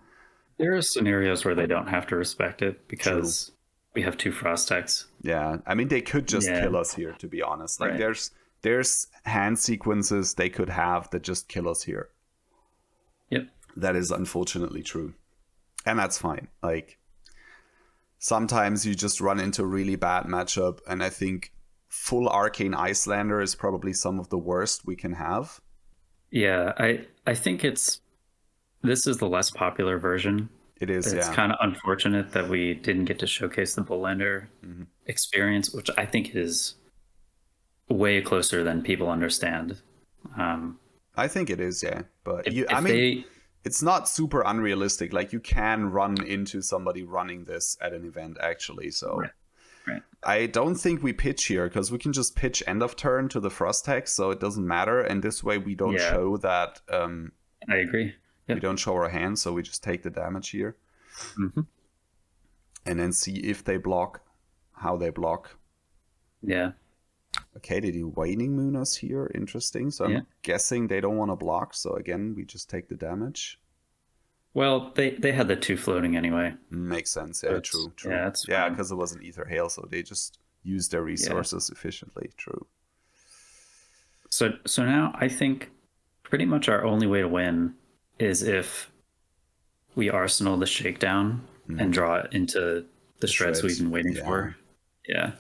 There are scenarios where they don't have to respect it because we have 2 Frost Techs. Yeah, I mean, they could just kill us here, to be honest. Like, there's hand sequences they could have that just kill us here. Yep. That is unfortunately true. And that's fine. Like, sometimes you just run into a really bad matchup, and I think full Arcane Iyslander is probably some of the worst we can have. Yeah, I think this is the less popular version. It is, It's kind of unfortunate that we didn't get to showcase the Bulllander experience, which I think is way closer than people understand. I think it is, yeah. But it's not super unrealistic. Like, you can run into somebody running this at an event, actually. So Right. I don't think we pitch here, because we can just pitch end of turn to the Frost Hex, so it doesn't matter. And this way we don't show that... I agree. Yep. We don't show our hand, so we just take the damage here. And then see if they block, how they block. Yeah. Okay, they do Waning Moon us here. Interesting. So I'm guessing they don't want to block. So again, we just take the damage. Well, they had the 2 floating anyway. Makes sense. Yeah, true. Yeah, Yeah, because it was an Ether Hail, so they just use their resources efficiently. True. So now I think pretty much our only way to win is if we arsenal the shakedown and draw it into the shreds we've been waiting for. Yeah.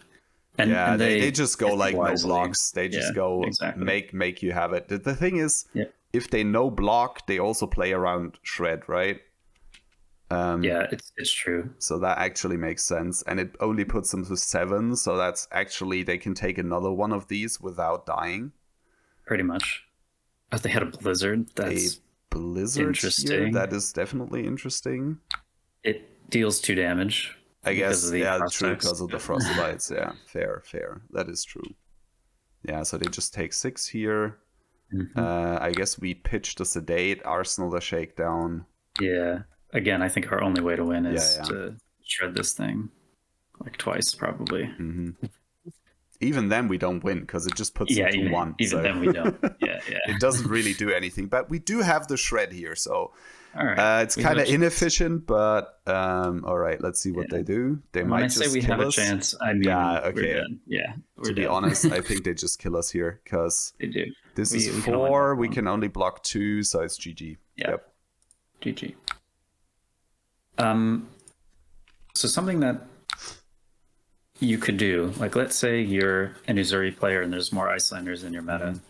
And they just go like wisely. no blocks. They just go exactly. make you have it. The thing is, if they no block, they also play around shred, right? Yeah, it's true. So that actually makes sense, and it only puts them to 7. So that's actually they can take another one of these without dying. Pretty much. If they had a blizzard, that's a blizzard interesting. Here, that is definitely interesting. It deals 2 damage. I guess, true, because of the frostbites. Yeah, fair. That is true. Yeah, so they just take 6 here. I guess we pitch the sedate, arsenal the shakedown. Yeah. Again, I think our only way to win is to shred this thing like twice, probably. Even then, we don't win because it just puts it to 1. Even then, we don't. Yeah. It doesn't really do anything, but we do have the shred here, so all right. it's kind of inefficient. But all right, let's see what they do. They might just say we kill have us. A chance, I mean, we're done. Yeah. To be honest, I think they just kill us here because they do. This is 4. We can only block 2, so it's GG. Yep. GG. So something that you could do, like let's say you're an Uzuri player and there's more Icelanders in your meta,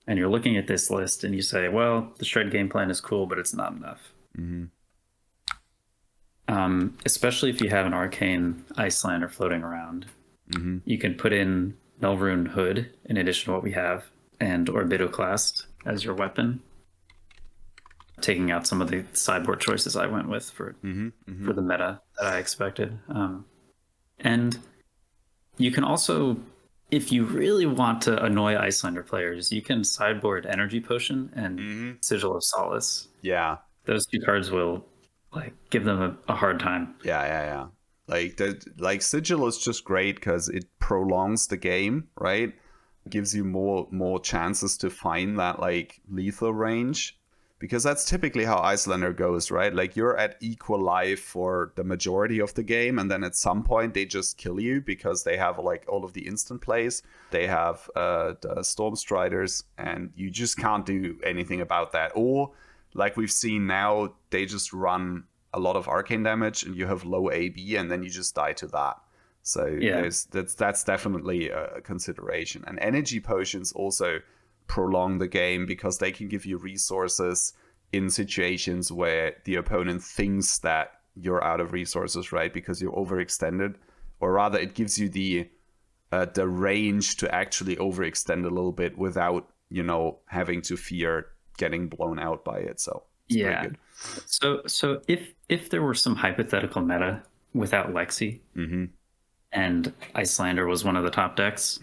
and you're looking at this list and you say, well, the shred game plan is cool, but it's not enough. Especially if you have an arcane Iyslander floating around, you can put in Melrune Hood in addition to what we have, and Orbitoclast as your weapon, taking out some of the sideboard choices I went with for the meta that I expected. And you can also, if you really want to annoy Iyslander players, you can sideboard Energy Potion and Sigil of Solace. Yeah. Those 2 cards will like give them a hard time. Yeah. Like Sigil is just great because it prolongs the game, right? Gives you more chances to find that like lethal range. Because that's typically how Iyslander goes, right? Like you're at equal life for the majority of the game, and then at some point they just kill you because they have like all of the instant plays. They have the Storm Striders, and you just can't do anything about that. Or like we've seen now, they just run a lot of arcane damage, and you have low AB, and then you just die to that. So that's definitely a consideration. And energy potions also prolong the game because they can give you resources in situations where the opponent thinks that you're out of resources, right? Because you're overextended, or rather it gives you the range to actually overextend a little bit without, having to fear getting blown out by it. So it's pretty good. So if there were some hypothetical meta without Lexi and Iyslander was one of the top decks,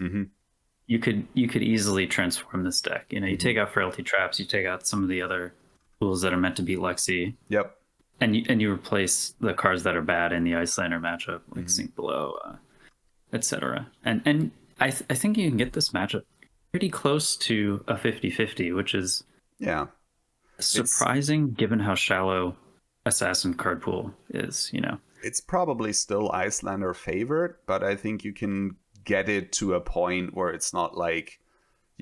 you could easily transform this deck. You take out Frailty Traps, you take out some of the other tools that are meant to beat Lexi. Yep. And you replace the cards that are bad in the Iyslander matchup, like Sink Below, etc. And I think you can get this matchup pretty close to a 50-50, which is surprising given how shallow Assassin card pool is. It's probably still Iyslander favored, but I think you can get it to a point where it's not like,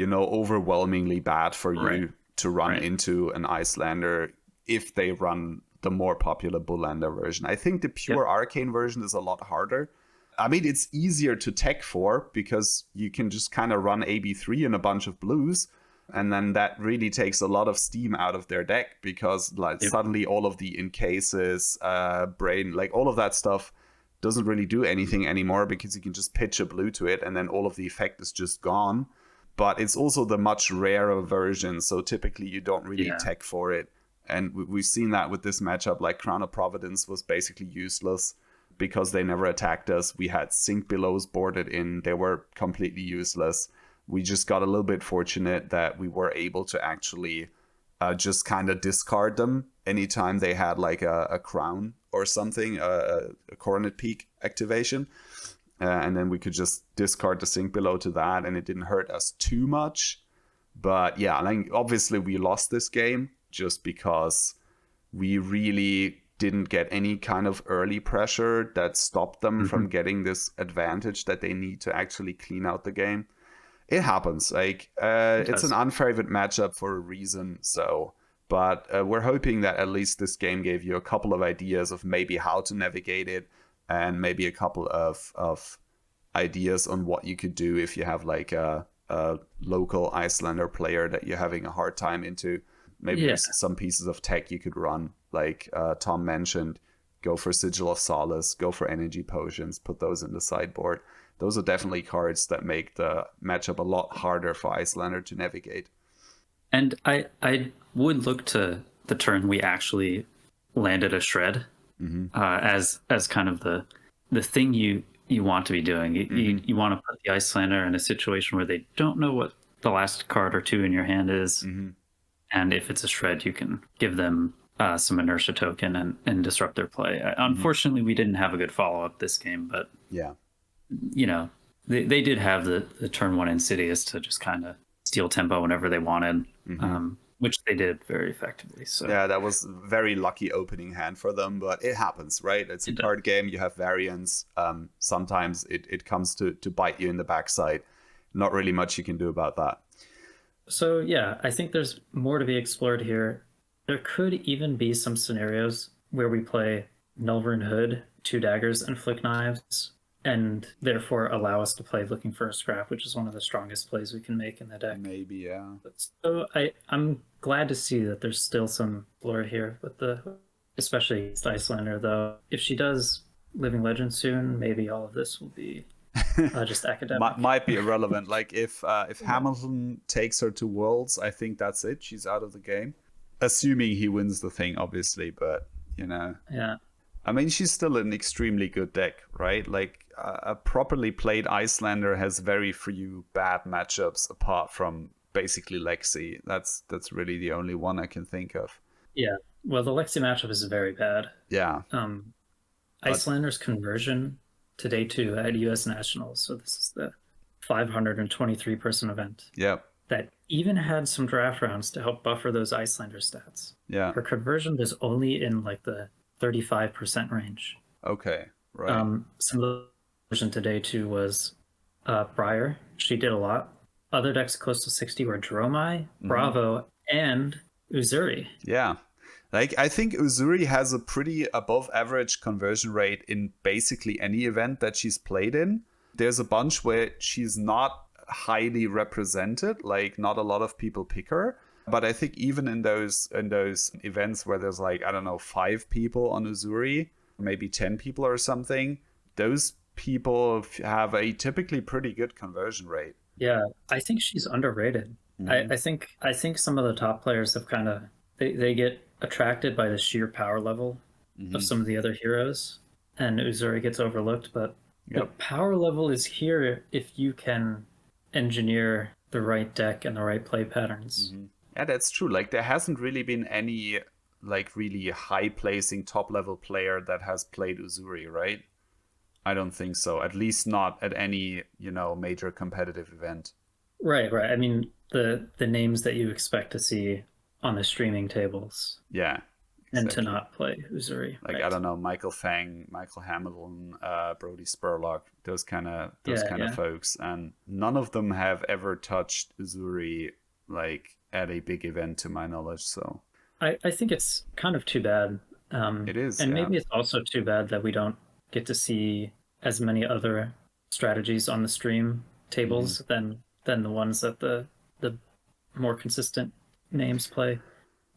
overwhelmingly bad for you to run into an Iyslander if they run the more popular Bullander version. I think the pure arcane version is a lot harder. I mean, it's easier to tech for because you can just kind of run AB3 in a bunch of blues, and then that really takes a lot of steam out of their deck because suddenly all of the encases, brain, like all of that stuff doesn't really do anything anymore because you can just pitch a blue to it and then all of the effect is just gone. But it's also the much rarer version, so typically you don't really tech for it. And we've seen that with this matchup, like Crown of Providence was basically useless because they never attacked us. We had Sink Belows boarded in, they were completely useless. We just got a little bit fortunate that we were able to actually just kind of discard them anytime they had like a crown or something, a Coronet Peak activation. And then we could just discard the Sink Below to that, and it didn't hurt us too much. But yeah, like obviously we lost this game just because we really didn't get any kind of early pressure that stopped them from getting this advantage that they need to actually clean out the game. It happens. Like it's an unfavored matchup for a reason. So, but we're hoping that at least this game gave you a couple of ideas of maybe how to navigate it, and maybe a couple of ideas on what you could do if you have like a local Iyslander player that you're having a hard time into. Maybe there's some pieces of tech you could run, like Tom mentioned. Go for Sigil of Solace, go for energy potions, put those in the sideboard. Those are definitely cards that make the matchup a lot harder for Iyslander to navigate. And I would look to the turn we actually landed a shred as kind of the thing you want to be doing. You want to put the Iyslander in a situation where they don't know what the last card or two in your hand is. And if it's a shred, you can give them some inertia token and disrupt their play. Unfortunately, we didn't have a good follow-up this game, but you know, they did have the turn one Insidious to just kind of steal tempo whenever they wanted, which they did very effectively. So yeah, that was a very lucky opening hand for them, but it happens, right? It's a card game. You have variance. Sometimes it comes to bite you in the backside. Not really much you can do about that. So yeah, I think there's more to be explored here. There could even be some scenarios where we play Nulrune Hood, 2 daggers, and Flick Knives, and therefore allow us to play Looking for a Scrap, which is one of the strongest plays we can make in the deck. Maybe, yeah. So I'm glad to see that there's still some lore here with especially Iyslander, though. If she does Living Legend soon, maybe all of this will be just academic. Might be irrelevant. Like if Hamilton takes her to Worlds, I think that's it. She's out of the game. Assuming he wins the thing, obviously, but you know. Yeah. I mean, she's still an extremely good deck, right? Like a properly played Iyslander has very few bad matchups apart from basically Lexi. That's really the only one I can think of. Yeah. Well, the Lexi matchup is very bad. Yeah. Iyslander's conversion to day 2 at US Nationals. So this is the 523 person event. Yeah. That even had some draft rounds to help buffer those Iyslander stats. Yeah. Her conversion was only in like the 35% range. Okay. Right. Some of the conversion to day 2 was Briar. She did a lot. Other decks close to 60 were Dromai, Bravo, and Uzuri. Yeah. Like, I think Uzuri has a pretty above average conversion rate in basically any event that she's played in. There's a bunch where she's not highly represented, like not a lot of people pick her. But I think even in those events where there's like, I don't know, 5 people on Uzuri, maybe 10 people or something, those people have a typically pretty good conversion rate. Yeah, I think she's underrated. I think some of the top players have kind of they get attracted by the sheer power level of some of the other heroes, and Uzuri gets overlooked. But the power level is here if you can engineer the right deck and the right play patterns. Yeah, that's true. Like, there hasn't really been any like really high placing top level player that has played Uzuri, right? I don't think so. At least not at any, major competitive event. Right. I mean, the names that you expect to see on the streaming tables. Yeah. Exactly. And to not play Uzuri. Like, right. I don't know, Michael Fang, Michael Hamilton, Brody Spurlock, those kind of folks. And none of them have ever touched Uzuri like at a big event to my knowledge. So I think it's kind of too bad. It is. And maybe it's also too bad that we don't get to see as many other strategies on the stream tables than the ones that the more consistent names play.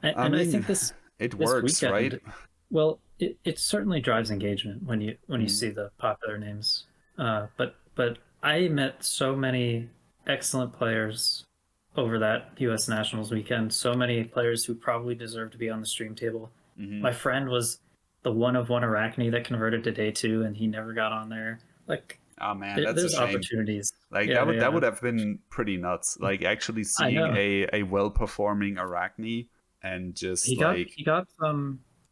And I think this works, weekend, right? Well, it certainly drives engagement when you see the popular names. But I met so many excellent players over that US Nationals weekend. So many players who probably deserve to be on the stream table. My friend was the one of one Arachne that converted to day 2, and he never got on there. Like, oh man, that's there's a shame. Opportunities. Like that would have been pretty nuts. Like actually seeing a well performing Arachne and just he got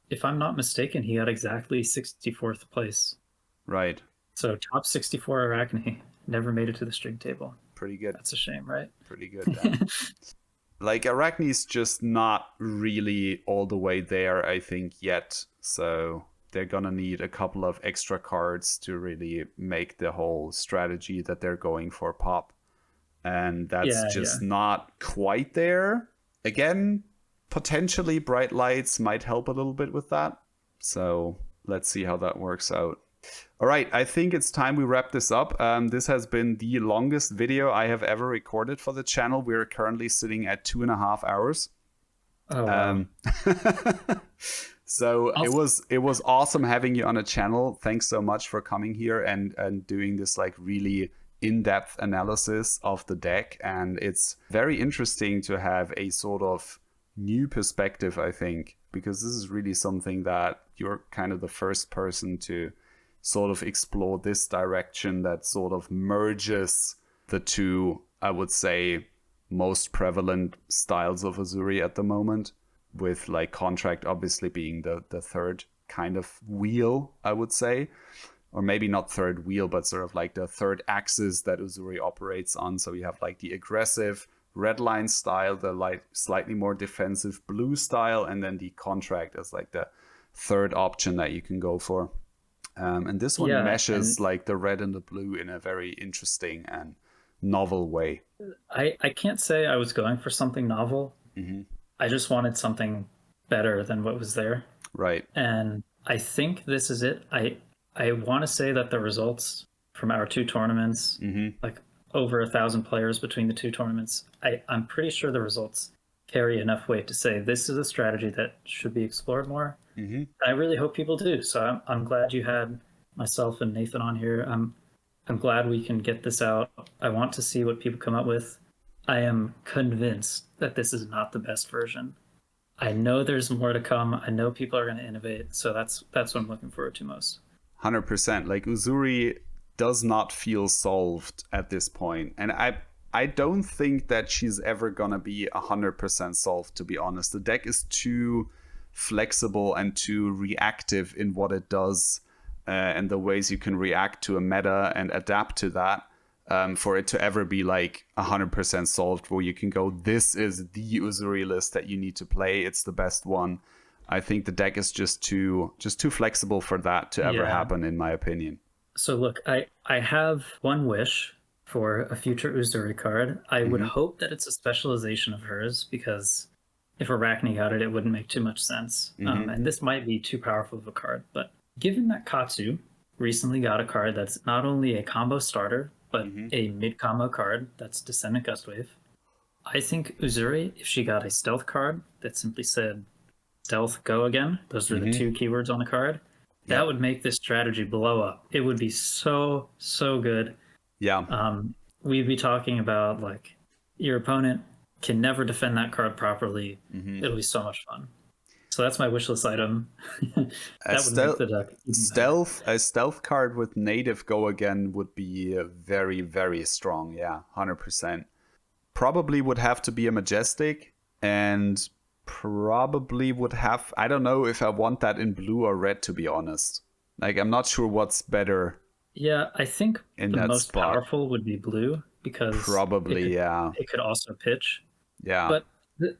if I'm not mistaken, he got exactly 64th place. Right. So top 64 Arachne never made it to the stream table. Pretty good. That's a shame, right? Pretty good. Like Arachne's just not really all the way there, I think, yet. So they're gonna need a couple of extra cards to really make the whole strategy that they're going for pop. And that's just not quite there. Again, potentially bright lights might help a little bit with that. So let's see how that works out. All right, I think it's time we wrap this up. This has been the longest video I have ever recorded for the channel. We're currently sitting at 2.5 hours. Oh, wow. So it was awesome having you on a channel. Thanks so much for coming here and doing this like really in-depth analysis of the deck. And it's very interesting to have a sort of new perspective, I think, because this is really something that you're kind of the first person to sort of explore this direction that sort of merges the two, I would say, most prevalent styles of Uzuri at the moment, with like Contract obviously being the third kind of wheel, I would say. Or maybe not third wheel, but sort of like the third axis that Uzuri operates on. So you have like the aggressive red line style, the like slightly more defensive blue style, and then the Contract as like the third option that you can go for. And this one meshes like the red and the blue in a very interesting and novel way. I can't say I was going for something novel. Mm-hmm. I just wanted something better than what was there. Right. And I think this is it. I want to say that the results from our two tournaments, like over 1,000 players between the two tournaments, I'm pretty sure the results carry enough weight to say this is a strategy that should be explored more. Mm-hmm. I really hope people do. So I'm glad you had myself and Nathan on here. I'm glad we can get this out. I want to see what people come up with. I am convinced that this is not the best version. I know there's more to come. I know people are going to innovate. So that's what I'm looking forward to most. 100%. Like Uzuri does not feel solved at this point. And I don't think that she's ever going to be 100% solved, to be honest. The deck is too flexible and too reactive in what it does and the ways you can react to a meta and adapt to that for it to ever be like 100% solved, where you can go, this is the Uzuri list that you need to play. It's the best one. I think the deck is just too flexible for that to ever happen, in my opinion. So look, I have one wish for a future Uzuri card. I would hope that it's a specialization of hers, because if Arachne got it, it wouldn't make too much sense. And this might be too powerful of a card. But given that Katsu recently got a card that's not only a combo starter, but a mid-combo card that's Descendant Gustwave, I think Uzuri, if she got a stealth card that simply said stealth go again, those are the two keywords on the card, that would make this strategy blow up. It would be so good. Yeah. We'd be talking about like your opponent can never defend that card properly. It'll be so much fun. So that's my wishlist item. That would make the deck a stealth card with native go again would be very, very strong. Yeah, 100%. Probably would have to be a majestic, and probably would have, I don't know if I want that in blue or red, to be honest. Like, I'm not sure what's better. Yeah, I think in the that most spot. Powerful would be blue, because probably it could also pitch. Yeah. But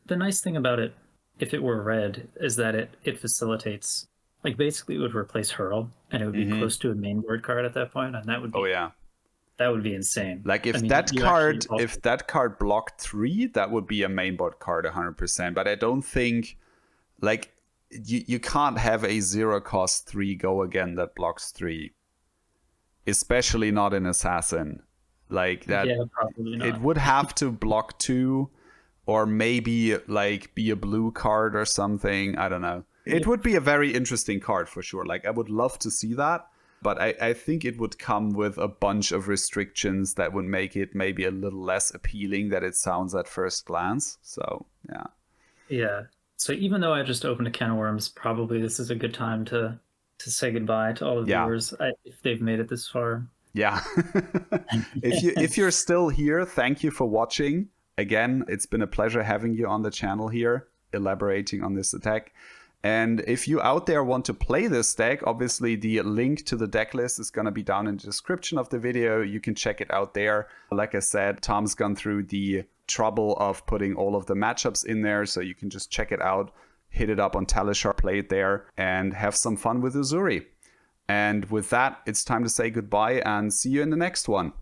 the nice thing about it, if it were red, is that it facilitates, like, basically it would replace Hurl, and it would be close to a main board card at that point, and that would be, that would be insane. Like, if that card blocked 3, that would be a main board card 100%. But I don't think, like, you can't have a 0-cost 3 go again that blocks 3, especially not in Assassin. Like that, probably not. It would have to block 2, or maybe like be a blue card or something. I don't know. It would be a very interesting card for sure. Like, I would love to see that. But I think it would come with a bunch of restrictions that would make it maybe a little less appealing than it sounds at first glance. So, yeah. Yeah. So even though I just opened a can of worms, probably this is a good time to say goodbye to all the viewers if they've made it this far. Yeah. If you're still here, thank you for watching. Again, it's been a pleasure having you on the channel here, elaborating on this deck. And if you out there want to play this deck, obviously the link to the deck list is going to be down in the description of the video. You can check it out there. Like I said, Tom's gone through the trouble of putting all of the matchups in there, so you can just check it out hit it up on Talishar, play it there, and have some fun with Uzuri. And with that, it's time to say goodbye and see you in the next one.